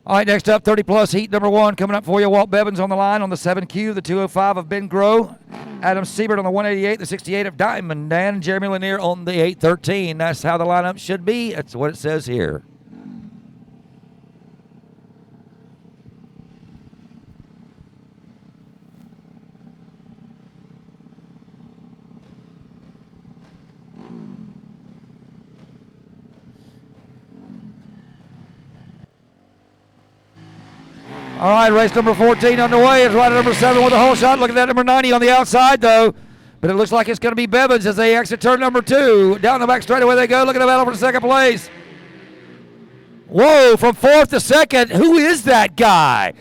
All right, next up, 30-plus heat number 1 coming up for you. Walt Bevins on the line on the 7Q, the 205 of Ben Groh. Adam Siebert on the 188, the 68 of Diamond Dan, and Jeremy Lanier on the 813. That's how the lineup should be. That's what it says here. All right, race number 14 underway. It's rider number 7 with a whole shot. Look at that number 90 on the outside, though. But it looks like it's going to be Bevins as they exit turn number 2. Down the back straightaway they go. Look at the battle for the second place. Whoa, from 4th to 2nd. Who is that guy?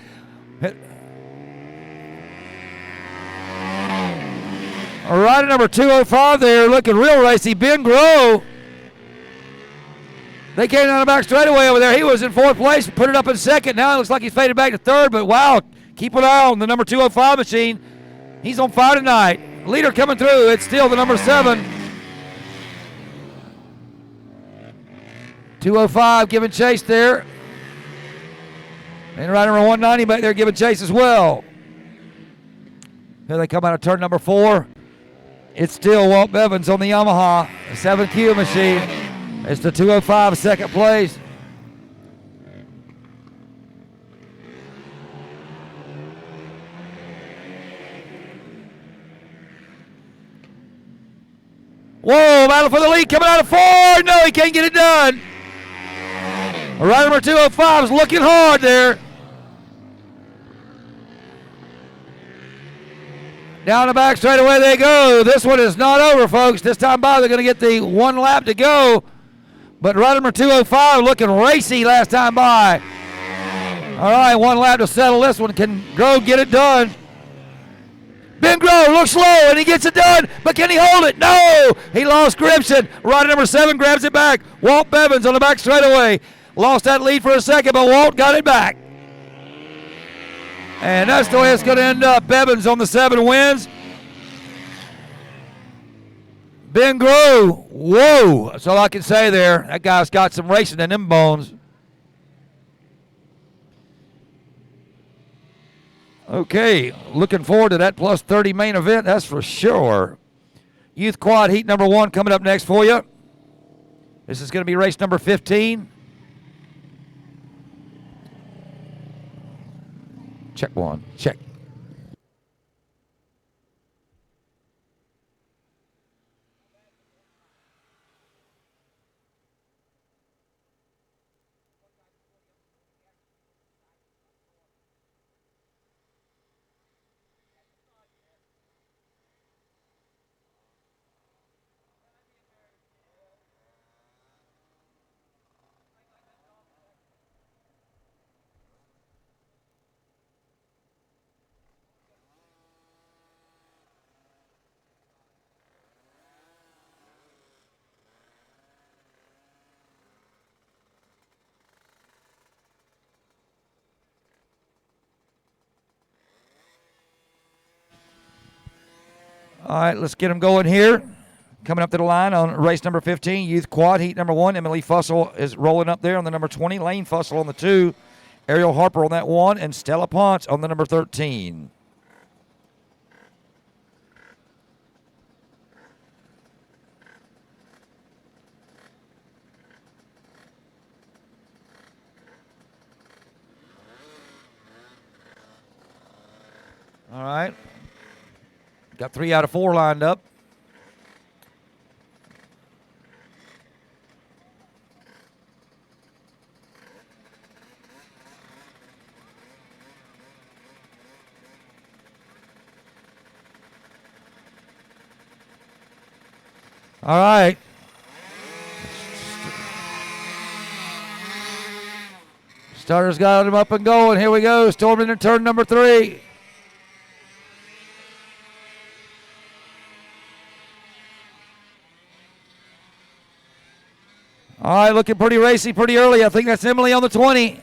Rider number 205 there looking real racy. Ben Groh. They came down the back straightaway over there. He was in 4th place, put it up in 2nd. Now it looks like he's faded back to 3rd, but wow, keep an eye on the number 205 machine. He's on fire tonight. Leader coming through. It's still the number 7. 205 giving chase there. And rider number 190 back there giving chase as well. Here they come out of turn number 4. It's still Walt Bevins on the Yamaha 7Q machine. It's the 205 second place. Whoa, battle for the lead coming out of 4. No, he can't get it done. Rider number 205 is looking hard there. Down the back straight away they go. This one is not over, folks. This time by, they're going to get the 1 lap to go. But rider number 205 looking racy last time by. All right, 1 lap to settle this one. Can Groh get it done? Ben Groh looks slow, and he gets it done, but can he hold it? No! He lost grips, and rider number 7 grabs it back. Walt Bevins on the back straightaway. Lost that lead for a second, but Walt got it back. And that's the way it's going to end up. Bevins on the 7 wins. Ben Grow. Whoa. That's all I can say there. That guy's got some racing in them bones. Okay, looking forward to that plus 30 main event, that's for sure. Youth Quad Heat number 1 coming up next for you. This is going to be race number 15. Check 1, check. All right, let's get them going here. Coming up to the line on race number 15, Youth Quad Heat number 1. Emily Fussell is rolling up there on the number 20. Lane Fussell on the 2. Ariel Harper on that 1. And Stella Ponce on the number 13. All right. Got 3 out of 4 lined up. All right. Starter's got him up and going. Here we go. Storming into turn number 3. All right, looking pretty racy pretty early. I think that's Emily on the 20.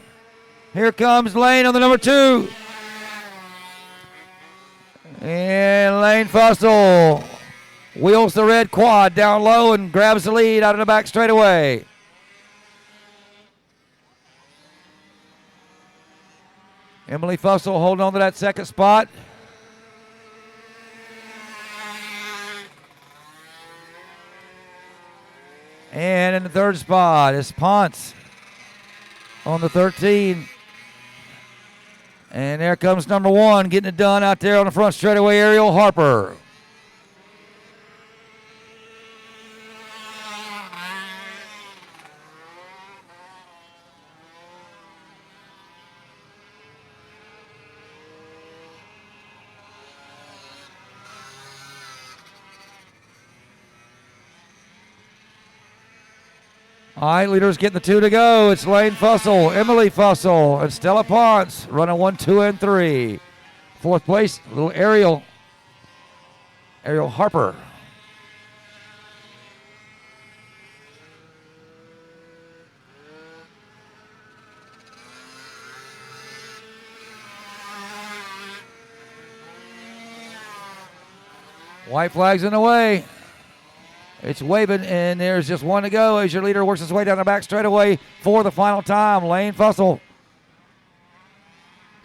Here comes Lane on the number 2. And Lane Fussell wheels the red quad down low and grabs the lead out of the back straightaway. Emily Fussell holding on to that second spot. And in the third spot is Ponce on the 13. And there comes number 1, getting it done out there on the front straightaway, Ariel Harper. All right, leaders getting the 2 to go. It's Lane Fussell, Emily Fussell, and Stella Ponce running 1, 2, and 3. Fourth place, little Ariel Harper. White flag's in the way. It's waving, and there's just 1 to go as your leader works his way down the back straightaway for the final time. Lane Fussell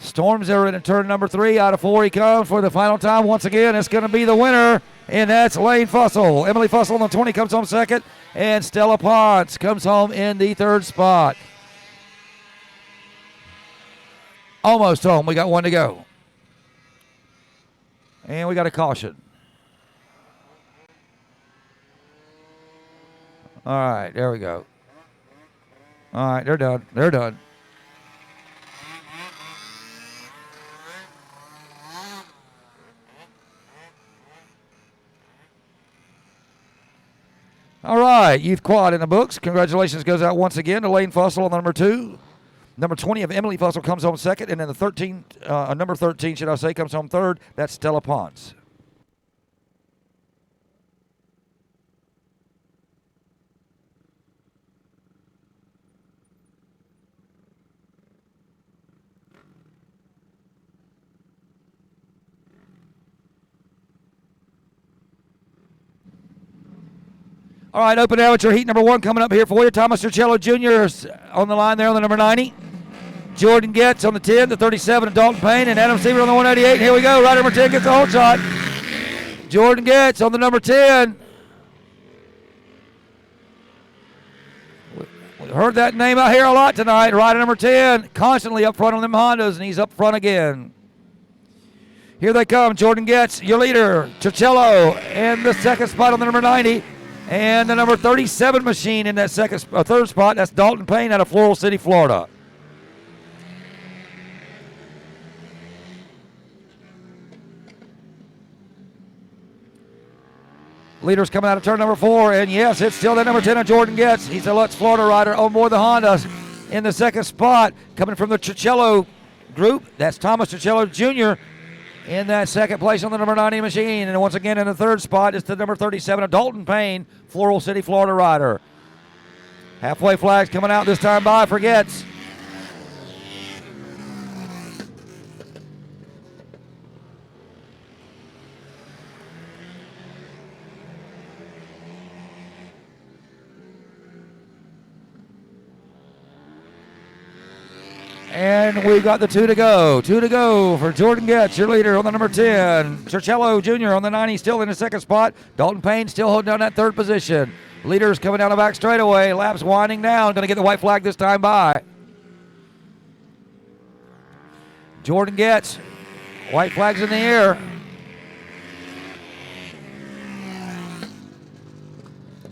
storms there in turn number 3. Out of 4 he comes for the final time. Once again, it's going to be the winner, and that's Lane Fussell. Emily Fussell on the 20 comes home second, and Stella Ponce comes home in the 3rd spot. Almost home. We got 1 to go. And we got a caution. All right, there we go. All right, they're done. They're done. All right, Youth Quad in the books. Congratulations goes out once again to Lane Fussell on number 2. Number 20 of Emily Fussell comes home second, and then the number 13, should I say, comes home third. That's Stella Ponce. All right, open amateur heat number 1 coming up here for you. Thomas Urcello Jr. on the line there on the number 90. Jordan Getz on the 10, the 37 of Dalton Payne, and Adam Seaver on the 188. Here we go. Rider number 10 gets the whole shot. Jordan Getz on the number 10. We heard that name out here a lot tonight. Rider number 10, constantly up front on them Hondas, and he's up front again. Here they come. Jordan Getz, your leader. Urcello in the second spot on the number 90. And the number 37 machine in that third spot, that's Dalton Payne out of Floral City, Florida. Leaders coming out of turn number 4, and yes, it's still that number 10 of Jordan Getz. He's a Lutz Florida rider on board the Hondas in the second spot. Coming from the Urcello group, that's Thomas Urcello Jr. in that second place on the number 90 machine. And once again in the third spot is the number 37 of Dalton Payne, Floral City, Florida rider. Halfway flags coming out this time by for Getz. And we've got the 2 to go. 2 to go for Jordan Getz, your leader on the number 10. Urcello Jr. on the 90, still in the second spot. Dalton Payne still holding down that third position. Leaders coming down the back straightaway. Laps winding down. Going to get the white flag this time by. Jordan Getz. White flag's in the air.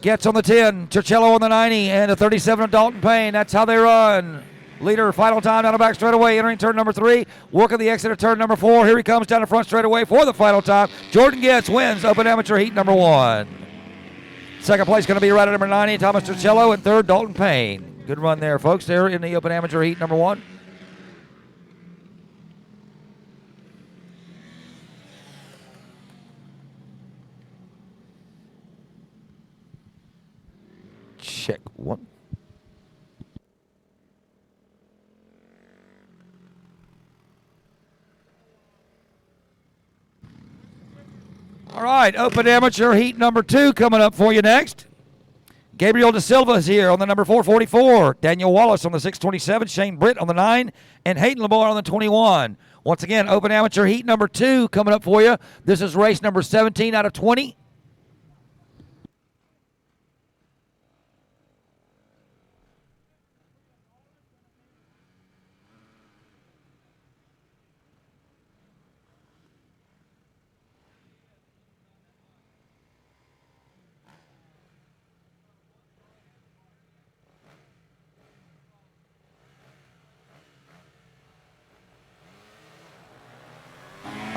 Getz on the 10. Urcello on the 90. And the 37 of Dalton Payne. That's how they run. Leader, final time down the back straightaway, entering turn number 3. Working the exit of turn number 4. Here he comes down the front straightaway for the final time. Jordan Getz wins open amateur heat number 1. Second place going to be rider number 90, Thomas Urcello, and third, Dalton Payne. Good run there, folks, there in the open amateur heat number 1. Check 1. All right, open amateur heat number 2 coming up for you next. Gabriel Da Silva is here on the number 444. Daniel Wallace on the 627. Shane Britt on the 9. And Hayden Lamar on the 21. Once again, open amateur heat number 2 coming up for you. This is race number 17 out of 20.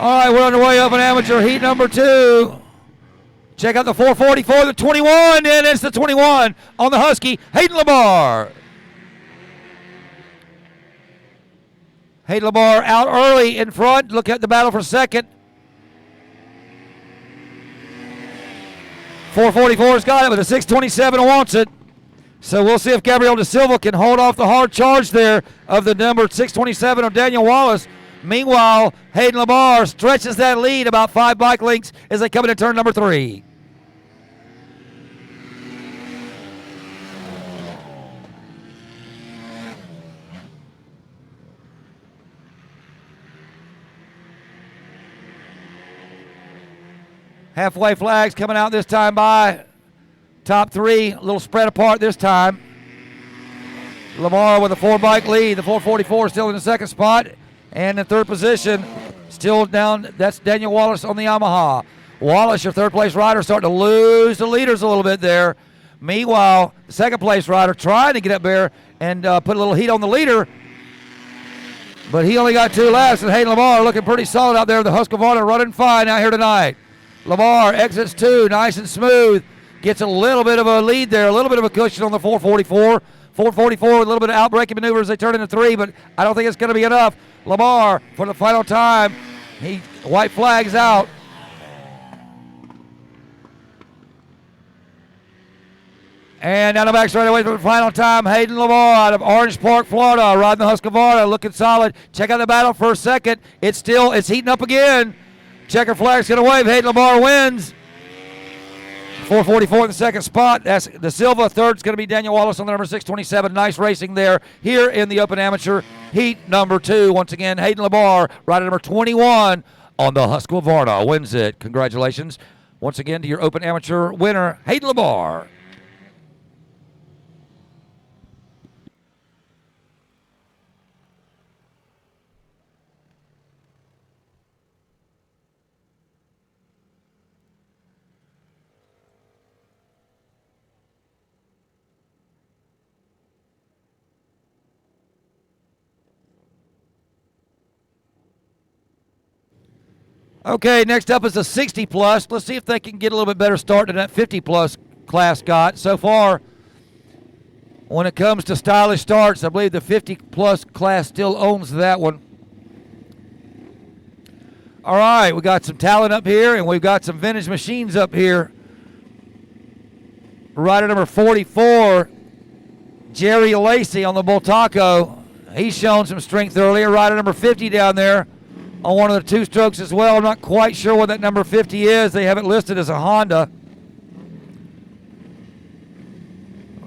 All right, we're underway, open amateur heat number 2. Check out the 444, the 21, and it's the 21 on the Husky, Hayden Lamar. Hayden Lamar out early in front. Look at the battle for second. 444's got it, but the 627 wants it. So we'll see if Gabriel Da Silva can hold off the hard charge there of the number 627 of Daniel Wallace. Meanwhile, Hayden Lamar stretches that lead about 5 bike lengths as they come into turn number 3. Halfway flags coming out this time by. Top 3, a little spread apart this time. Lamar with a 4 bike lead. The 444 still in the second spot. And in third position, still down, that's Daniel Wallace on the Yamaha. Wallace, your third place rider, starting to lose the leaders a little bit there. Meanwhile, the second place rider trying to get up there and put a little heat on the leader. But he only got 2 laps, and Hayden Lamar looking pretty solid out there. The Husqvarna running fine out here tonight. Lamar exits 2, nice and smooth. Gets a little bit of a lead there, a little bit of a cushion on the 444. 444 with a little bit of outbreaking maneuver as they turn into 3, but I don't think it's going to be enough. Lamar for the final time. White flags out. And down the back straightaway for the final time, Hayden Lamar out of Orange Park, Florida, riding the Husqvarna, looking solid. Check out the battle for a second. It's heating up again. Checker flag's going to wave. Hayden Lamar wins. 444 in the second spot. That's the Silva. Third's going to be Daniel Wallace on the number 627. Nice racing there here in the Open Amateur Heat number 2. Once again, Hayden LeBar, rider number 21 on the Husqvarna, wins it. Congratulations once again to your Open Amateur winner, Hayden LeBar. Okay, next up is the 60 plus. Let's see if they can get a little bit better start than that 50 plus class got. So far, when it comes to stylish starts, I believe the 50 plus class still owns that one. All right, we got some talent up here, and we've got some vintage machines up here. Rider number 44, Jerry Lacey on the Bull Taco. He's shown some strength earlier. Rider number 50 down there on one of the two strokes as well. I'm not quite sure what that number 50 is. They have it listed as a Honda.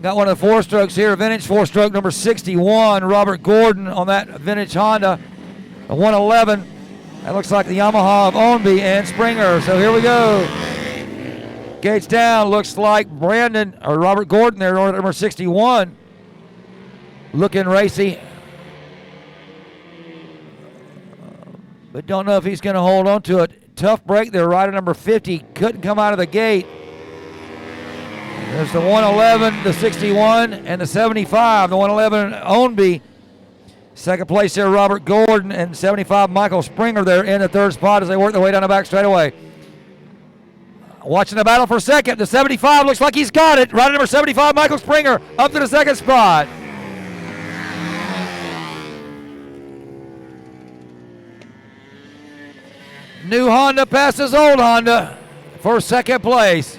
Got one of the four strokes here, vintage four-stroke number 61, Robert Gordon on that vintage Honda, a 111. That looks like the Yamaha of Ownby and Springer. So here we go. Gates down, looks like Brandon or Robert Gordon there on number 61. Looking racy. But don't know if he's going to hold on to it. Tough break there. Rider number 50 couldn't come out of the gate. There's the 111, the 61, and the 75. The 111 Ownby. Second place there, Robert Gordon, and 75 Michael Springer there in the third spot as they work their way down the back straightaway. Watching the battle for second. The 75 looks like he's got it. Rider number 75, Michael Springer, up to the second spot. New Honda passes old Honda for second place.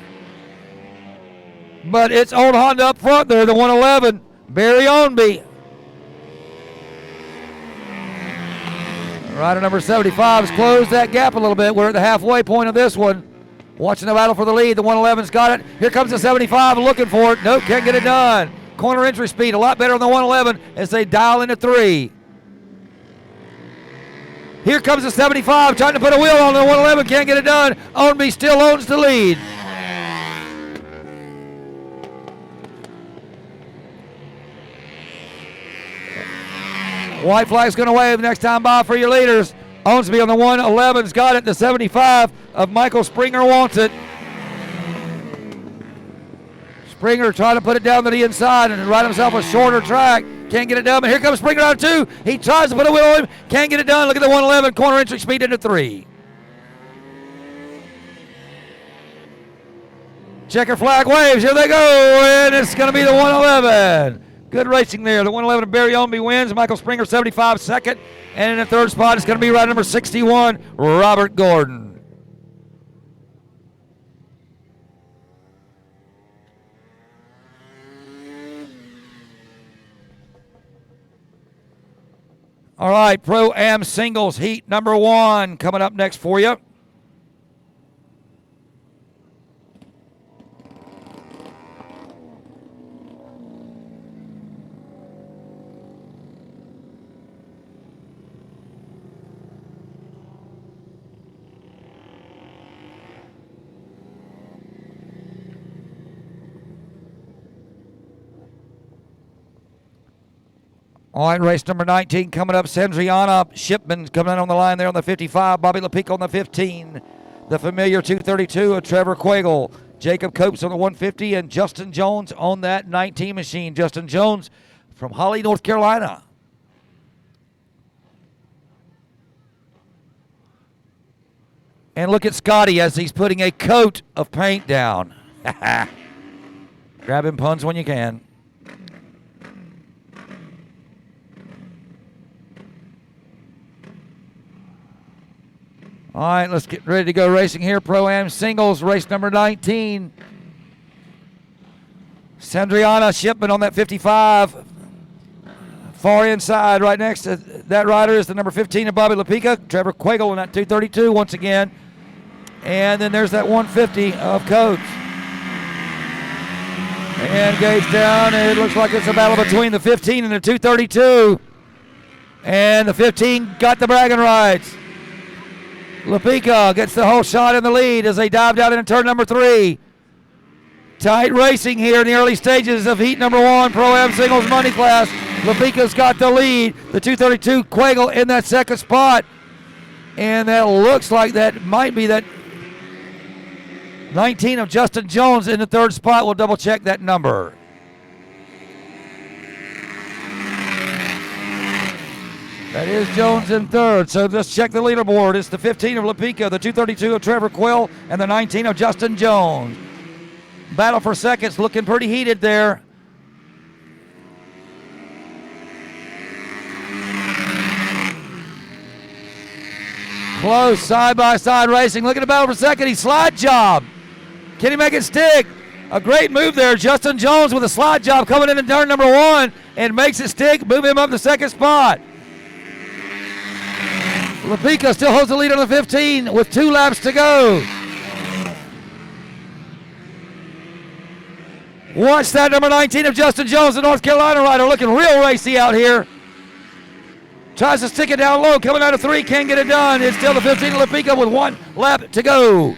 But it's old Honda up front there, the 111, Barry Ownby. Rider number 75 has closed that gap a little bit. We're at the halfway point of this one. Watching the battle for the lead. The 111's got it. Here comes the 75 looking for it. Nope, can't get it done. Corner entry speed a lot better on the 111 as they dial into 3. Here comes the 75, trying to put a wheel on the 111, can't get it done. Ownby still owns the lead. White flag's going to wave next time by for your leaders. Ownsby on the 111's got it. The 75 of Michael Springer wants it. Springer trying to put it down to the inside and ride himself a shorter track. Can't get it done, but here comes Springer on 2. He tries to put a wheel on him. Can't get it done. Look at the 111 corner entry speed into 3. Checker flag waves. Here they go, and it's going to be the 111. Good racing there. The 111 of Barry Ownby wins. Michael Springer 75 second. And in the third spot, it's going to be rider number 61, Robert Gordon. All right, Pro-Am Singles Heat number 1 coming up next for you. All right, race number 19 coming up. Sandriana Shipman coming in on the line there on the 55. Bobby LaPica on the 15. The familiar 232 of Trevor Quagle. Jacob Copes on the 150 and Justin Jones on that 19 machine. Justin Jones from Holly, North Carolina. And look at Scotty as he's putting a coat of paint down. Grabbing puns when you can. All right, let's get ready to go racing here. Pro-Am Singles, race number 19. Sandriana Shipman on that 55. Far inside, right next to that rider is the number 15 of Bobby LaPica. Trevor Quagle on that 232 once again. And then there's that 150 of Coates. And gauge down. It looks like it's a battle between the 15 and the 232. And the 15 got the bragging rights. Lapika gets the whole shot in the lead as they dive down into turn number 3. Tight racing here in the early stages of heat number 1, Pro-Am Singles Money Class. Lapika's got the lead. The 232 Quagle in that second spot. And that looks like that might be that 19 of Justin Jones in the third spot. We'll double check that number. That is Jones in third. So let's check the leaderboard. It's the 15 of Lapika, the 232 of Trevor Quill, and the 19 of Justin Jones. Battle for seconds looking pretty heated there. Close side-by-side racing. Look at the battle for second. He slide job. Can he make it stick? A great move there. Justin Jones with a slide job coming in turn number 1 and makes it stick. Move him up to second spot. Lapika still holds the lead on the 15 with 2 laps to go. Watch that number 19 of Justin Jones, the North Carolina rider, looking real racy out here. Tries to stick it down low, coming out of 3, can't get it done. It's still the 15 of Lapika with 1 lap to go.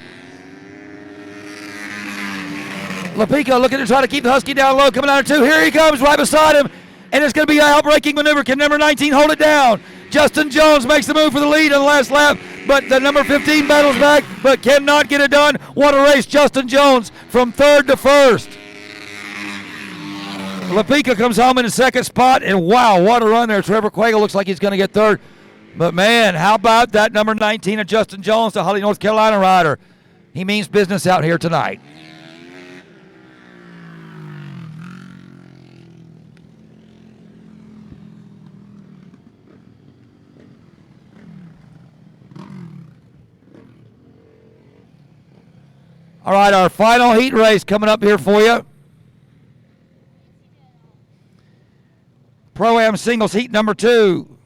Lapika looking to try to keep the Husky down low, coming out of 2. Here he comes right beside him, and it's going to be an outbreaking maneuver. Can number 19 hold it down? Justin Jones makes the move for the lead on the last lap, but the number 15 battles back, but cannot get it done. What a race, Justin Jones from third to first. Lapika comes home in the second spot, and wow, what a run there. Trevor Quagle looks like he's going to get third. But man, how about that number 19 of Justin Jones, the Holly, North Carolina rider? He means business out here tonight. All right, our final heat race coming up here for you. Pro-Am Singles Heat number 2.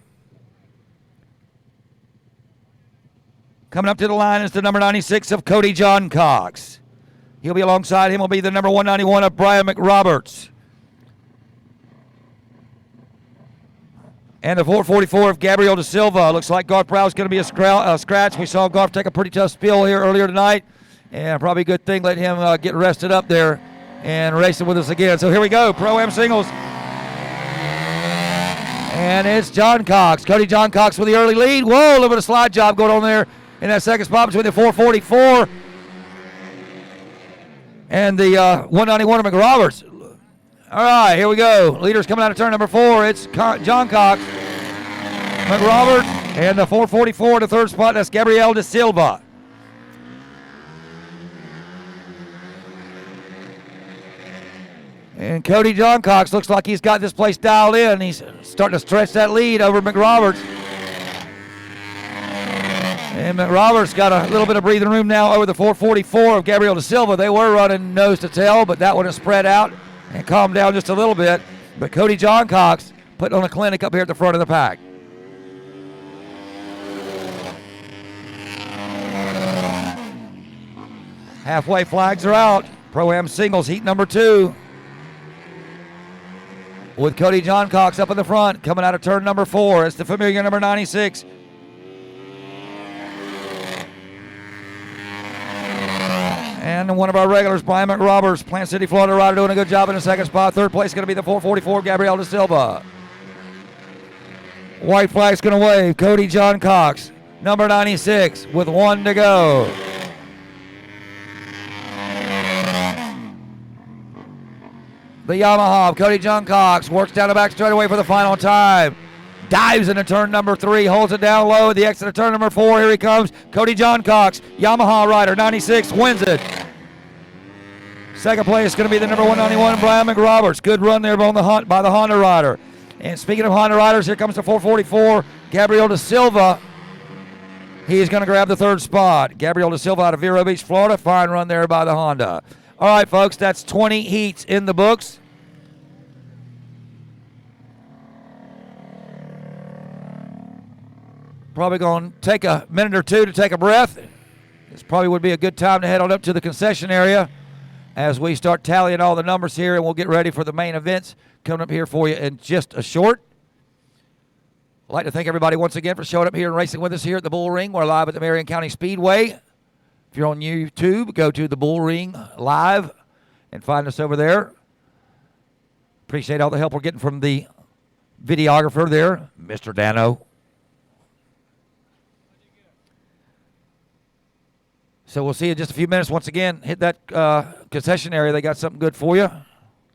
Coming up to the line is the number 96 of Cody John Cox. He'll be alongside him will be the number 191 of Brian McRoberts. And the 444 of Gabriel De Silva. Looks like Garth Prowse going to be a scratch. We saw Garth take a pretty tough spill here earlier tonight. And probably a good thing let him get rested up there and racing with us again. So here we go, Pro-Am Singles. And it's John Cox. Cody John Cox with the early lead. Whoa, a little bit of slide job going on there in that second spot between the 444 and the 191 of McRoberts. All right, here we go. Leaders coming out of turn number 4. It's John Cox, McRoberts, and the 444 to third spot. That's Gabriel De Silva. And Cody John Cox looks like he's got this place dialed in. He's starting to stretch that lead over McRoberts. And McRoberts got a little bit of breathing room now over the 444 of Gabriel De Silva. They were running nose to tail, but that one has spread out and calmed down just a little bit. But Cody John Cox putting on a clinic up here at the front of the pack. Halfway flags are out. Pro-Am Singles Heat number 2. With Cody John Cox up in the front, coming out of turn number 4. It's the familiar number 96. And one of our regulars, Brian McRoberts, Plant City, Florida rider, doing a good job in the second spot. Third place is going to be the 444, Gabriel De Silva. White flag's going to wave. Cody John Cox, number 96, with 1 to go. The Yamaha of Cody John Cox works down the back straightaway for the final time. Dives into turn number 3, holds it down low at the exit of turn number 4. Here he comes, Cody John Cox, Yamaha rider, 96, wins it. Second place is going to be the number 191, Brian McRoberts. Good run there by the Honda rider. And speaking of Honda riders, here comes the 444, Gabriel De Silva. He's going to grab the third spot. Gabriel De Silva out of Vero Beach, Florida. Fine run there by the Honda. All right, folks, that's 20 heats in the books. Probably going to take a minute or two to take a breath. This probably would be a good time to head on up to the concession area as we start tallying all the numbers here, and we'll get ready for the main events coming up here for you in just a short. I'd like to thank everybody once again for showing up here and racing with us here at the Bullring. We're live at the Marion County Speedway. If you're on YouTube, go to the Bullring Live and find us over there. Appreciate all the help we're getting from the videographer there, Mr. Dano. So we'll see you in just a few minutes. Once again, hit that concession area. They got something good for you.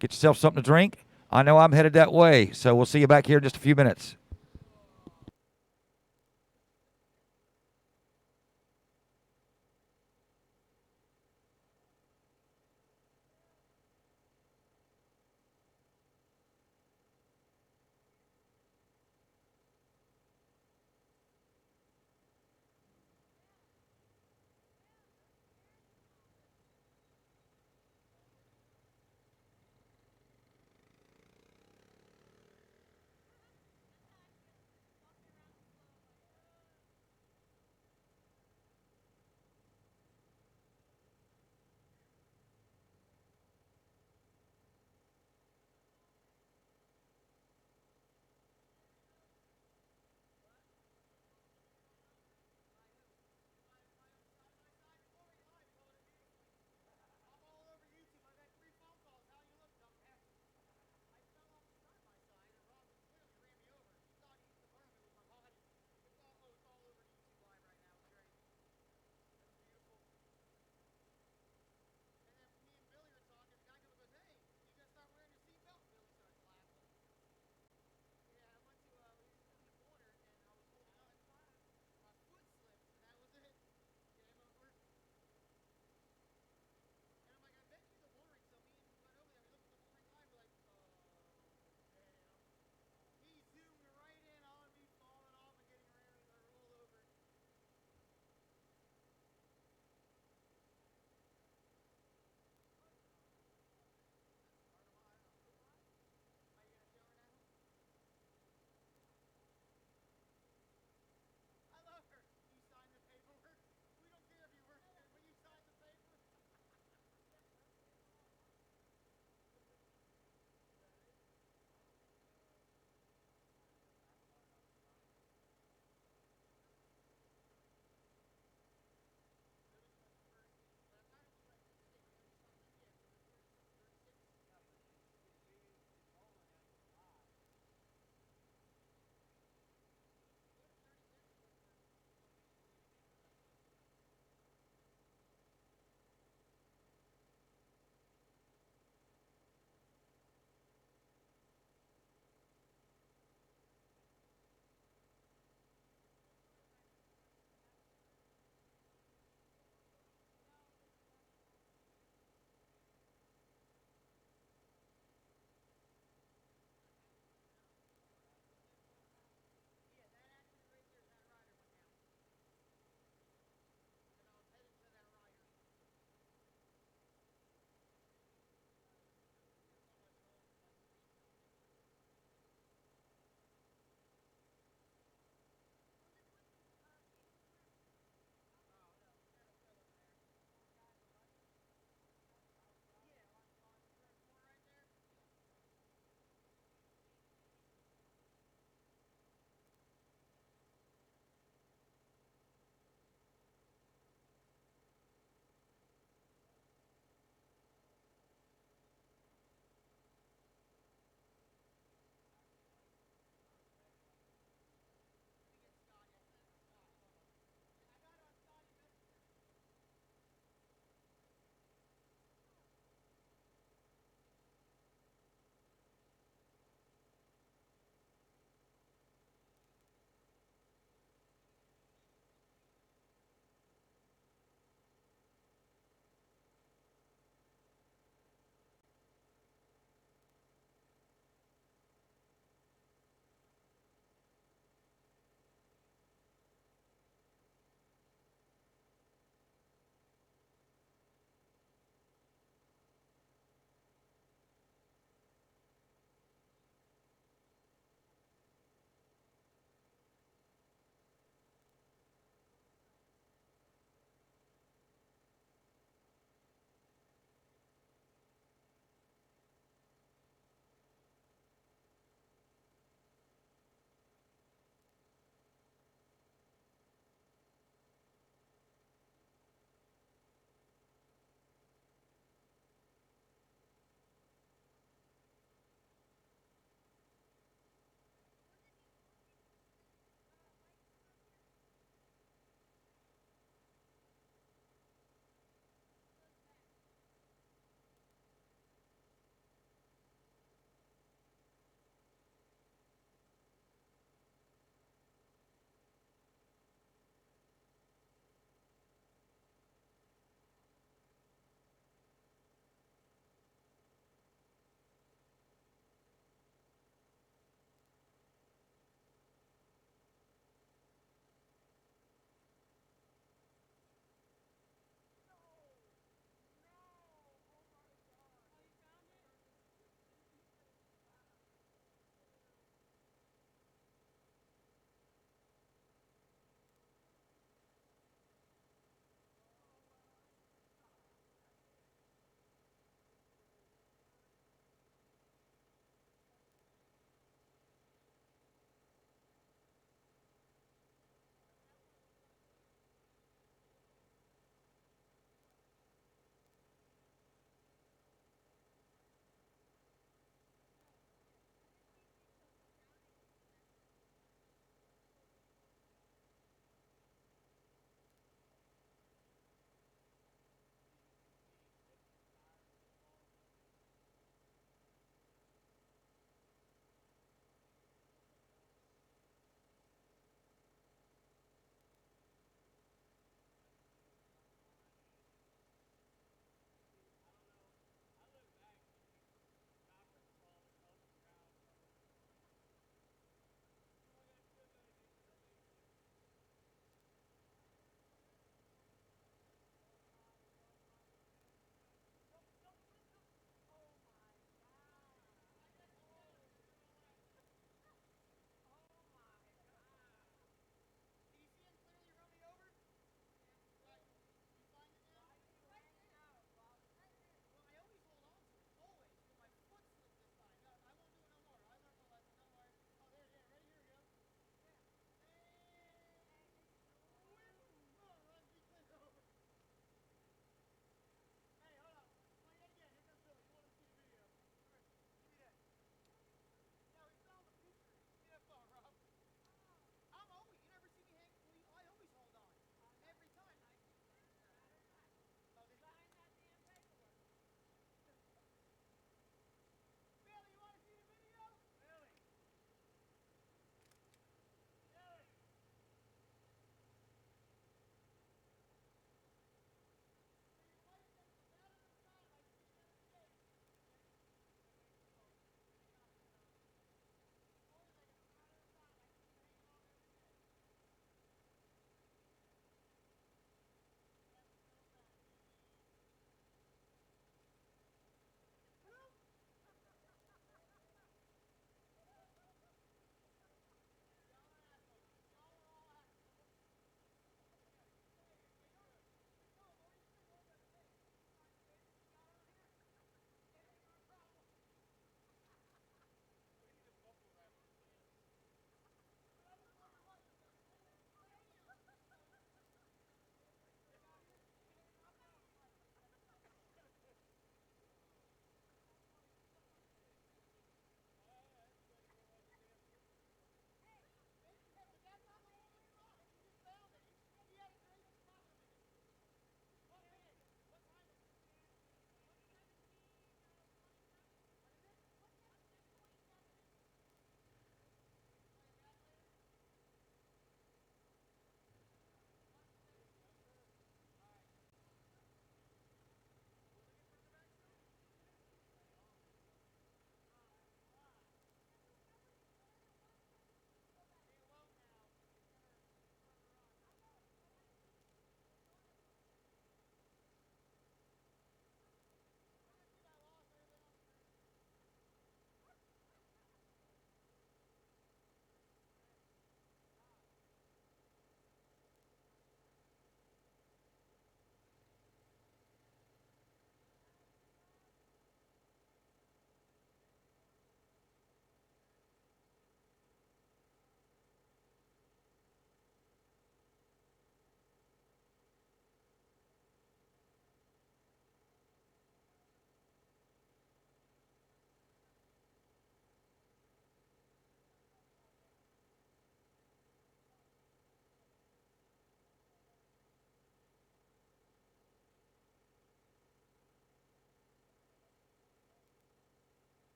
Get yourself something to drink. I know I'm headed that way, so we'll see you back here in just a few minutes.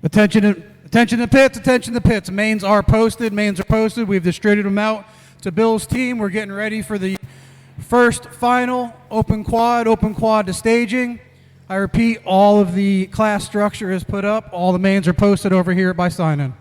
Attention to pits, attention to pits. Mains are posted, We've distributed them out to Bill's team. We're getting ready for the first final open quad to staging. I repeat, all of the class structure is put up. All the mains are posted over here by sign-in.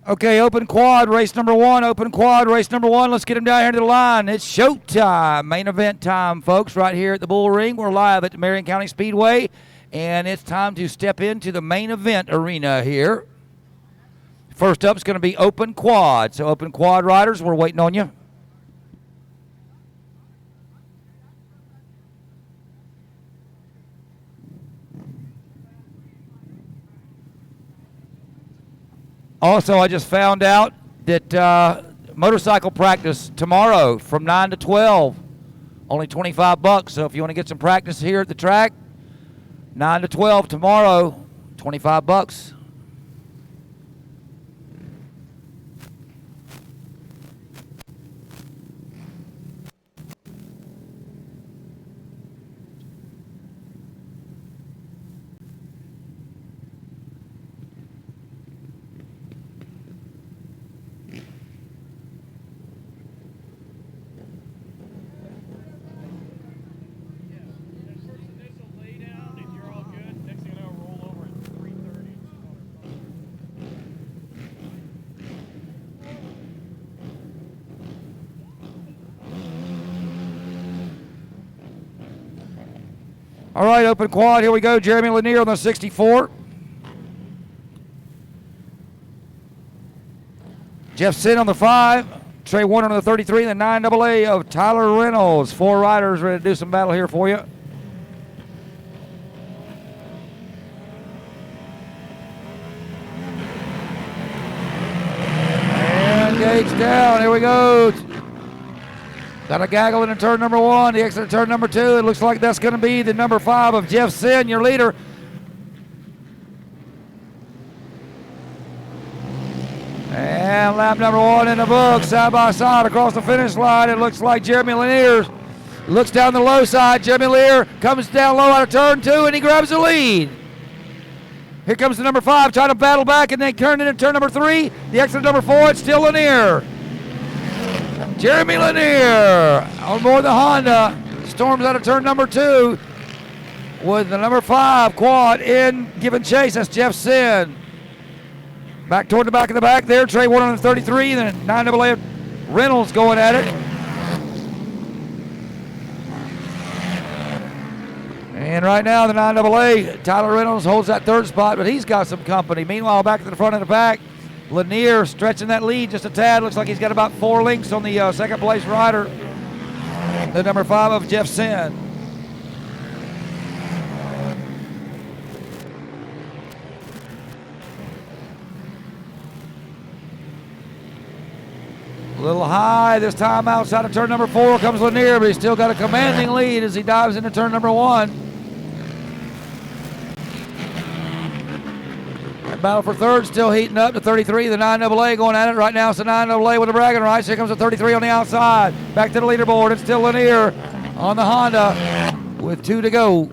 Okay, open quad, race number one. Open quad, race number one. Let's get him down here to the line. It's showtime. Main event time, folks, right here at the Bullring. We're live at the Marion County Speedway, and it's time to step into the main event arena here. First up is going to be open quad. So open quad riders, we're waiting on you. Also, I just found out that motorcycle practice tomorrow from 9 to 12, only $25. So if you want to get some practice here at the track, 9 to 12 tomorrow, $25. All right, open quad, here we go. Jeremy Lanier on the 64. Jeff Sin on the 5. Trey Warner on the 33. And the 9AA of Tyler Reynolds. 4 riders ready to do some battle here for you. And gauge down, here we go. Got a gaggle in turn number 1, the exit in turn number 2. It looks like that's going to be the number 5 of Jeff Sin, your leader. And lap number 1 in the book, side by side across the finish line. It looks like Jeremy Lanier looks down the low side. Jeremy Lanier comes down low out of turn 2, and he grabs the lead. Here comes the number 5, trying to battle back, and then turn into turn number 3. The exit number 4, it's still Lanier. Jeremy Lanier on board the Honda. Storms out of turn number 2 with the number 5 quad in giving chase. That's Jeff Sin. Back toward the back of the back there. Trey Warner on the 33, and then 9AA Reynolds going at it. And right now the 9AA, Tyler Reynolds holds that 3rd spot, but he's got some company. Meanwhile, back to the front of the pack, Lanier stretching that lead just a tad. Looks like he's got about 4 lengths on the 2nd place rider, the number 5 of Jeff Sin. A little high this time outside of turn number 4 comes Lanier, but he's still got a commanding lead as he dives into turn number 1. Battle for 3rd still heating up to 33. The 9AA going at it right now. It's the 9AA with the bragging rights. Here comes the 33 on the outside. Back to the leaderboard. It's still Lanier on the Honda with 2 to go.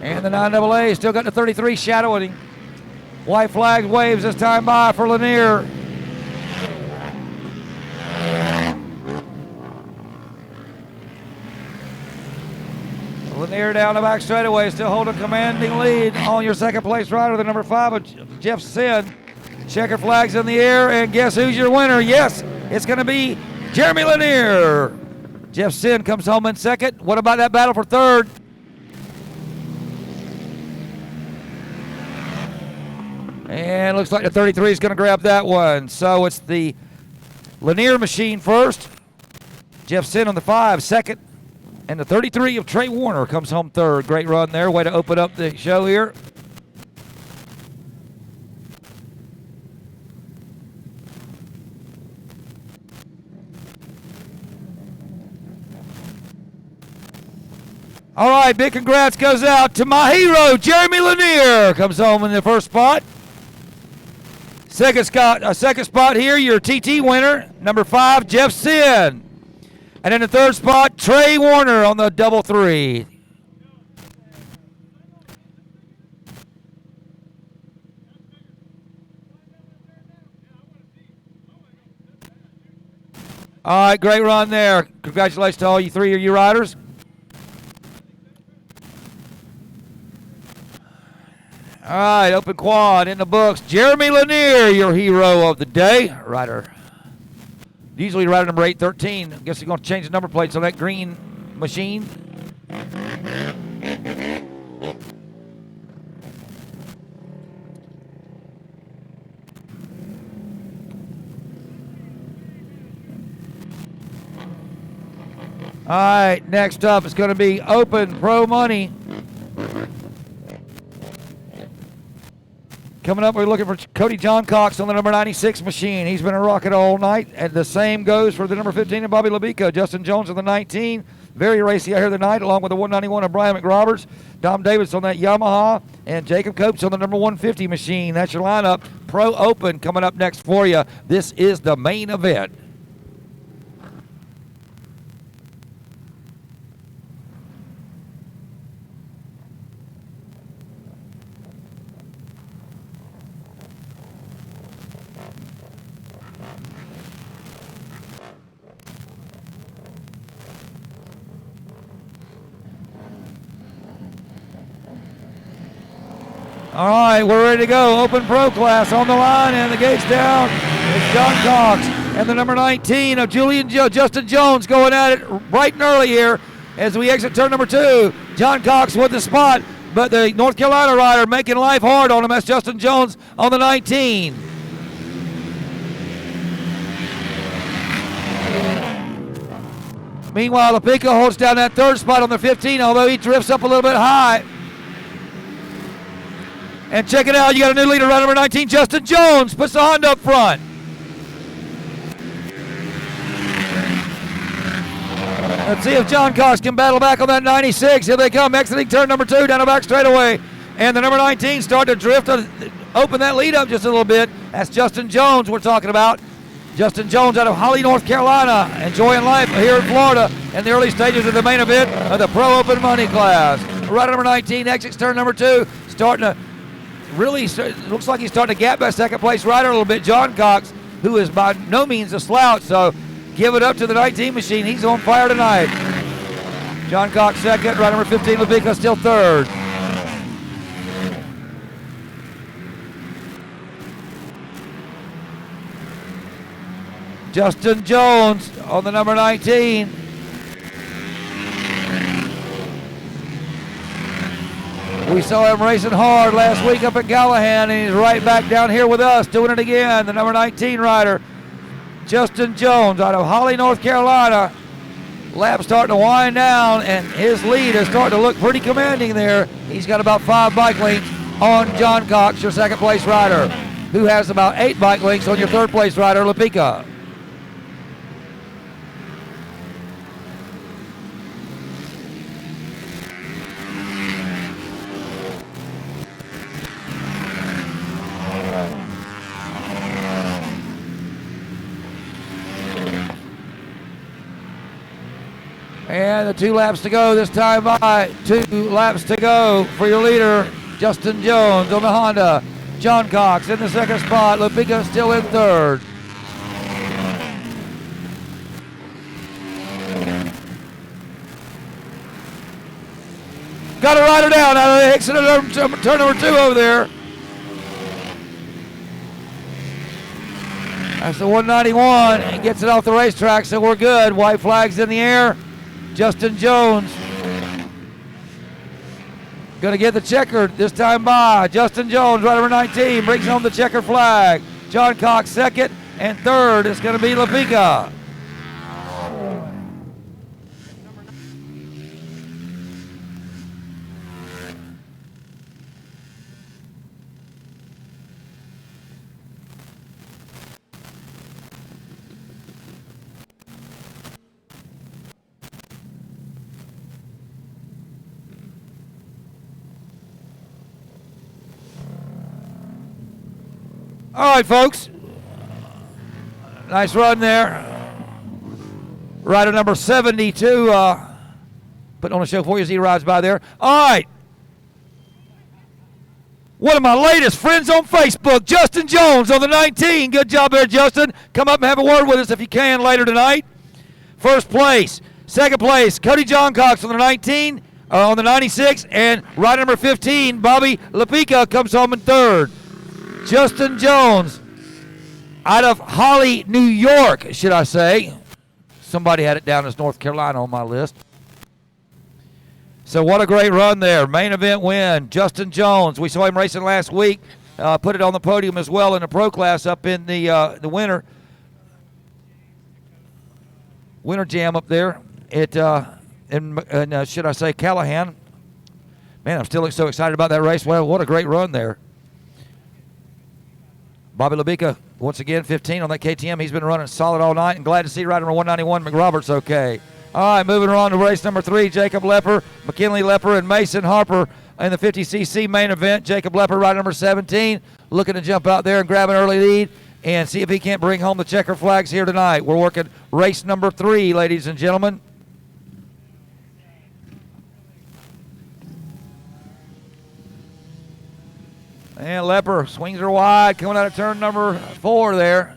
And the 9AA still got the 33 shadowing him. White flag waves this time by for Lanier. Lanier down the back straightaway, still holding a commanding lead on your 2nd place rider, the number 5 of Jeff Sin. Checker flags in the air, and guess who's your winner? Yes, it's going to be Jeremy Lanier. Jeff Sin comes home in 2nd. What about that battle for 3rd? And looks like the 33 is going to grab that one. So it's the Lanier machine first. Jeff Sin on the 5, 2nd. And the 33 of Trey Warner comes home 3rd. Great run there. Way to open up the show here. All right, big congrats goes out to my hero, Jeremy Lanier. Comes home in the 1st spot. Second spot here, your TT winner, number 5, Jeff Sin. And in the 3rd spot, Trey Warner on the double 3. All right, great run there. Congratulations to all you 3 of you riders. All right, open quad in the books. Jeremy Lanier, your hero of the day. Rider. Usually rider number 813. I guess he's going to change the number plates on that green machine. All right, next up is going to be Open Pro Money. Coming up, we're looking for Cody John Cox on the number 96 machine. He's been a rocket all night. And the same goes for the number 15 of Bobby Labico. Justin Jones on the 19. Very racy out here tonight, along with the 191 of Brian McRoberts. Dom Davis on that Yamaha. And Jacob Copes on the number 150 machine. That's your lineup. Pro Open coming up next for you. This is the main event. All right, we're ready to go. Open Pro class on the line, and the gates down. It's John Cox and the number 19 of Justin Jones going at it bright and early here as we exit turn number 2. John Cox with the spot, but the North Carolina rider making life hard on him. That's Justin Jones on the 19. Meanwhile, Lapico holds down that 3rd spot on the 15, although he drifts up a little bit high. And check it out, you got a new leader, right, number 19, Justin Jones, puts the Honda up front. Let's see if John Cox can battle back on that 96. Here they come, exiting turn number 2, down the back straightaway. And the number 19 starting to drift, open that lead up just a little bit. That's Justin Jones we're talking about. Justin Jones out of Holly, North Carolina, enjoying life here in Florida in the early stages of the main event of the Pro Open Money class. Rider number 19, exits turn number 2, starting to really, looks like he's starting to gap that second place rider a little bit. John Cox, who is by no means a slouch, so give it up to the 19 machine. He's on fire tonight. John Cox second, rider number 15, Lavica still third. Justin Jones on the number 19. We saw him racing hard last week up at Callahan, and he's right back down here with us doing it again. The number 19 rider, Justin Jones out of Holly, North Carolina. Lap starting to wind down, and his lead is starting to look pretty commanding there. He's got about 5 bike lengths on John Cox, your second place rider, who has about 8 bike lengths on your third place rider, Lapica. And the 2 laps to go this time by. 2 laps to go for your leader, Justin Jones on the Honda. John Cox in the second spot. Lapica still in third. Got a rider down out of the exit turn number 2 over there. That's the 191. He gets it off the racetrack, so we're good. White flags in the air. Justin Jones going to get the checkered this time by. Justin Jones, rider number 19, brings home the checkered flag. John Cox second, and third is going to be Lapica. All right, folks. Nice run there. Rider number 72 putting on a show for you as he rides by there. All right. One of my latest friends on Facebook, Justin Jones on the 19. Good job there, Justin. Come up and have a word with us if you can later tonight. First place. Second place, Cody John Cox on the 19, on the 96, and rider number 15, Bobby Lapica, comes home in third. Justin Jones out of Holly, New York, should I say. Somebody had it down as North Carolina on my list. So what a great run there. Main event win. Justin Jones. We saw him racing last week. Put it on the podium as well in the pro class up in the winter jam up there at should I say Callahan. Man, I'm still so excited about that race. Well, what a great run there. Bobby Lapica, once again, 15 on that KTM. He's been running solid all night, and glad to see rider number 191, McRoberts, okay. All right, moving on to race number 3, Jacob Lepper, McKinley Lepper, and Mason Harper in the 50cc main event. Jacob Lepper, rider number 17, looking to jump out there and grab an early lead and see if he can't bring home the checker flags here tonight. We're working race number 3, ladies and gentlemen. And Lepper swings her wide, coming out of turn number 4 there.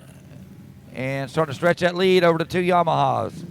And starting to stretch that lead over to 2 Yamahas.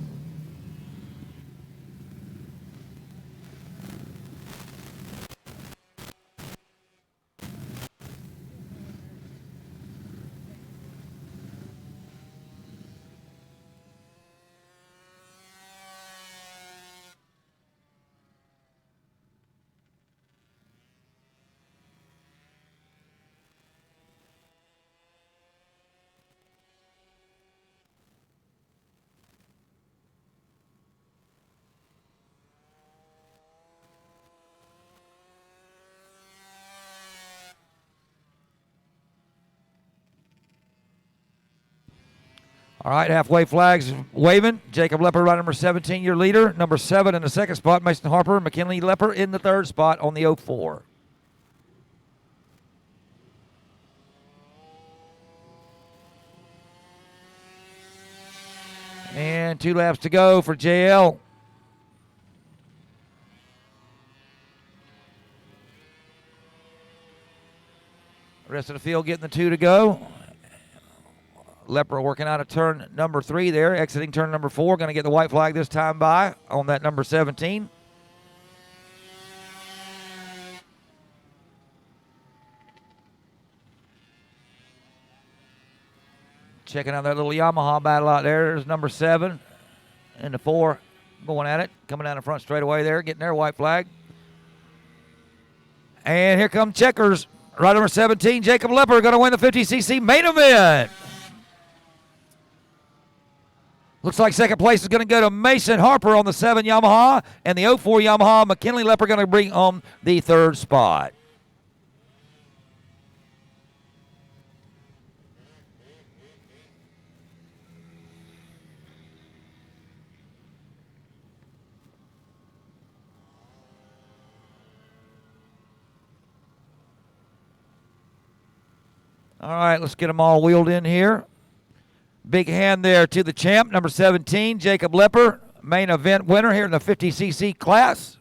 All right, halfway flags waving. Jacob Lepper, rider number 17, your leader. Number 7 in the second spot, Mason Harper. McKinley Lepper in the third spot on the 04. And 2 laps to go for JL. The rest of the field getting the 2 to go. Leper working out of turn number 3 there, exiting turn number 4. Going to get the white flag this time by on that number 17. Checking out that little Yamaha battle out there. There's number 7 and the 4 going at it. Coming down the front straightaway there, getting their white flag. And here come Checkers. Ride number 17, Jacob Lepper, going to win the 50cc main event. Looks like second place is going to go to Mason Harper on the 7 Yamaha, and the 04 Yamaha, McKinley Lepper, going to bring home the 3rd spot. All right, let's get them all wheeled in here. Big hand there to the champ, number 17, Jacob Lepper, main event winner here in the 50cc class.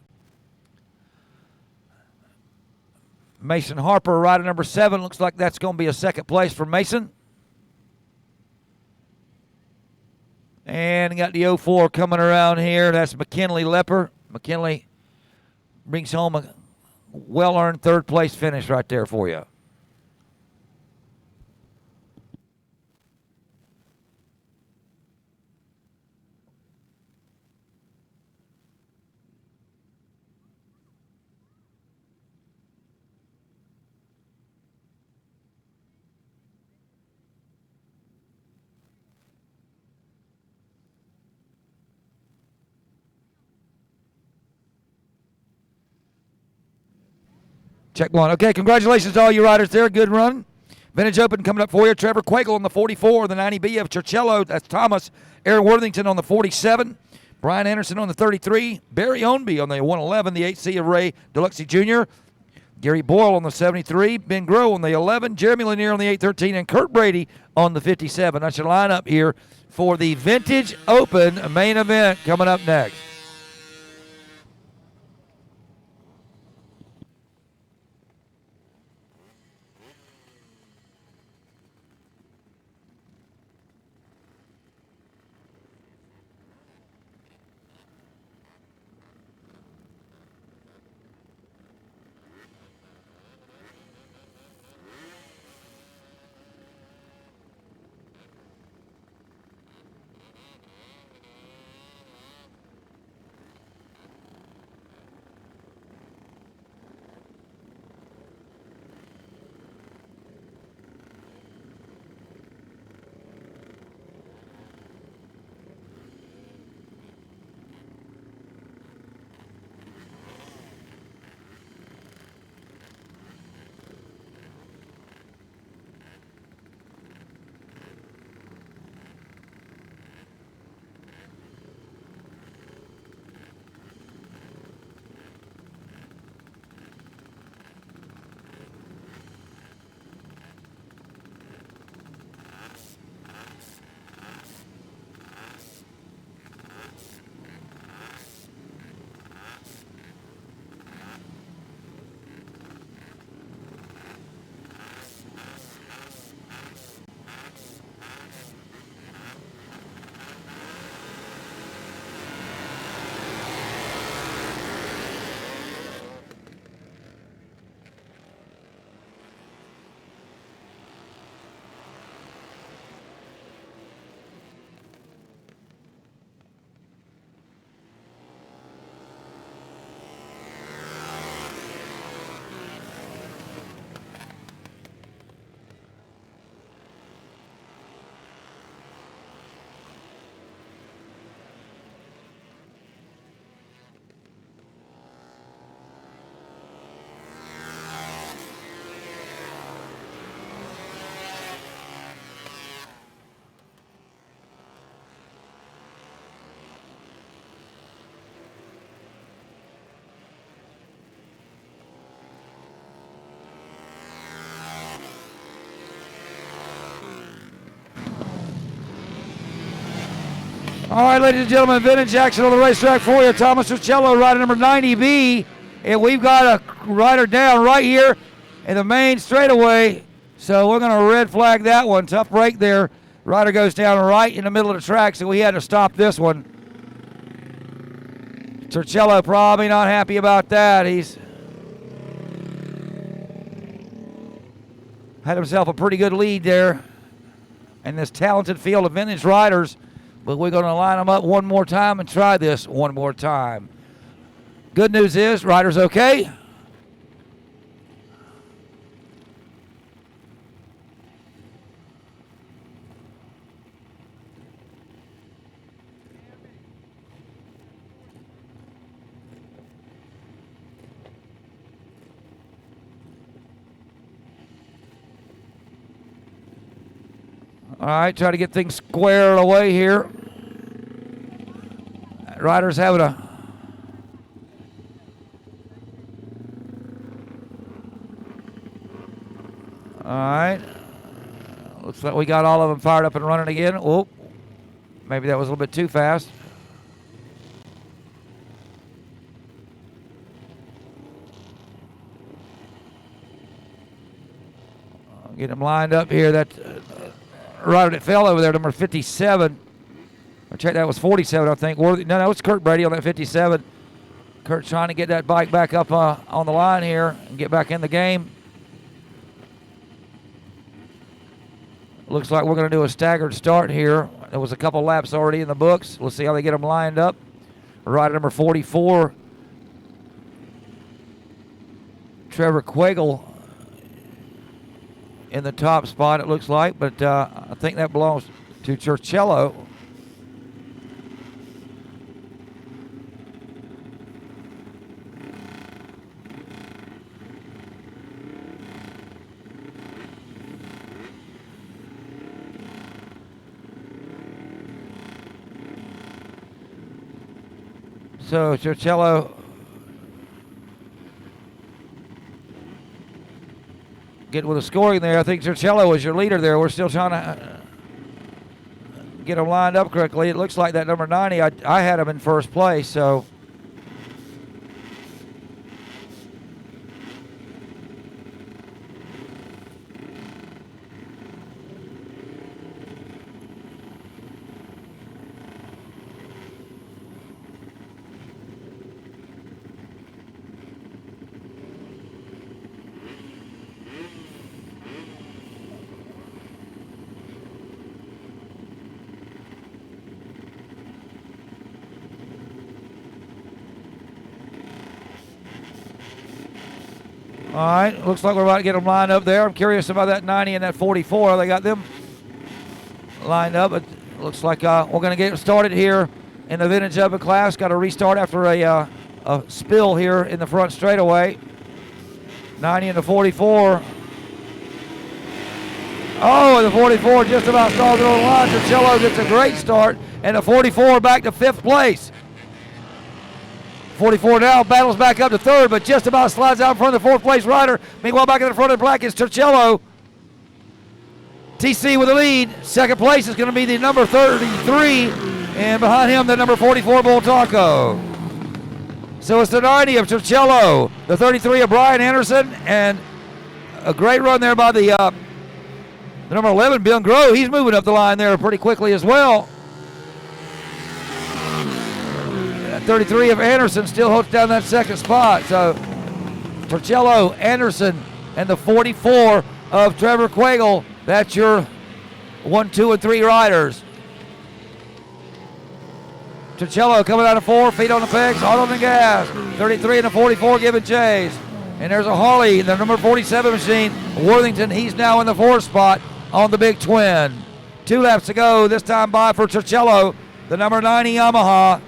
Mason Harper, rider number 7. Looks like that's going to be a second place for Mason. And got the 04 coming around here. That's McKinley Lepper. McKinley brings home a well-earned 3rd place finish right there for you. Check 1. Okay, congratulations to all you riders there. Good run. Vintage Open coming up for you. Trevor Quagle on the 44, the 90B of Churchello. That's Thomas. Aaron Worthington on the 47. Brian Anderson on the 33. Barry Ownby on the 111, the 8C of Ray Deluxe Jr. Gary Boyle on the 73. Ben Groh on the 11. Jeremy Lanier on the 813. And Kurt Brady on the 57. That's your lineup here for the Vintage Open main event coming up next. All right, ladies and gentlemen, vintage action on the racetrack for you. Thomas Uccello, rider number 90B. And we've got a rider down right here in the main straightaway. So we're going to red flag that one. Tough break there. Rider goes down right in the middle of the track, so we had to stop this one. Uccello probably not happy about that. He's had himself a pretty good lead there in this talented field of vintage riders. But we're going to line them up one more time and try this one more time. Good news is, rider's okay. All right, try to get things squared away here. Rider's having a all right. Looks like we got all of them fired up and running again. Oh, maybe that was a little bit too fast. Get them lined up here. That rider that fell over there, number 57. I checked that was 47, I think. No, it's Kurt Brady on that 57. Kurt trying to get that bike back up on the line here and get back in the game. Looks like we're going to do a staggered start here. There was a couple laps already in the books. Let's see how they get them lined up. Rider number 44, Trevor Quagel, in the top spot, it looks like, but I think that belongs to Uccello. So Uccello get with the scoring there. I think Uccello is your leader there. We're still trying to get them lined up correctly. It looks like that number 90, I had him in first place, so. All right, looks like we're about to get them lined up there. I'm curious about that 90 and that 44. They got them lined up. It looks like we're going to get started here in the vintage open class. Got to restart after a spill here in the front straightaway. 90 and the 44. Oh, and the 44 just about stalls it on the line. Uccello gets a great start, and the 44 back to 5th place. 44 now battles back up to 3rd, but just about slides out in front of the 4th place rider. Meanwhile, back in the front of the black is Uccello. TC with the lead. 2nd place is going to be the number 33, and behind him, the number 44 Bull Taco. So it's the 90 of Uccello, the 33 of Brian Anderson, and a great run there by the number 11, Bill Groh. He's moving up the line there pretty quickly as well. 33 of Anderson still holds down that 2nd spot. So Uccello, Anderson, and the 44 of Trevor Quagel. That's your 1, 2, and 3 riders. Uccello coming out of 4, feet on the pegs, hard on the gas. 33 and the 44 giving chase. And there's a Harley, the number 47 machine. Worthington, he's now in the 4th spot on the big twin. 2 laps to go, this time by for Uccello, the number 90 Yamaha.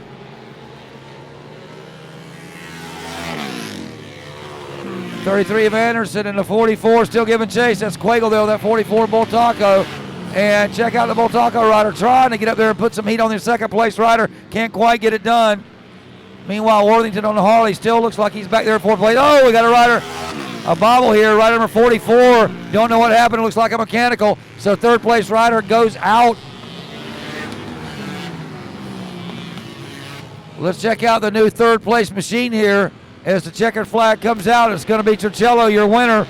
33 of Anderson and the 44 still giving chase. That's Quagel there, that 44 Bull Taco. And check out the Bull Taco rider trying to get up there and put some heat on their 2nd place rider. Can't quite get it done. Meanwhile, Worthington on the Harley still looks like he's back there at 4th place. Oh, we got a rider, a bobble here. Rider number 44. Don't know what happened. It looks like a mechanical. So 3rd place rider goes out. Let's check out the new third place machine here. As the checkered flag comes out, it's going to be Turcello, your winner.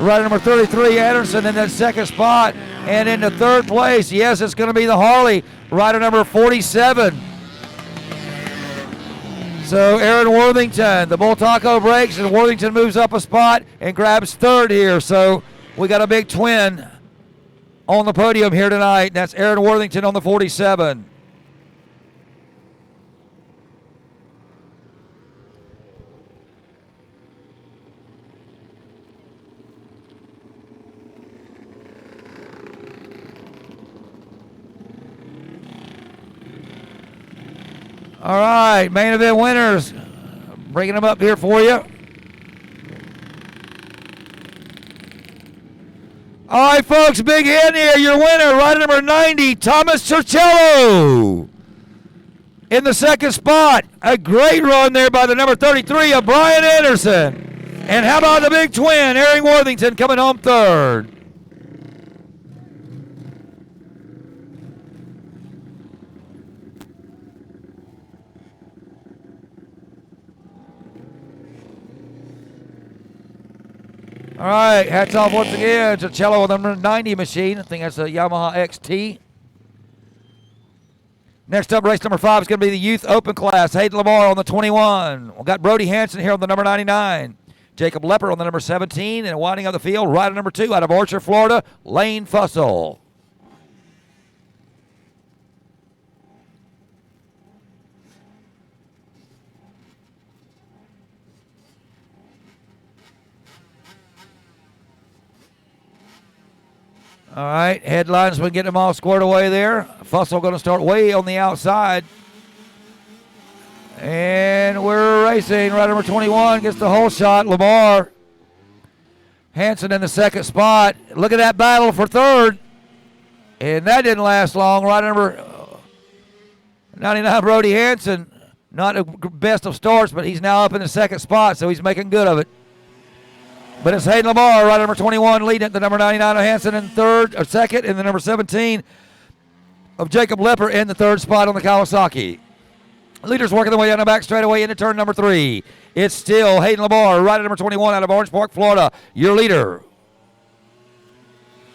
Rider number 33, Anderson, in that second spot. And in the third place, yes, it's going to be the Harley, rider number 47. So Aaron Worthington, the Bull Taco breaks, and Worthington moves up a spot and grabs third here. So we got a big twin on the podium here tonight. That's Aaron Worthington on the 47. All right, main event winners. Bringing them up here for you. All right, folks, big hit here. Your winner, rider number 90, Thomas Turcello. In the second spot, a great run there by the number 33 of Brian Anderson. And how about the big twin, Aaron Worthington, coming home third. All right, hats off once again to Cello with the number 90 machine. I think that's a Yamaha XT. Next up, race number 5 is going to be the Youth Open class. Hayden Lamar on the 21. We've got Brody Hansen here on the number 99. Jacob Lepper on the number 17. And winding up the field, rider number 2 out of Orchard, Florida, Lane Fussell. All right, headlines, we're getting them all squared away there. Fussell going to start way on the outside. And we're racing. Rider number 21 gets the whole shot. Lamar. Hansen in the second spot. Look at that battle for third. And that didn't last long. Rider number 99, Brody Hansen. Not the best of starts, but he's now up in the second spot, so he's making good of it. But it's Hayden Lamar, rider number 21, leading it. The number 99 of Hansen in third, or second, and the number 17 of Jacob Lepper in the third spot on the Kawasaki. Leaders working their way down the back straightaway into turn number 3. It's still Hayden Lamar, rider number 21 out of Orange Park, Florida, your leader.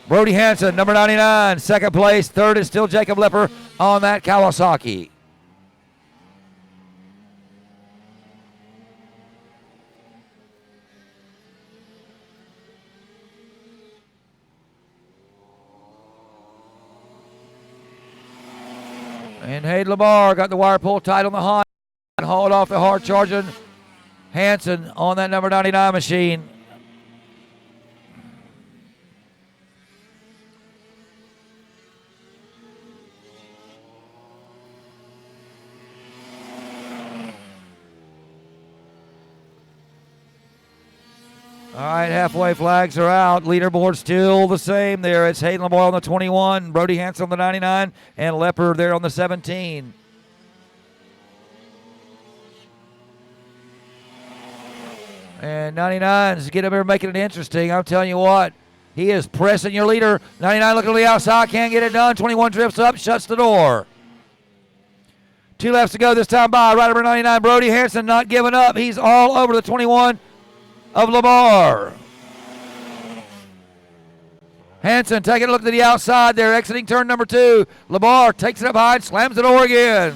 Brody Hansen, number 99, second place. Third is still Jacob Lepper on that Kawasaki. And Hayden Lamar got the wire pull tight on the Honda and hauled off the hard charging Hansen on that number 99 machine. All right, halfway flags are out. Leaderboard still the same there. It's Hayden Lamar on the 21, Brody Hansen on the 99, and Lepper there on the 17. And 99's getting up here making it interesting. I'm telling you what, he is pressing your leader. 99 looking to the outside, can't get it done. 21 drifts up, shuts the door. 2 laps to go this time by. Rider number 99, Brody Hansen, not giving up. He's all over the 21 of Lamar. Hansen taking a look to the outside there, exiting turn number 2. Lamar takes it up high and slams the door again.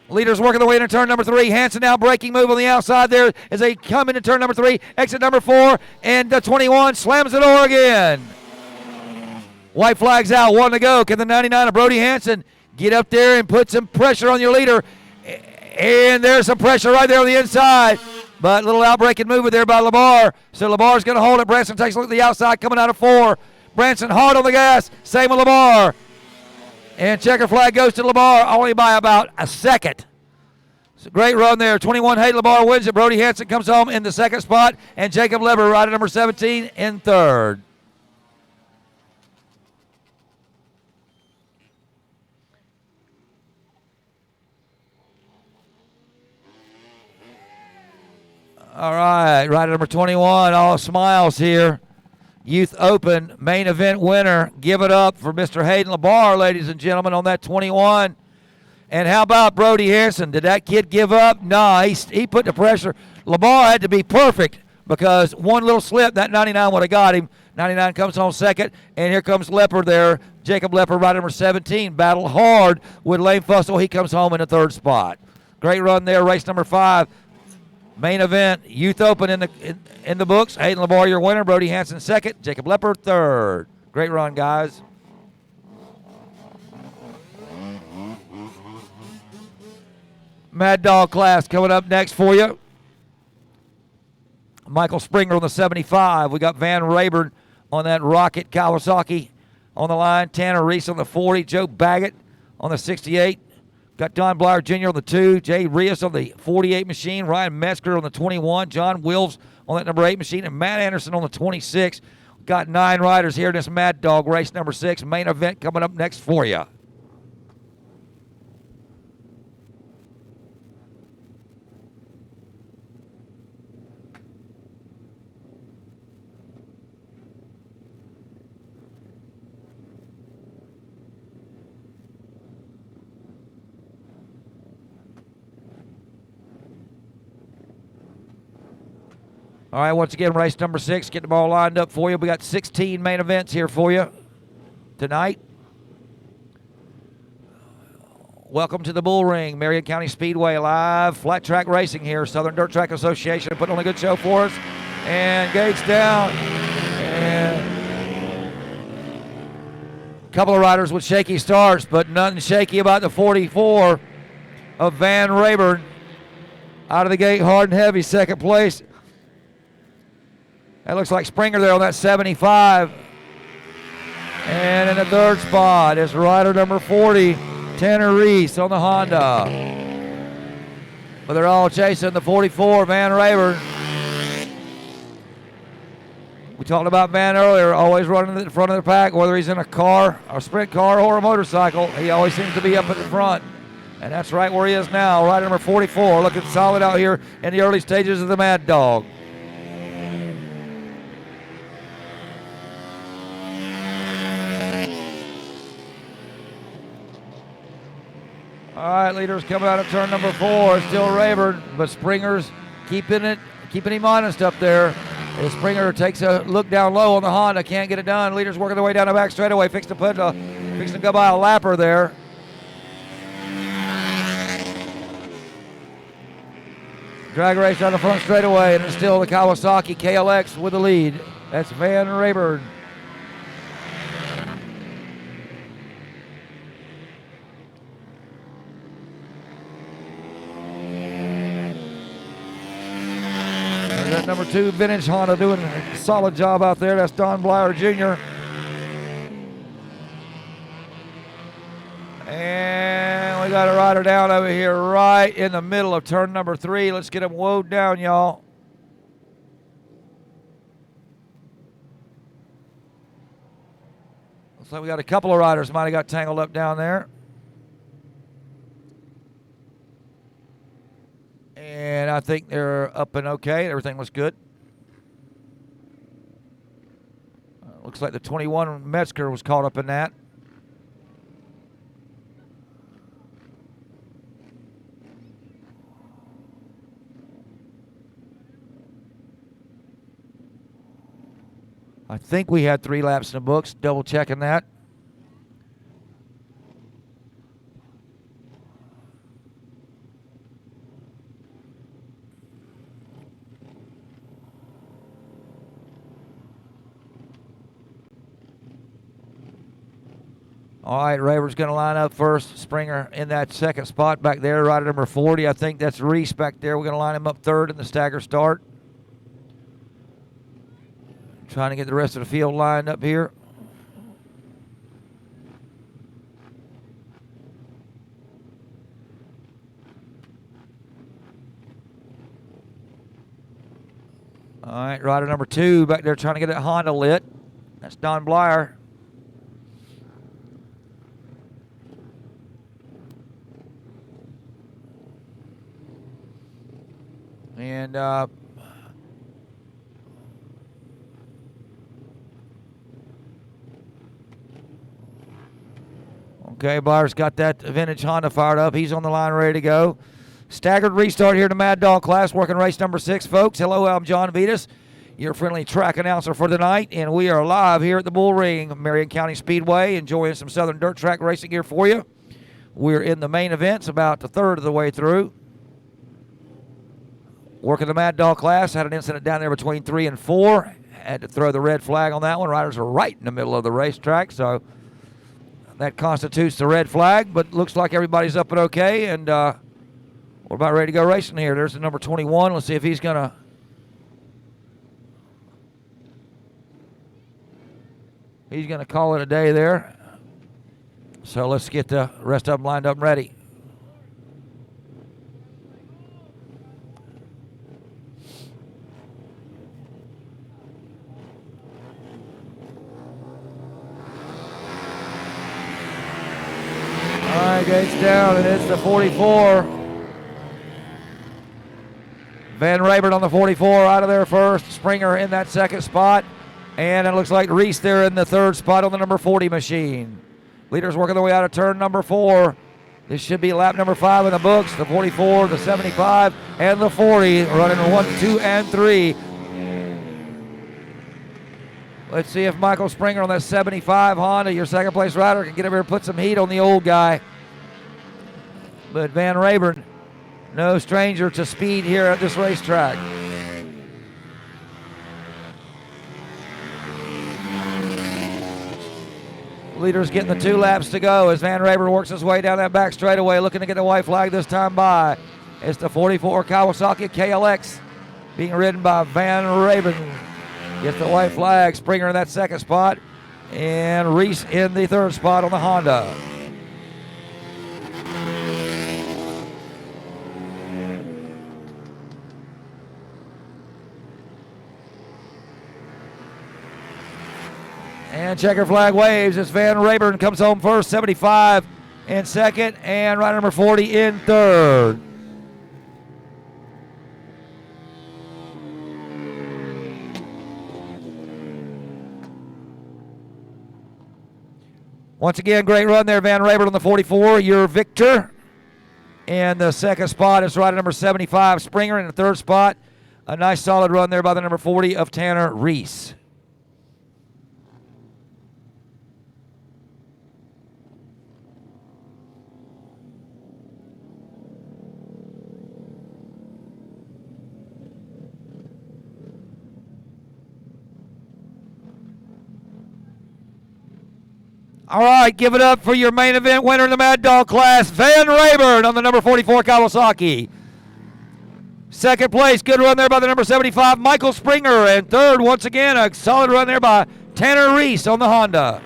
Leaders working their way into turn number 3. Hansen now breaking move on the outside there as they come into turn number 3. Exit number 4, and the 21 slams the door again. White flag's out, 1 to go. Can the 99 of Brody Hansen get up there and put some pressure on your leader? And there's some pressure right there on the inside. But a little outbreaking move there by Lamar. So Lamar's going to hold it. Branson takes a look at the outside, coming out of 4. Branson hard on the gas. Same with Lamar. And checker flag goes to Lamar only by about a second. It's a great run there. 21 Hayden Lamar wins it. Brody Hansen comes home in the second spot. And Jacob Lepper, rider number 17, in third. All right, rider number 21, all smiles here. Youth Open main event winner. Give it up for Mr. Hayden Lamar, ladies and gentlemen, on that 21. And how about Brody Hanson? Did that kid give up? No, he put the pressure. Lamar had to be perfect because one little slip, that 99 would have got him. 99 comes home second, and here comes Leopard there. Jacob Leopard, rider number 17, battled hard with Lane Fussell. He comes home in the third spot. Great run there, race number 5. Main event, Youth Open in the books. Hayden Lamar, your winner. Brody Hanson second. Jacob Leopard third. Great run, guys. Mad Dog class coming up next for you. Michael Springer on the 75. We got Van Rayburn on that Rocket Kawasaki on the line. Tanner Reese on the 40. Joe Baggett on the 68. Got Don Blyer Jr. on the 2. Jay Rios on the 48 machine. Ryan Metzger on the 21. John Wills on that number 8 machine. And Matt Anderson on the 26. Got 9 riders here in this Mad Dog race number 6. Main event coming up next for you. All right, once again, race number 6. Get them all lined up for you. We got 16 main events here for you tonight. Welcome to the Bullring, Marion County Speedway live flat track racing here. Southern Dirt Track Association putting on a good show for us. And gates down. And a couple of riders with shaky starts, but nothing shaky about the 44 of Van Rayburn. Out of the gate, hard and heavy, second place. That looks like Springer there on that 75. And in the third spot is rider number 40, Tanner Reese on the Honda. But they're all chasing the 44, Van Rayburn. We talked about Van earlier, always running in the front of the pack, whether he's in a car, a sprint car, or a motorcycle. He always seems to be up at the front. And that's right where he is now, rider number 44, looking solid out here in the early stages of the Mad Dog. All right, leaders coming out of turn number 4. Still Rayburn, but Springer's keeping him honest up there. As Springer takes a look down low on the Honda, can't get it done. Leaders working their way down the back straightaway, fixing to go by a lapper there. Drag race down the front straightaway, and it's still the Kawasaki KLX with the lead. That's Van Rayburn. That number 2 vintage Honda doing a solid job out there. That's Don Blyer Jr. And we got a rider down over here right in the middle of turn number 3. Let's get him woed down, y'all. Looks like we got a couple of riders might have got tangled up down there. And I think they're up and okay. Everything looks good. Looks like the 21 Metzger was caught up in that. I think we had 3 laps in the books. Double checking that. All right, Rayburn's going to line up first. Springer in that second spot back there, rider number 40. I think that's Reese back there. We're going to line him up third in the stagger start. Trying to get the rest of the field lined up here. All right, rider number 2 back there trying to get that Honda lit. That's Don Blyer. And Okay, Byers got that vintage Honda fired up. He's on the line ready to go. Staggered restart here to Mad Dog class, working race number 6, folks. Hello, I'm John Vitas, your friendly track announcer for tonight, and we are live here at the Bullring, Marion County Speedway, enjoying some Southern dirt track racing here for you. We're in the main events, about a third of the way through. Working the Mad Dog class, had an incident down there between 3 and 4. Had to throw the red flag on that one. Riders are right in the middle of the racetrack, so that constitutes the red flag, but looks like everybody's up and okay, and we're about ready to go racing here. There's the number 21. Let's see if he's going to... He's going to call it a day there. So let's get the rest of them lined up and ready. All right, gates down, and it's the 44. Van Rayburn on the 44 out of there first. Springer in that second spot. And it looks like Reese there in the third spot on the number 40 machine. Leaders working their way out of turn number 4. This should be lap number 5 in the books. The 44, the 75, and the 40 running 1, 2, and 3. Let's see if Michael Springer on that 75 Honda, your second place rider, can get over here and put some heat on the old guy. But Van Rayburn, no stranger to speed here at this racetrack. Leaders getting the 2 laps to go as Van Rayburn works his way down that back straightaway, looking to get the white flag this time by. It's the 44 Kawasaki KLX being ridden by Van Rayburn. Gets the white flag. Springer in that second spot, and Reese in the third spot on the Honda. And checker flag waves as Van Rayburn comes home first, 75 in second, and rider number 40 in third. Once again, great run there, Van Rayburn on the 44, your victor. In the second spot is rider number 75, Springer. In the third spot, a nice solid run there by the number 40 of Tanner Reese. All right, give it up for your main event winner in the Mad Dog class, Van Rayburn on the number 44 Kawasaki. Second place, good run there by the number 75, Michael Springer. And third, once again, a solid run there by Tanner Reese on the Honda.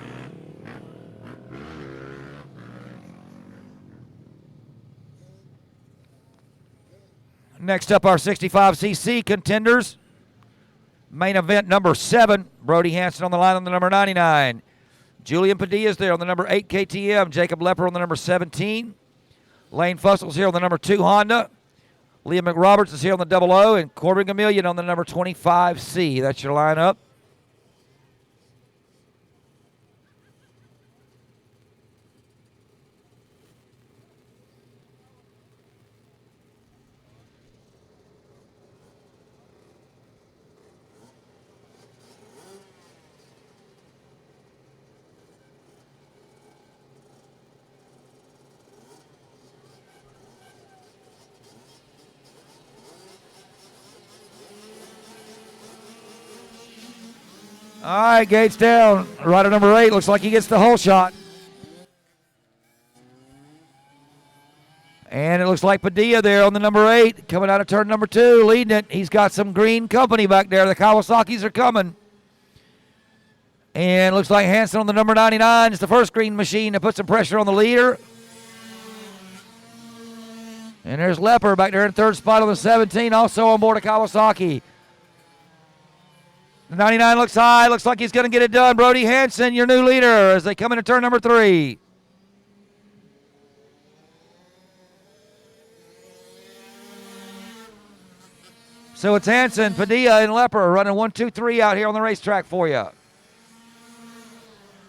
Next up, our 65cc contenders. Main event number 7, Brody Hansen on the line on the number 99. Julian Padilla is there on the number 8 KTM. Jacob Lepper on the number 17. Lane Fussel's here on the number 2 Honda. Liam McRoberts is here on the 00, and Corbin Gamillion on the number 25C. That's your lineup. All right, gates down. Rider number 8 looks like he gets the whole shot. And it looks like Padilla there on the number 8, coming out of turn number 2, leading it. He's got some green company back there. The Kawasaki's are coming. And looks like Hansen on the number 99 is the first green machine to put some pressure on the leader. And there's Lepper back there in third spot on the 17, also on board a Kawasaki. The 99 looks high. Looks like he's going to get it done. Brody Hansen, your new leader, as they come into turn number 3. So it's Hansen, Padilla, and Lepper running 1, 2, 3 out here on the racetrack for you.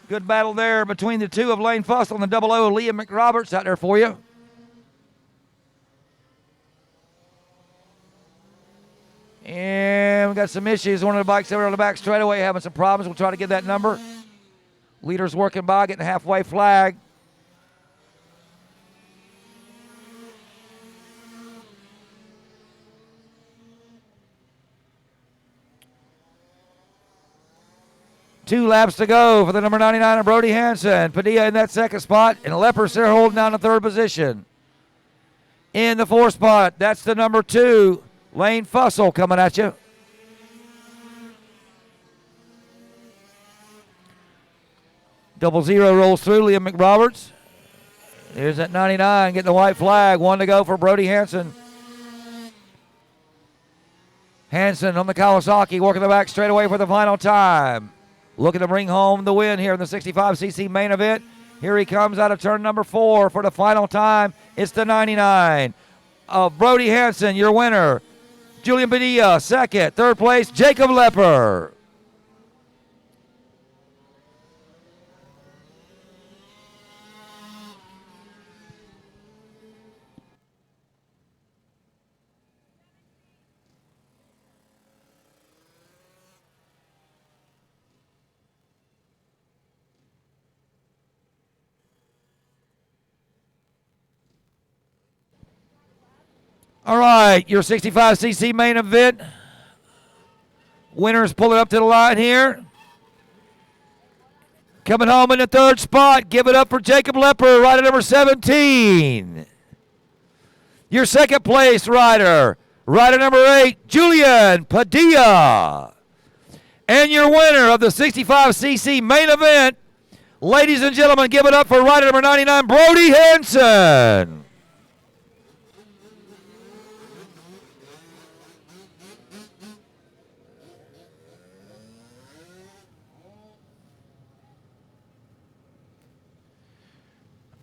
Good battle there between the two of Lane Fussell and the double O, Liam McRoberts out there for you. And we got some issues. One of the bikes over on the back straightaway having some problems. We'll try to get that number. Leaders working by, getting a halfway flag. Two laps to go for the number 99 of Brody Hansen. Padilla in that second spot, and Leppers there holding down the third position. In the fourth spot, that's the number 2, Lane Fussell coming at you. Double zero rolls through, Liam McRoberts. Here's that 99 getting the white flag. 1 to go for Brody Hansen. Hansen on the Kawasaki working the back straight away for the final time. Looking to bring home the win here in the 65cc main event. Here he comes out of turn number 4 for the final time. It's the 99 of Brody Hansen, your winner. Julian Padilla, second. Third place, Jacob Lepper. All right, your 65cc main event. Winners pulling up to the line here. Coming home in the third spot. Give it up for Jacob Lepper, rider number 17. Your second place rider, rider number 8, Julian Padilla. And your winner of the 65cc main event, ladies and gentlemen, give it up for rider number 99, Brody Hansen.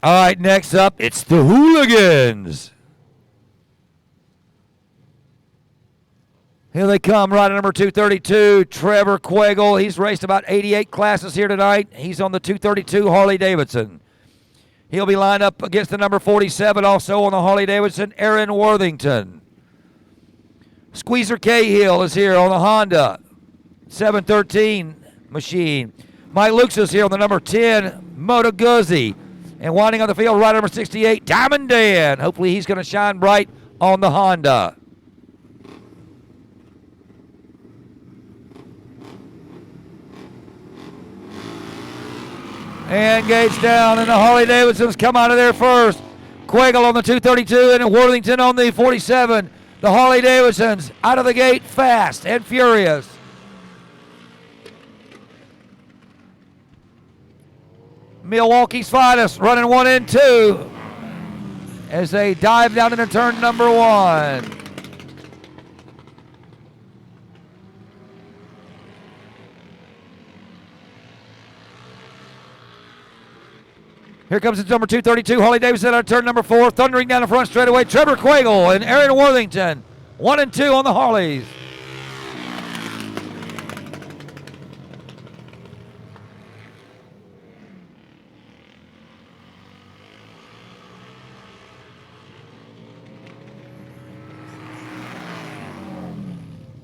All right, next up, it's the Hooligans. Here they come, rider number 232, Trevor Quagel. He's raced about 88 classes here tonight. He's on the 232 Harley-Davidson. He'll be lined up against the number 47, also on the Harley-Davidson, Aaron Worthington. Squeezer Cahill is here on the Honda 713 machine. Mike Lukes is here on the number 10, Moto Guzzi. And winding on the field, rider number 68, Diamond Dan. Hopefully he's going to shine bright on the Honda. And Gates down, and the Harley-Davidsons come out of there first. Quagel on the 232 and Worthington on the 47. The Harley-Davidsons out of the gate fast and furious. Milwaukee's finest running 1 and 2 as they dive down into turn number 1. Here comes the number 232, Harley-Davidson out of turn number 4, thundering down the front straightaway. Trevor Quagel and Aaron Worthington, 1 and 2 on the Harleys.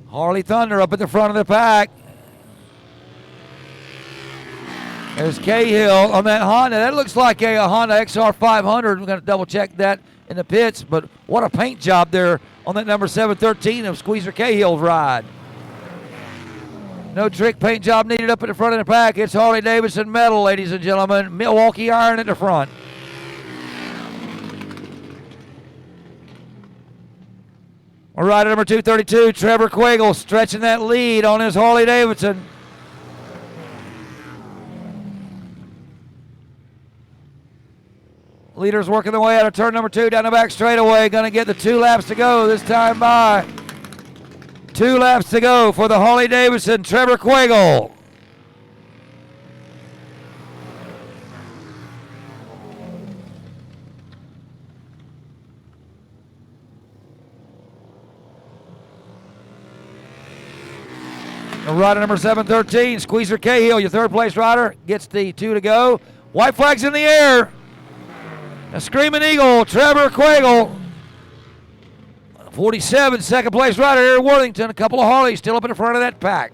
Harley Thunder up at the front of the pack. There's Cahill on that Honda. That looks like a Honda XR 500. We're going to double check that in the pits, but what a paint job there on that number 713 of Squeezer Cahill's ride. No trick paint job needed up at the front of the pack. It's Harley-Davidson metal, ladies and gentlemen. Milwaukee iron at the front. Rider number 232, Trevor Quagel, stretching that lead on his Harley-Davidson. Leaders working their way out of turn number 2 down the back straightaway. Going to get the 2 laps to go this time by. 2 laps to go for the Harley-Davidson, Trevor Quagel. Rider number 713, Squeezer Cahill, your third place rider, gets the 2 to go. White flag's in the air. A Screaming Eagle, Trevor Quagle. 47, second place rider here in Worthington. A couple of Harleys still up in the front of that pack.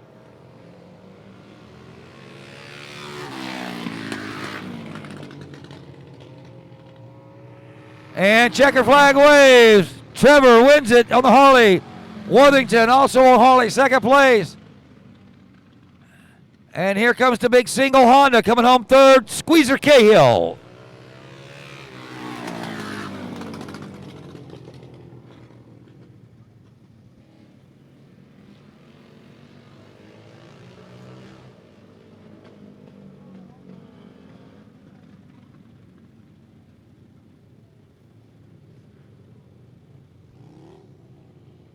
And checker flag waves. Trevor wins it on the Harley. Worthington also on Harley, second place. And here comes the big single Honda coming home third, Squeezer Cahill.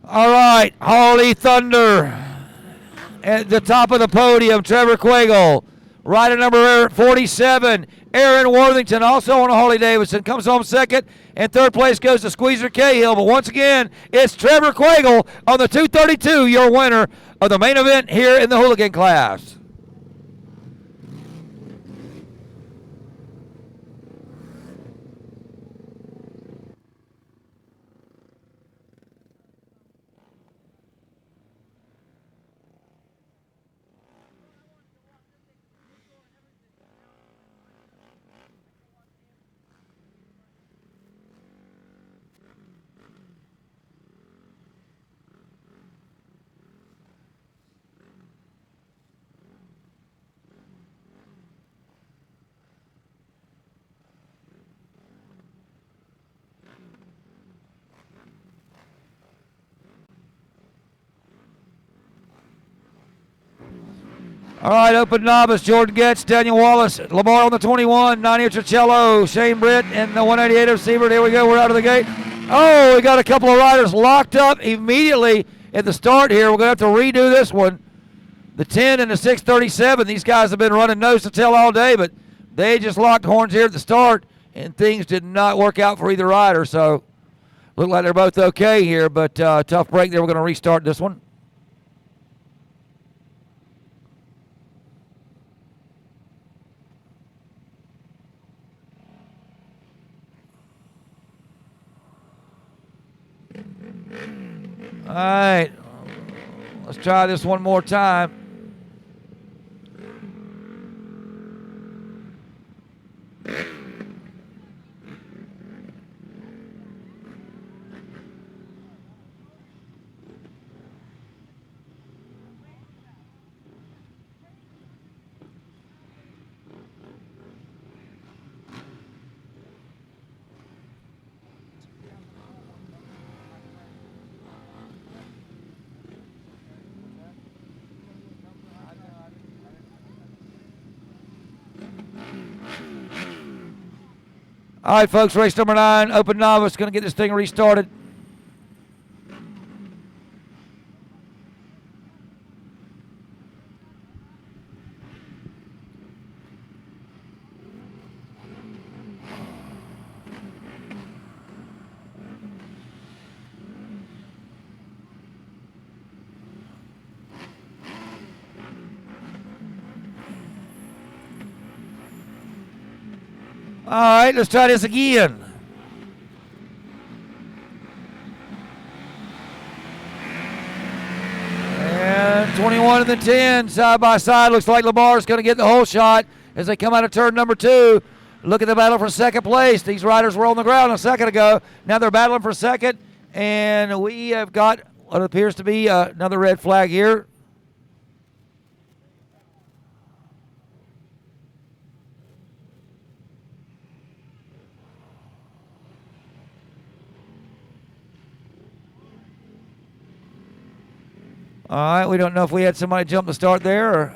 All right, Harley Thunder at the top of the podium, Trevor Quagle. Rider number 47, Aaron Worthington, also on a Harley Davidson, comes home second, and third place goes to Squeezer Cahill. But once again, it's Trevor Quagle on the 232, your winner of the main event here in the Hooligan class. All right, open novice, Jordan Getz, Daniel Wallace, Lamar on the 21, 90 Tricello, Shane Britt, and the 188 of Siebert. Here we go, we're out of the gate. Oh, we got a couple of riders locked up immediately at the start here. We're going to have to redo this one. The 10 and the 637, these guys have been running nose to tail all day, but they just locked horns here at the start, and things did not work out for either rider. So, look like they're both okay here, but tough break there. We're going to restart this one. All right, let's try this one more time. All right, folks, race number 9, open novice, going to get this thing restarted. All right, let's try this again. And 21 and the 10, side by side. Looks like Lamar's going to get the whole shot as they come out of turn number 2. Look at the battle for second place. These riders were on the ground a second ago. Now they're battling for second. And we have got what appears to be another red flag here. All right, we don't know if we had somebody jump the start there or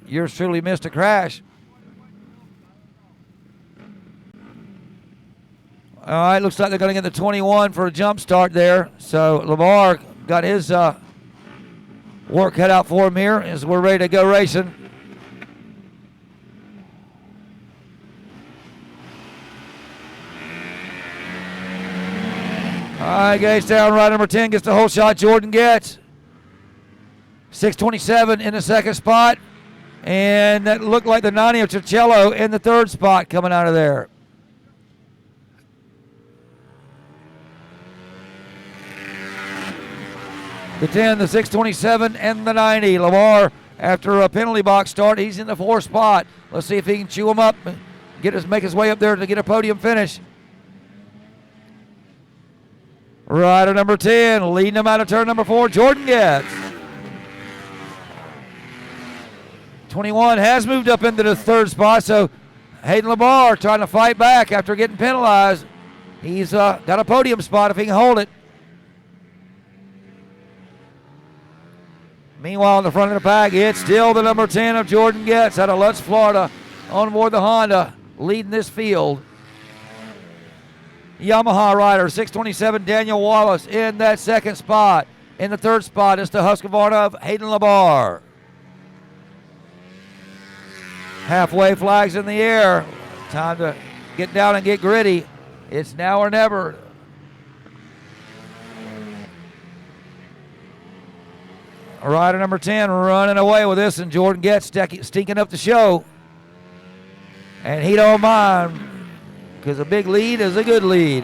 yours truly missed a crash. All right, looks like they're going to get the 21 for a jump start there. So Lamar got his work cut out for him here as we're ready to go racing. All right, gauge down, rider number 10 gets the whole shot, Jordan Getz. 627 in the second spot. And that looked like the 90 of Cicello in the third spot coming out of there. The 10, the 627, and the 90. Lamar, after a penalty box start, he's in the fourth spot. Let's see if he can chew him up, make his way up there to get a podium finish. Rider number 10, leading him out of turn number 4, Jordan Getz. 21 has moved up into the third spot, so Hayden Lamar trying to fight back after getting penalized. He's got a podium spot if he can hold it. Meanwhile, in the front of the pack, it's still the number 10 of Jordan Getz out of Lutz, Florida, on board the Honda, leading this field. Yamaha rider, 627, Daniel Wallace in that second spot. In the third spot, it's the Husqvarna of Hayden Lamar. Halfway flags in the air. Time to get down and get gritty. It's now or never. Rider number 10 running away with this, and Jordan Getz stinking up the show. And he don't mind, because a big lead is a good lead.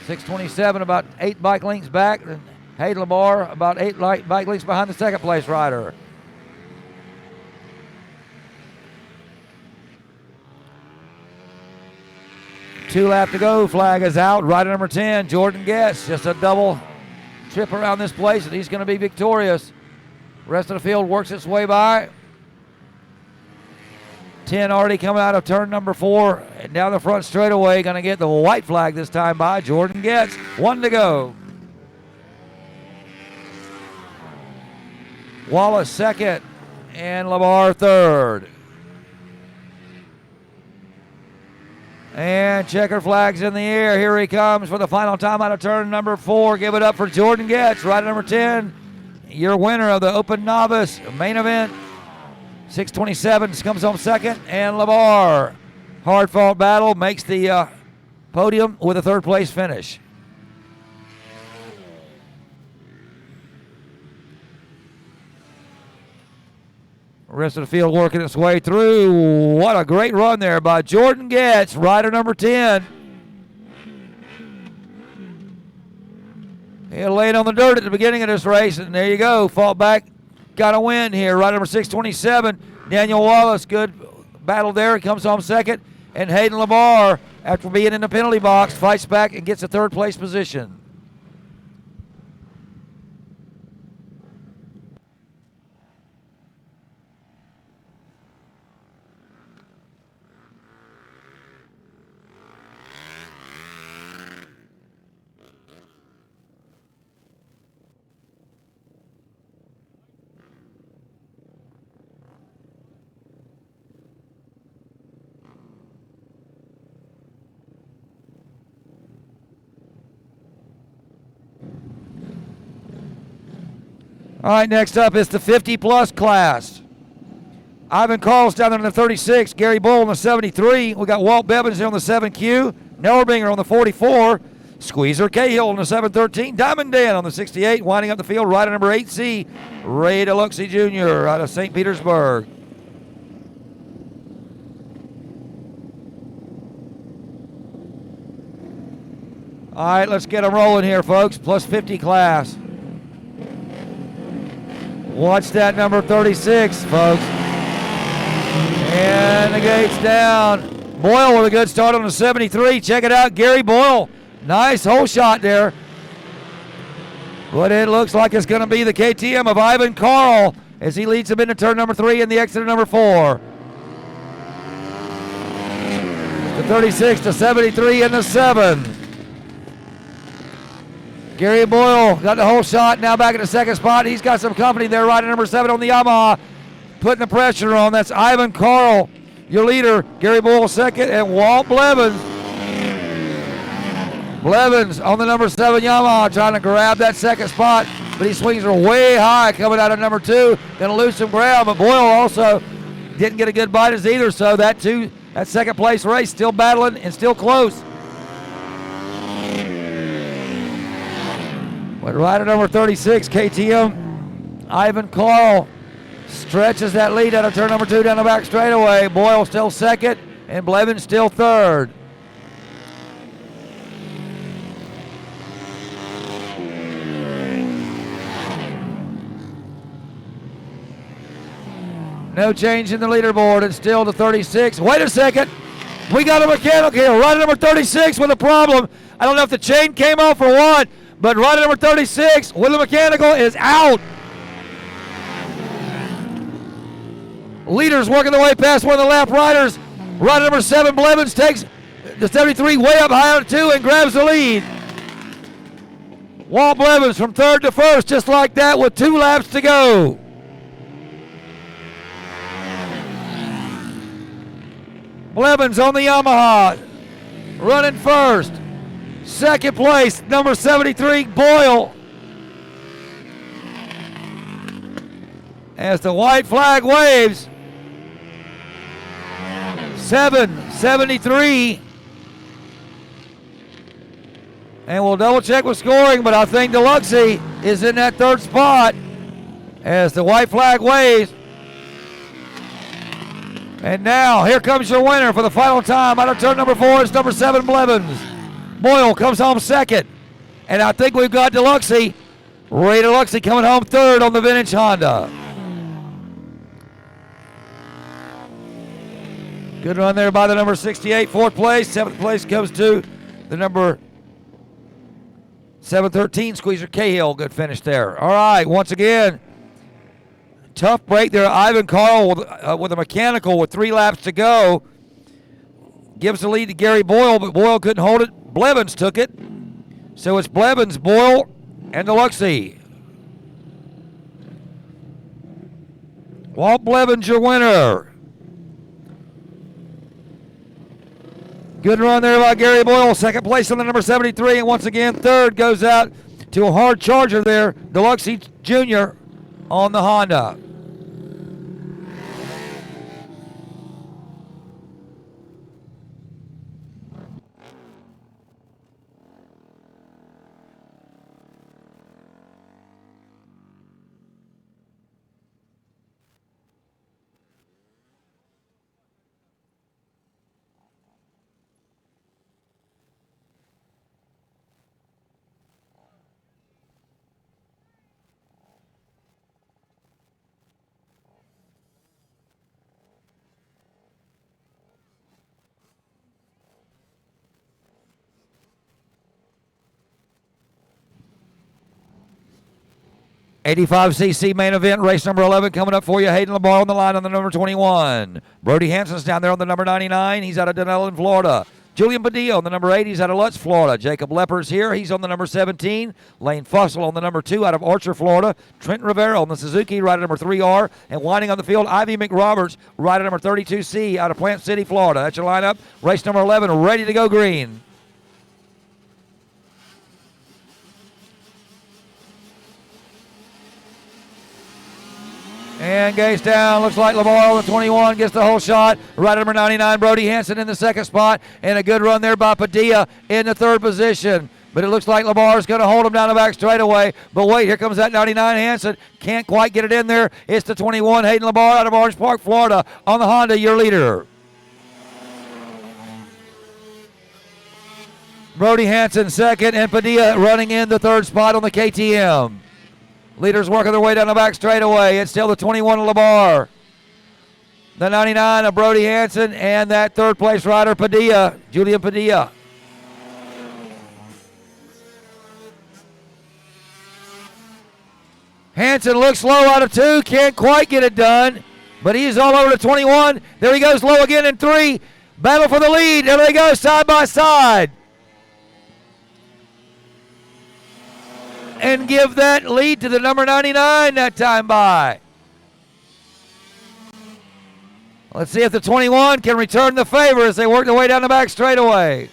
627, about 8 bike lengths back, and Hayden Lamar about 8 bike lengths behind the second place rider. Two lap to go, flag is out. Rider number 10, Jordan Getz, just a double trip around this place, and he's going to be victorious. Rest of the field works its way by. 10 already coming out of turn number 4 and down the front straightaway, going to get the white flag this time by Jordan Getz. 1 to go. Wallace second and Lamar third. And checker flags in the air. Here he comes for the final time out of turn number 4. Give it up for Jordan Getz, rider number 10. Your winner of the Open Novice main event. 627 comes home second. And Lamar, hard-fought battle, makes the podium with a third place finish. Rest of the field working its way through. What a great run there by Jordan Getz, rider number 10. He laid on the dirt at the beginning of this race, and there you go. Fought back, got a win here. Rider number 627, Daniel Wallace, good battle there. He comes home second. And Hayden Lamar, after being in the penalty box, fights back and gets a third place position. All right, next up is the 50-plus class. Ivan Carl's down there in the 36, Gary Bull on the 73. We got Walt Bevins here on the 7Q, Nellerbinger on the 44, Squeezer Cahill on the 713, Diamond Dan on the 68, winding up the field, rider number 8C, Ray Deluxe Jr. out of St. Petersburg. All right, let's get them rolling here, folks. Plus 50 class. Watch that number 36, folks. And the gate's down. Boyle with a good start on the 73. Check it out, Gary Boyle. Nice hole shot there. But it looks like it's going to be the KTM of Ivan Carl as he leads him into turn number 3 and the exit of number 4. The 36, the 73, and the 7. Gary Boyle got the whole shot, now back in the second spot. He's got some company there, rider number 7 on the Yamaha, putting the pressure on. That's Ivan Carl, your leader. Gary Boyle second, and Walt Blevins. Blevins on the number 7 Yamaha trying to grab that second spot, but he swings her way high coming out of number 2. Going to lose some ground, but Boyle also didn't get a good bite as either, so that second place race still battling and still close. But rider number 36, KTM, Ivan Carl stretches that lead out of turn number 2 down the back straightaway. Boyle still second, and Blevins still third. No change in the leaderboard. It's still the 36. Wait a second. We got a mechanic here. Rider number 36 with a problem. I don't know if the chain came off or what, but rider number 36 with a mechanical is out. Leaders working their way past one of the lap riders. Rider number 7, Blevins, takes the 73 way up high on 2 and grabs the lead. Walt Blevins from 3rd to 1st, just like that, with 2 laps to go. Blevins on the Yamaha, running 1st. 2nd place, number 73, Boyle. As the white flag waves, 773. And we'll double check with scoring, but I think Deluxey is in that 3rd spot as the white flag waves. And now, here comes your winner for the final time. Out of turn number 4, it's number 7, Blevins. Boyle comes home 2nd. And I think we've got Deluxey. Ray Deluxey coming home 3rd on the vintage Honda. Good run there by the number 68, 4th place. 7th place goes to the number 713, Squeezer Cahill. Good finish there. All right, once again, tough break there. Ivan Carl with a mechanical with 3 laps to go. Gives the lead to Gary Boyle, but Boyle couldn't hold it. Blevins took it. So it's Blevins, Boyle, and Deluxey. Walt Blevins, your winner. Good run there by Gary Boyle. 2nd place on the number 73. And once again, 3rd goes out to a hard charger there. Deluxey Jr. on the Honda. $85cc main event, race number 11 coming up for you. Hayden LeBar on the line on the number 21. Brody Hansen's down there on the number 99. He's out of Dunellen, Florida. Julian Padilla on the number 8. He's out of Lutz, Florida. Jacob Lepper's here. He's on the number 17. Lane Fussell on the number 2 out of Archer, Florida. Trent Rivera on the Suzuki, rider number 3R. And winding on the field, Ivy McRoberts, rider number 32C out of Plant City, Florida. That's your lineup. Race number 11, ready to go green. And gates down. Looks like LeBar on the 21 gets the whole shot. Rider number 99, Brody Hansen in the 2nd spot. And a good run there by Padilla in the 3rd position. But it looks like LeBar is going to hold him down the back straightaway. But wait, here comes that 99 Hansen. Can't quite get it in there. It's the 21, Hayden LeBar out of Orange Park, Florida on the Honda, your leader. Brody Hansen 2nd, and Padilla running in the 3rd spot on the KTM. Leaders working their way down the back straightaway. It's still the 21 of LeBar. The 99 of Brody Hansen and that 3rd place rider Padilla, Julian Padilla. Hansen looks low out of 2, can't quite get it done, but he's all over the 21. There he goes low again in 3. Battle for the lead. There they go side by side. And give that lead to the number 99 that time by. Let's see if the 21 can return the favor as they work their way down the back straightaway.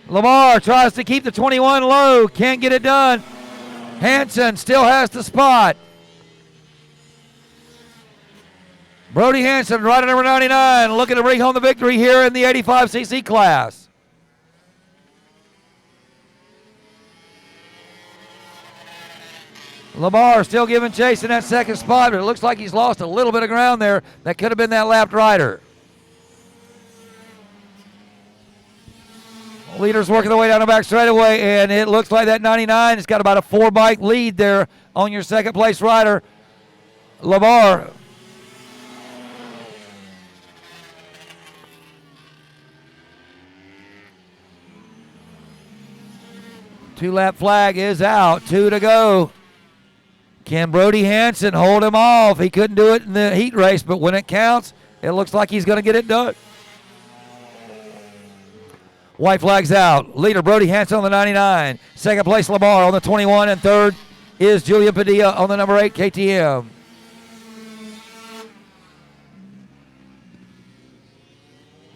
Lamar tries to keep the 21 low, can't get it done. Hansen still has the spot. Brody Hansen, rider number 99, looking to bring home the victory here in the 85cc class. Lamar still giving chase in that second spot, but it looks like he's lost a little bit of ground there. That could have been that lapped rider. Leaders working their way down the back straightaway, and it looks like that 99 has got about a 4-bike lead there on your second place rider, Lamar. Two-lap flag is out. 2 to go. Can Brody Hansen hold him off? He couldn't do it in the heat race, but when it counts, it looks like he's going to get it done. White flag's out. Leader Brody Hansen on the 99. Second place Lamar on the 21, and third is Julian Padilla on the number 8 KTM.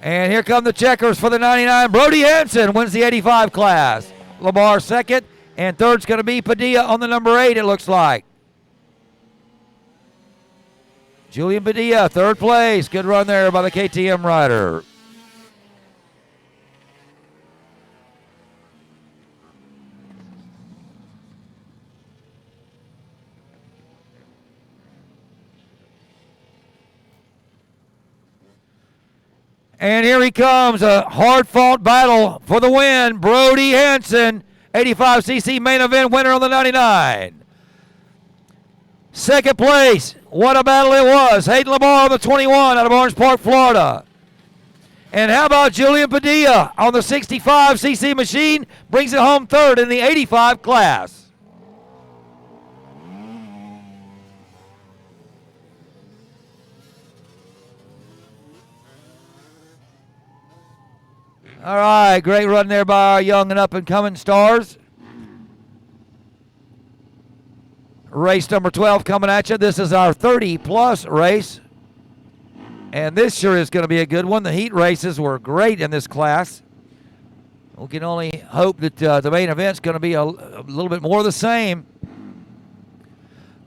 And here come the checkers for the 99. Brody Hansen wins the 85 class. Lamar second, and third's going to be Padilla on the number 8, it looks like. Julian Padilla, third place. Good run there by the KTM rider. And here he comes, a hard-fought battle for the win. Brody Hansen, 85cc main event winner on the 99. Second place, what a battle it was. Hayden Lamar on the 21 out of Orange Park, Florida. And how about Julian Padilla on the 65cc machine, brings it home third in the 85 class. All right, great run there by our young and up-and-coming stars. Race number 12 coming at you. This is our 30-plus race. And this sure is going to be a good one. The heat races were great in this class. We can only hope that the main event's going to be a little bit more of the same.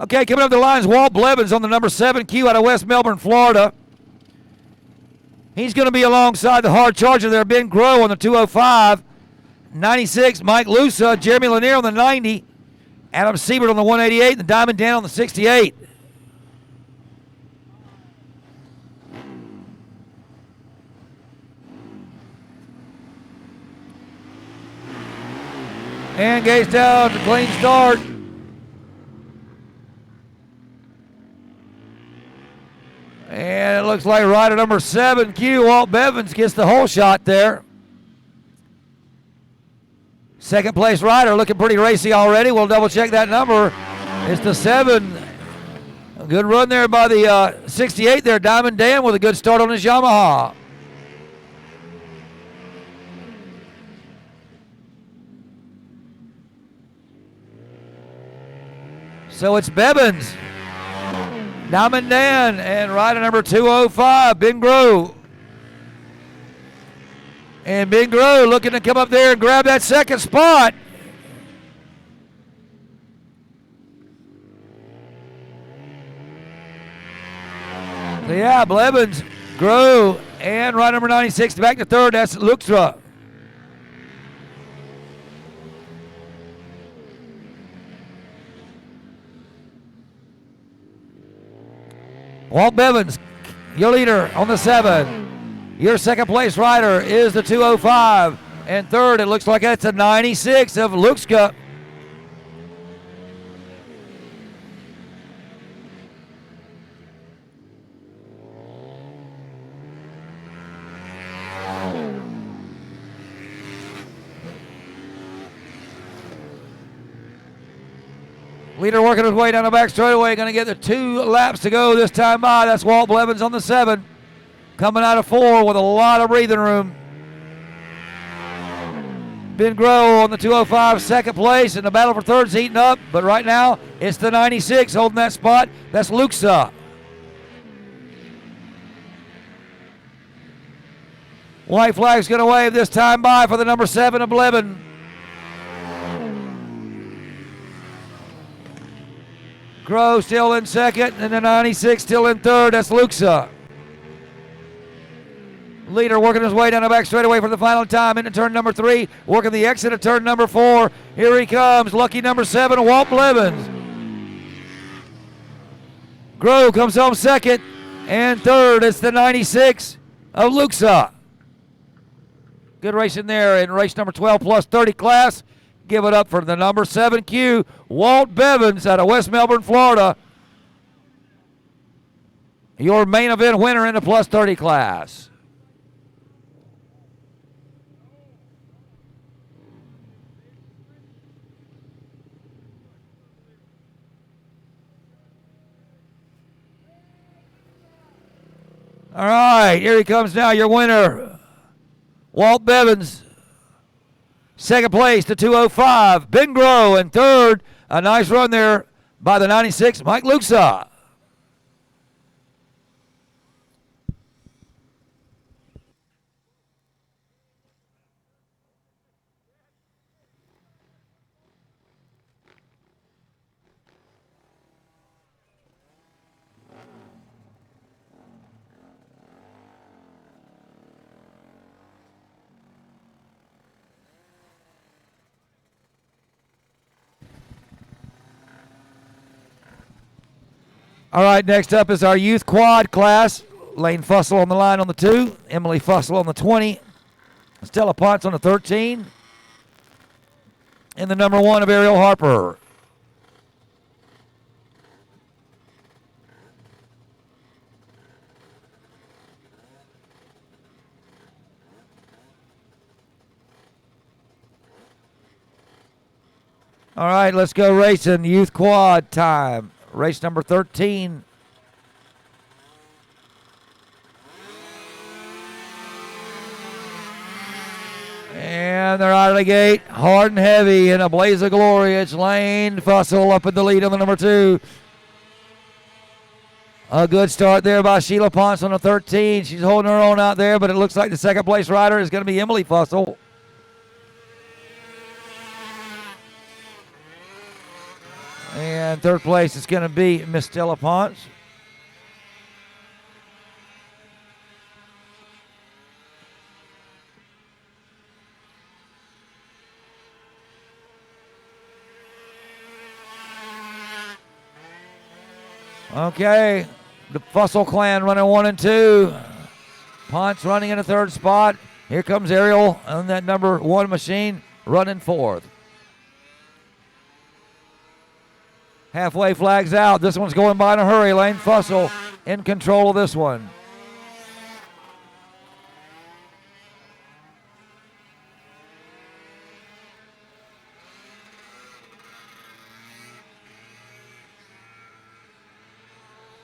Okay, coming up the lines, Walt Blevins on the number 7 Q out of West Melbourne, Florida. He's going to be alongside the hard charger there, Ben Groh on the 205. 96, Mike Lusa, Jeremy Lanier on the 90. Adam Siebert on the 188, and Diamond Dan on the 68. And Gates down, clean start. And it looks like rider number 7, Q, Walt Bevins, gets the whole shot there. Second place rider looking pretty racy already. We'll double check that number. It's the 7. A good run there by the 68 there, Diamond Dan, with a good start on his Yamaha. So it's Bevins, Diamond Dan, and rider number 205, Ben Groh. And Ben Groh looking to come up there and grab that second spot. So yeah, Blevins, Groh, and rider number 96 back to third. That's Luxra. Walt Bevins, your leader on the 7. Your second place rider is the 205. And third, it looks like that's a 96 of Luxka. Leader working his way down the back straightaway, going to get the 2 laps to go this time by. That's Walt Blevins on the 7. Coming out of 4 with a lot of breathing room. Ben Groh on the 205, second place, and the battle for third's heating up. But right now, it's the 96 holding that spot. That's Luxa. White flag's going to wave this time by for the number 7 of Blevin. Groh still in second, and the 96 still in third. That's Luxa. Leader working his way down the back straightaway for the final time into turn number 3, working the exit of turn number 4. Here he comes, lucky number 7, Walt Blevins. Grove comes home second. And third, it's the 96 of Luxa. Good racing there in race number 12 plus 30 class. Give it up for the number 7Q, Walt Bevins out of West Melbourne, Florida. Your main event winner in the plus 30 class. All right, here he comes now, your winner, Walt Bevins. Second place to 205, Ben Groh. And third, a nice run there by the 96, Mike Luxa. All right, next up is our youth quad class. Lane Fussell on the line on the 2, Emily Fussell on the 20, Stella Ponce on the 13, and the number 1 of Ariel Harper. All right, let's go racing. Youth quad time. Race number 13. And they're out of the gate, hard and heavy in a blaze of glory. It's Lane Fussell up in the lead on the number 2. A good start there by Sheila Ponce on the 13. She's holding her own out there, but it looks like the second place rider is going to be Emily Fussell. And third place is going to be Miss Stella Ponce. Okay, the Fussell clan running 1 and 2. Ponce running in a third spot. Here comes Ariel on that number 1 machine running 4th. Halfway flags out. This one's going by in a hurry. Lane Fussell in control of this one.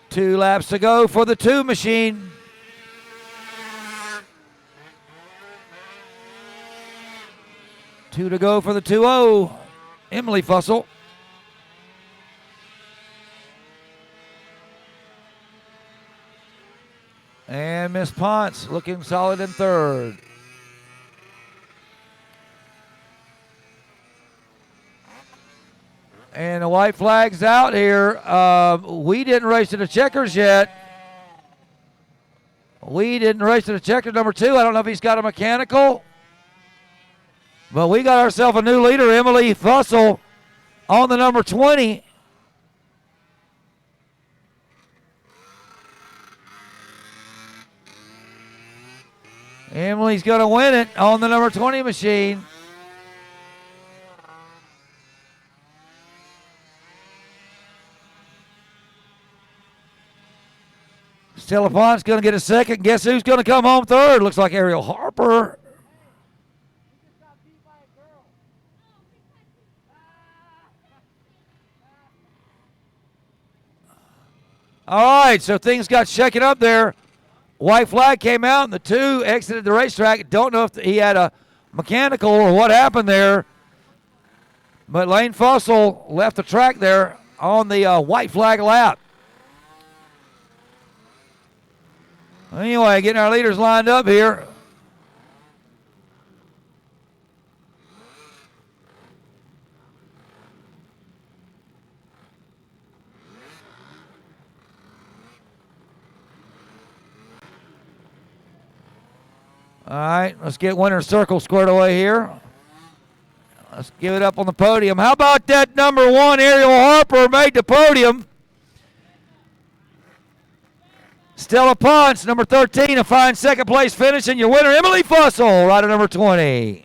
Two laps to go for the 2 machine. Two to go for the 2-0. Emily Fussell. And Miss Ponce looking solid in third. And the white flag's out here. We didn't race to the checkers yet. We didn't race to the checkers. Number 2, I don't know if he's got a mechanical. But we got ourselves a new leader, Emily Fussell, on the number 20. Emily's going to win it on the number 20 machine. Stella Ponce going to get a second. Guess who's going to come home third? Looks like Ariel Harper. All right, so things got shaken up there. White flag came out, and the 2 exited the racetrack. Don't know if he had a mechanical or what happened there. But Lane Fussell left the track there on the white flag lap. Anyway, getting our leaders lined up here. All right, let's get winner's circle squared away here. Let's give it up on the podium. How about that number 1, Ariel Harper, made the podium. Still a punch. Number 13, a fine second place finish. And your winner, Emily Fussell, rider number 20.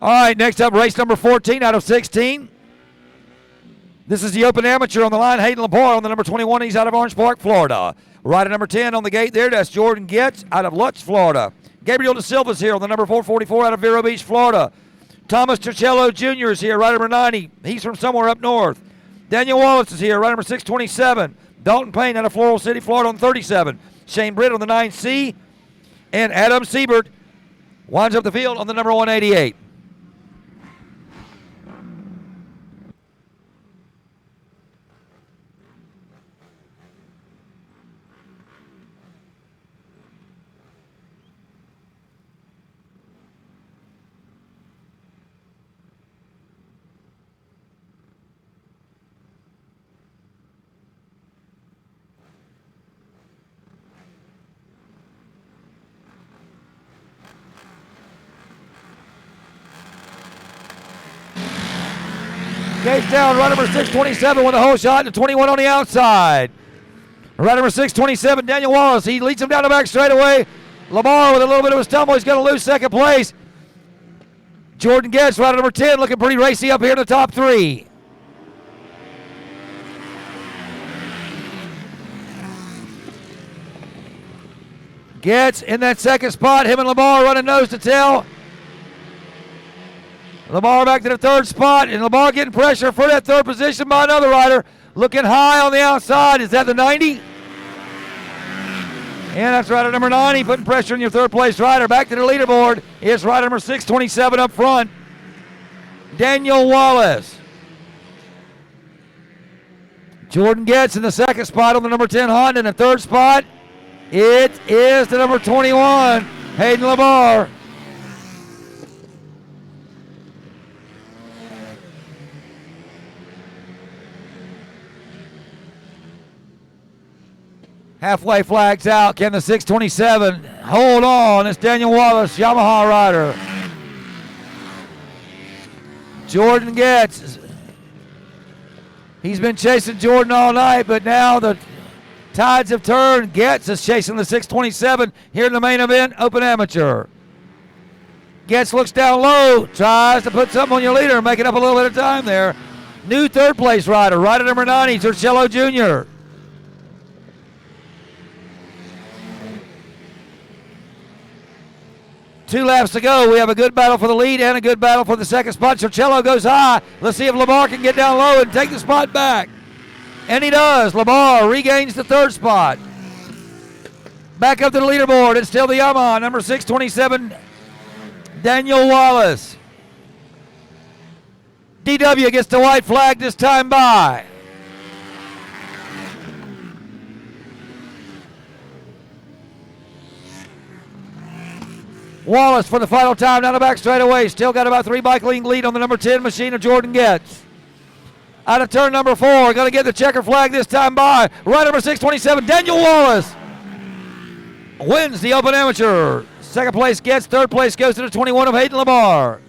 All right, next up, race number 14 out of 16. This is the Open Amateur on the line. Hayden Lepore on the number 21. He's out of Orange Park, Florida. Rider number 10 on the gate there. That's Jordan Getz out of Lutz, Florida. Gabriel De Silva's here on the number 444 out of Vero Beach, Florida. Thomas Turcello Jr. is here, rider number 90. He's from somewhere up north. Daniel Wallace is here, rider number 627. Dalton Payne out of Floral City, Florida on 37. Shane Britt on the 9C. And Adam Siebert winds up the field on the number 188. Gates down, rider number 627 with a whole shot and 21 on the outside. Rider number 627, Daniel Wallace. He leads him down the back straightaway. Lamar with a little bit of a stumble. He's going to lose second place. Jordan Getz, rider number 10, looking pretty racy up here in the top three. Getz in that second spot. Him and Lamar running nose to tail. Lamar back to the third spot, and Lamar getting pressure for that third position by another rider. Looking high on the outside. Is that the 90? And that's rider number 90, putting pressure on your third place rider. Back to the leaderboard is rider number 627 up front, Daniel Wallace. Jordan Getz in the second spot on the number 10 Honda. In the third spot, it is the number 21, Hayden Lamar. Halfway flags out. Can the 627 hold on? It's Daniel Wallace, Yamaha rider. Jordan Getz. He's been chasing Jordan all night, but now the tides have turned. Getz is chasing the 627 here in the main event, Open Amateur. Getz looks down low, tries to put something on your leader, making up a little bit of time there. New third place rider, rider number 90, Turcello Jr. 2 laps to go. We have a good battle for the lead and a good battle for the second spot. Turcello goes high. Let's see if Lamar can get down low and take the spot back. And he does. Lamar regains the third spot. Back up to the leaderboard. It's still the Yamaha, number 627, Daniel Wallace. DW gets the white flag this time by. Wallace for the final time down the back straightaway. Still got about 3 bike length lead on the number 10 machine of Jordan Getz. Out of turn number 4, going to get the checker flag this time by. Rider number 627, Daniel Wallace. Wins the Open Amateur. Second place Getz, third place goes to the 21 of Hayden Lamar.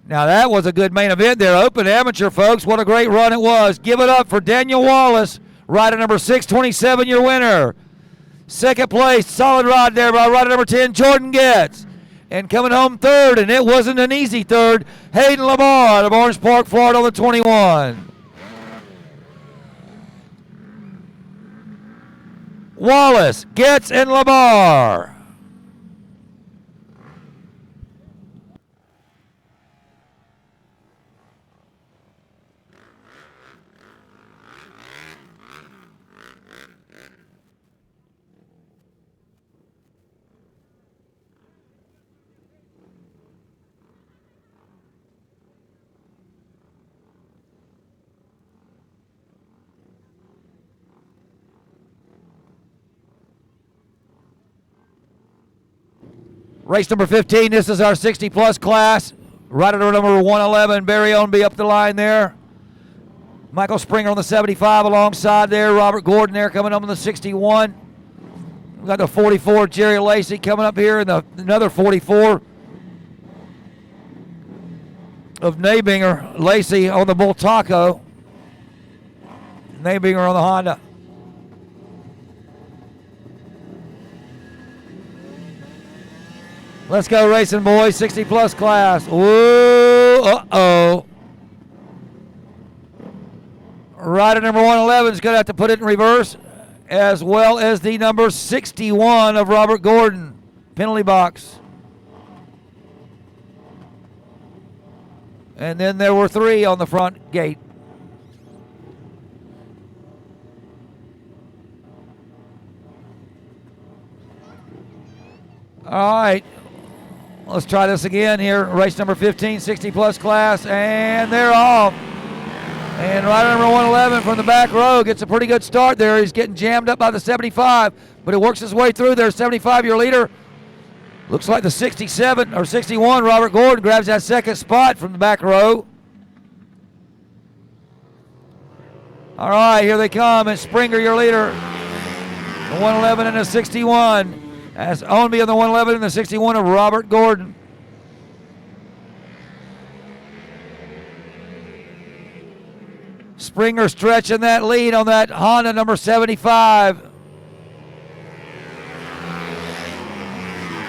Now that was a good main event there. Open Amateur, folks. What a great run it was. Give it up for Daniel Wallace, rider number 627, your winner. Second place, solid ride there by rider number 10, Jordan Getz. And coming home third, and it wasn't an easy third, Hayden Lamar out of Orange Park, Florida on the 21. Wallace, Getz, and Lamar. Race number 15, this is our 60-plus class. Rider number 111, Barry Ownby up the line there. Michael Springer on the 75 alongside there. Robert Gordon there coming up on the 61. We got the 44, Jerry Lacey coming up here, and another 44 of Nabinger. Lacey on the Bull Taco. Nabinger on the Honda. Let's go racing, boys. 60-plus class. Whoa, uh-oh. Rider number 111 is going to have to put it in reverse, as well as the number 61 of Robert Gordon. Penalty box. And then there were 3 on the front gate. All right. Let's try this again here. Race number 15, 60-plus class, and they're off. And rider number 111 from the back row gets a pretty good start there. He's getting jammed up by the 75, but he works his way through there. 75-year leader. Looks like the 67 or 61, Robert Gordon, grabs that second spot from the back row. All right, here they come, and Springer, your leader. The 111 and the 61. As Ownby on the 111 and the 61 of Robert Gordon. Springer stretching that lead on that Honda number 75.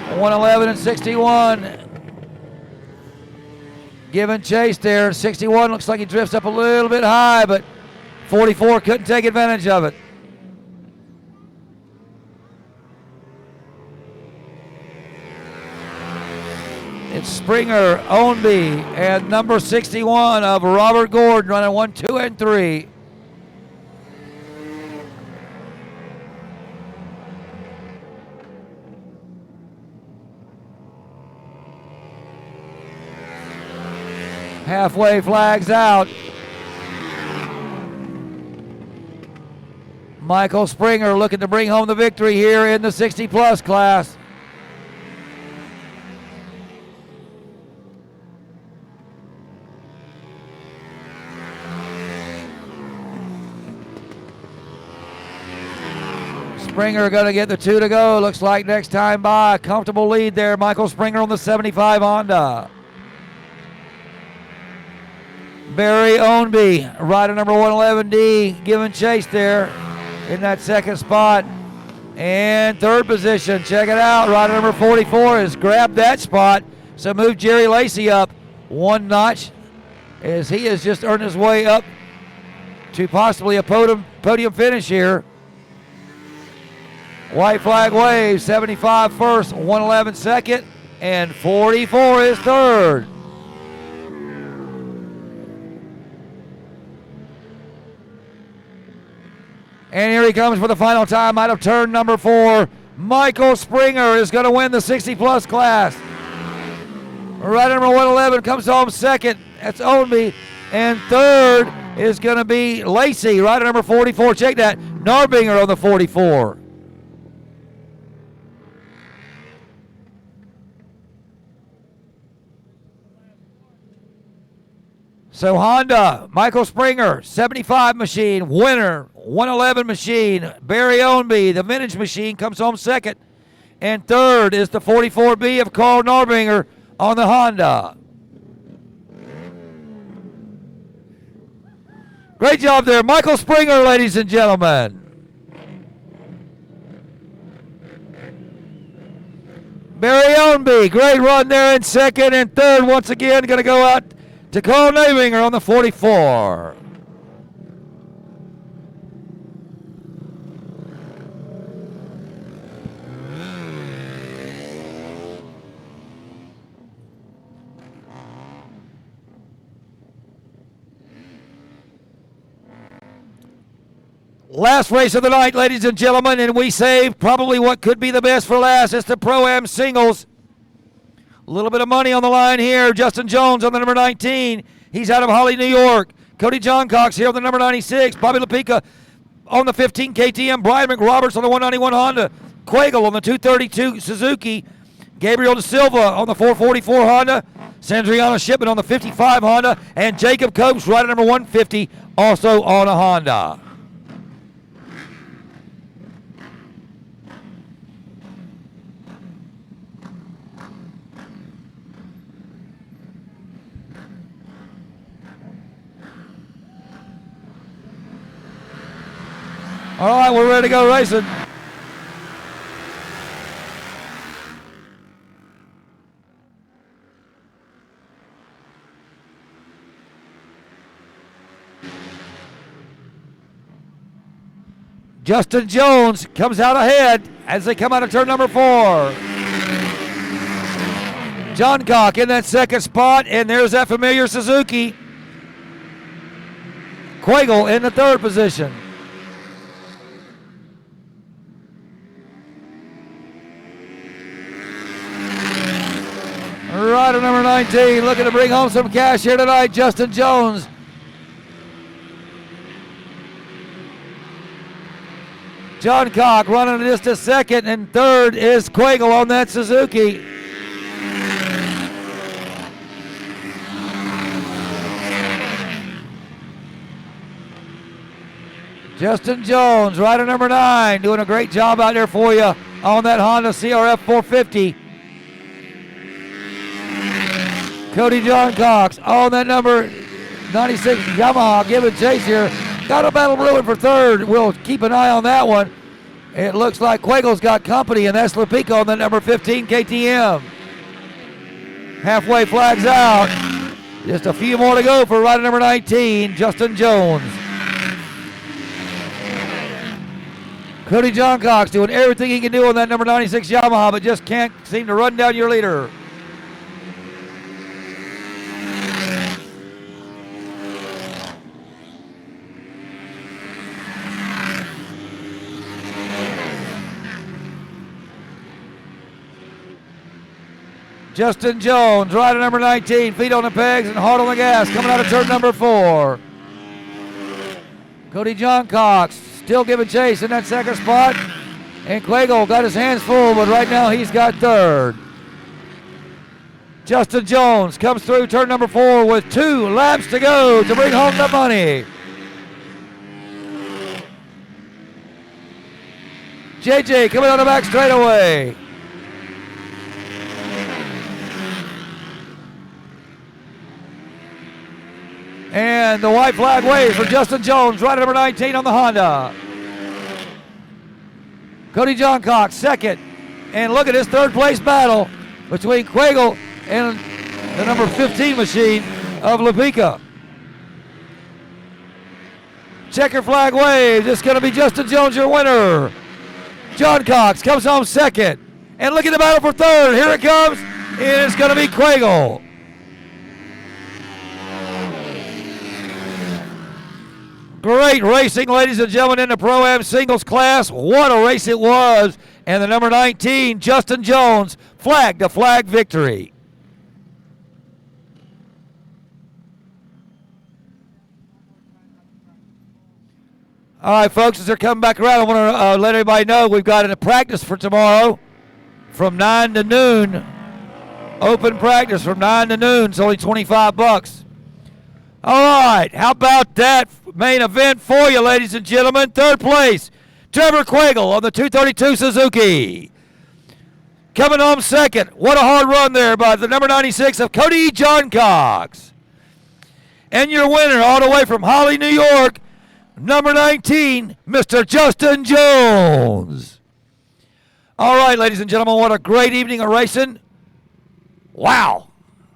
111 and 61. Giving chase there. 61 looks like he drifts up a little bit high, but 44 couldn't take advantage of it. It's Springer, Ownby, and number 61 of Robert Gordon running 1, 2, and 3. Halfway flags out. Michael Springer looking to bring home the victory here in the 60-plus class. Springer going to get the 2 to go. Looks like next time by. Comfortable lead there. Michael Springer on the 75 Honda. Barry Ownby, rider number 111D, giving chase there in that second spot. And third position, check it out. Rider number 44 has grabbed that spot. So move Jerry Lacey up 1 notch as he has just earned his way up to possibly a podium finish here. White flag wave, 75 first, 111 second, and 44 is third. And here he comes for the final time out of turn number 4. Michael Springer is going to win the 60-plus class. Rider number 111 comes home second. That's Ownby. And third is going to be Lacey, rider number 44. Check that. Narbinger on the 44. So Honda, Michael Springer, 75 machine, winner, 111 machine. Barry Ownby, the vintage machine, comes home second. And third is the 44B of Carl Narbinger on the Honda. Great job there, Michael Springer, ladies and gentlemen. Barry Ownby, great run there in second, and third once again going to go out to Carl Narbinger on the 44. Last race of the night, ladies and gentlemen, and we saved probably what could be the best for last. It's the Pro-Am Singles. A little bit of money on the line here. Justin Jones on the number 19. He's out of Holly, New York. Cody Johncox here on the number 96. Bobby LaPica on the 15 KTM. Brian McRoberts on the 191 Honda. Quagle on the 232 Suzuki. Gabriel Da Silva on the 444 Honda. Sandriana Shipman on the 55 Honda. And Jacob Copes, rider number 150, also on a Honda. All right, we're ready to go racing. Justin Jones comes out ahead as they come out of turn number 4. John Cock in that second spot, and there's that familiar Suzuki. Quagle in the third position. Rider number 19 looking to bring home some cash here tonight, Justin Jones. John Cock running just a second, and third is Quagle on that Suzuki. Justin Jones, rider number 9, doing a great job out there for you on that Honda CRF 450. Cody John Cox on that number 96 Yamaha giving chase here. Got a battle brewing for third. We'll keep an eye on that one. It looks like Quagle's got company, and that's Lepico on the number 15 KTM. Halfway flags out. Just a few more to go for rider number 19, Justin Jones. Cody John Cox doing everything he can do on that number 96 Yamaha, but just can't seem to run down your leader. Justin Jones, rider number 19, feet on the pegs and hard on the gas, coming out of turn number 4. Cody John Cox still giving chase in that second spot. And Quagle got his hands full, but right now he's got third. Justin Jones comes through turn number 4 with 2 laps to go to bring home the money. JJ coming on the back straightaway. And the white flag waves for Justin Jones, rider number 19 on the Honda. Cody John Cox, second. And look at this third place battle between Quagle and the number 15 machine of Lepico. Checker flag waves. It's going to be Justin Jones, your winner. John Cox comes home second. And look at the battle for third. Here it comes. And it's going to be Quagle. Great racing, ladies and gentlemen, in the Pro-Am singles class. What a race it was. And the number 19, Justin Jones, flag to flag victory. All right, folks, as they're coming back around, I want to let everybody know we've got a practice for tomorrow from 9 to noon. Open practice from 9 to noon. It's only $25. All right, how about that main event for you, ladies and gentlemen? Third place, Trevor Quagle on the 232 Suzuki. Coming home second, what a hard run there by the number 96 of Cody John Cox. And your winner all the way from Holly, New York, number 19, Mr. Justin Jones. All right, ladies and gentlemen, what a great evening of racing. Wow.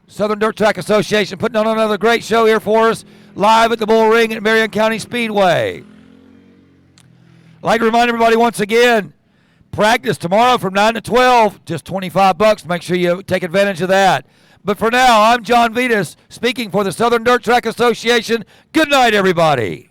Southern Dirt Track Association putting on another great show here for us, live at the Bullring at Marion County Speedway. I'd like to remind everybody once again, practice tomorrow from 9 to 12, just $25. Make sure you take advantage of that. But for now, I'm John Vitas, speaking for the Southern Dirt Track Association. Good night, everybody.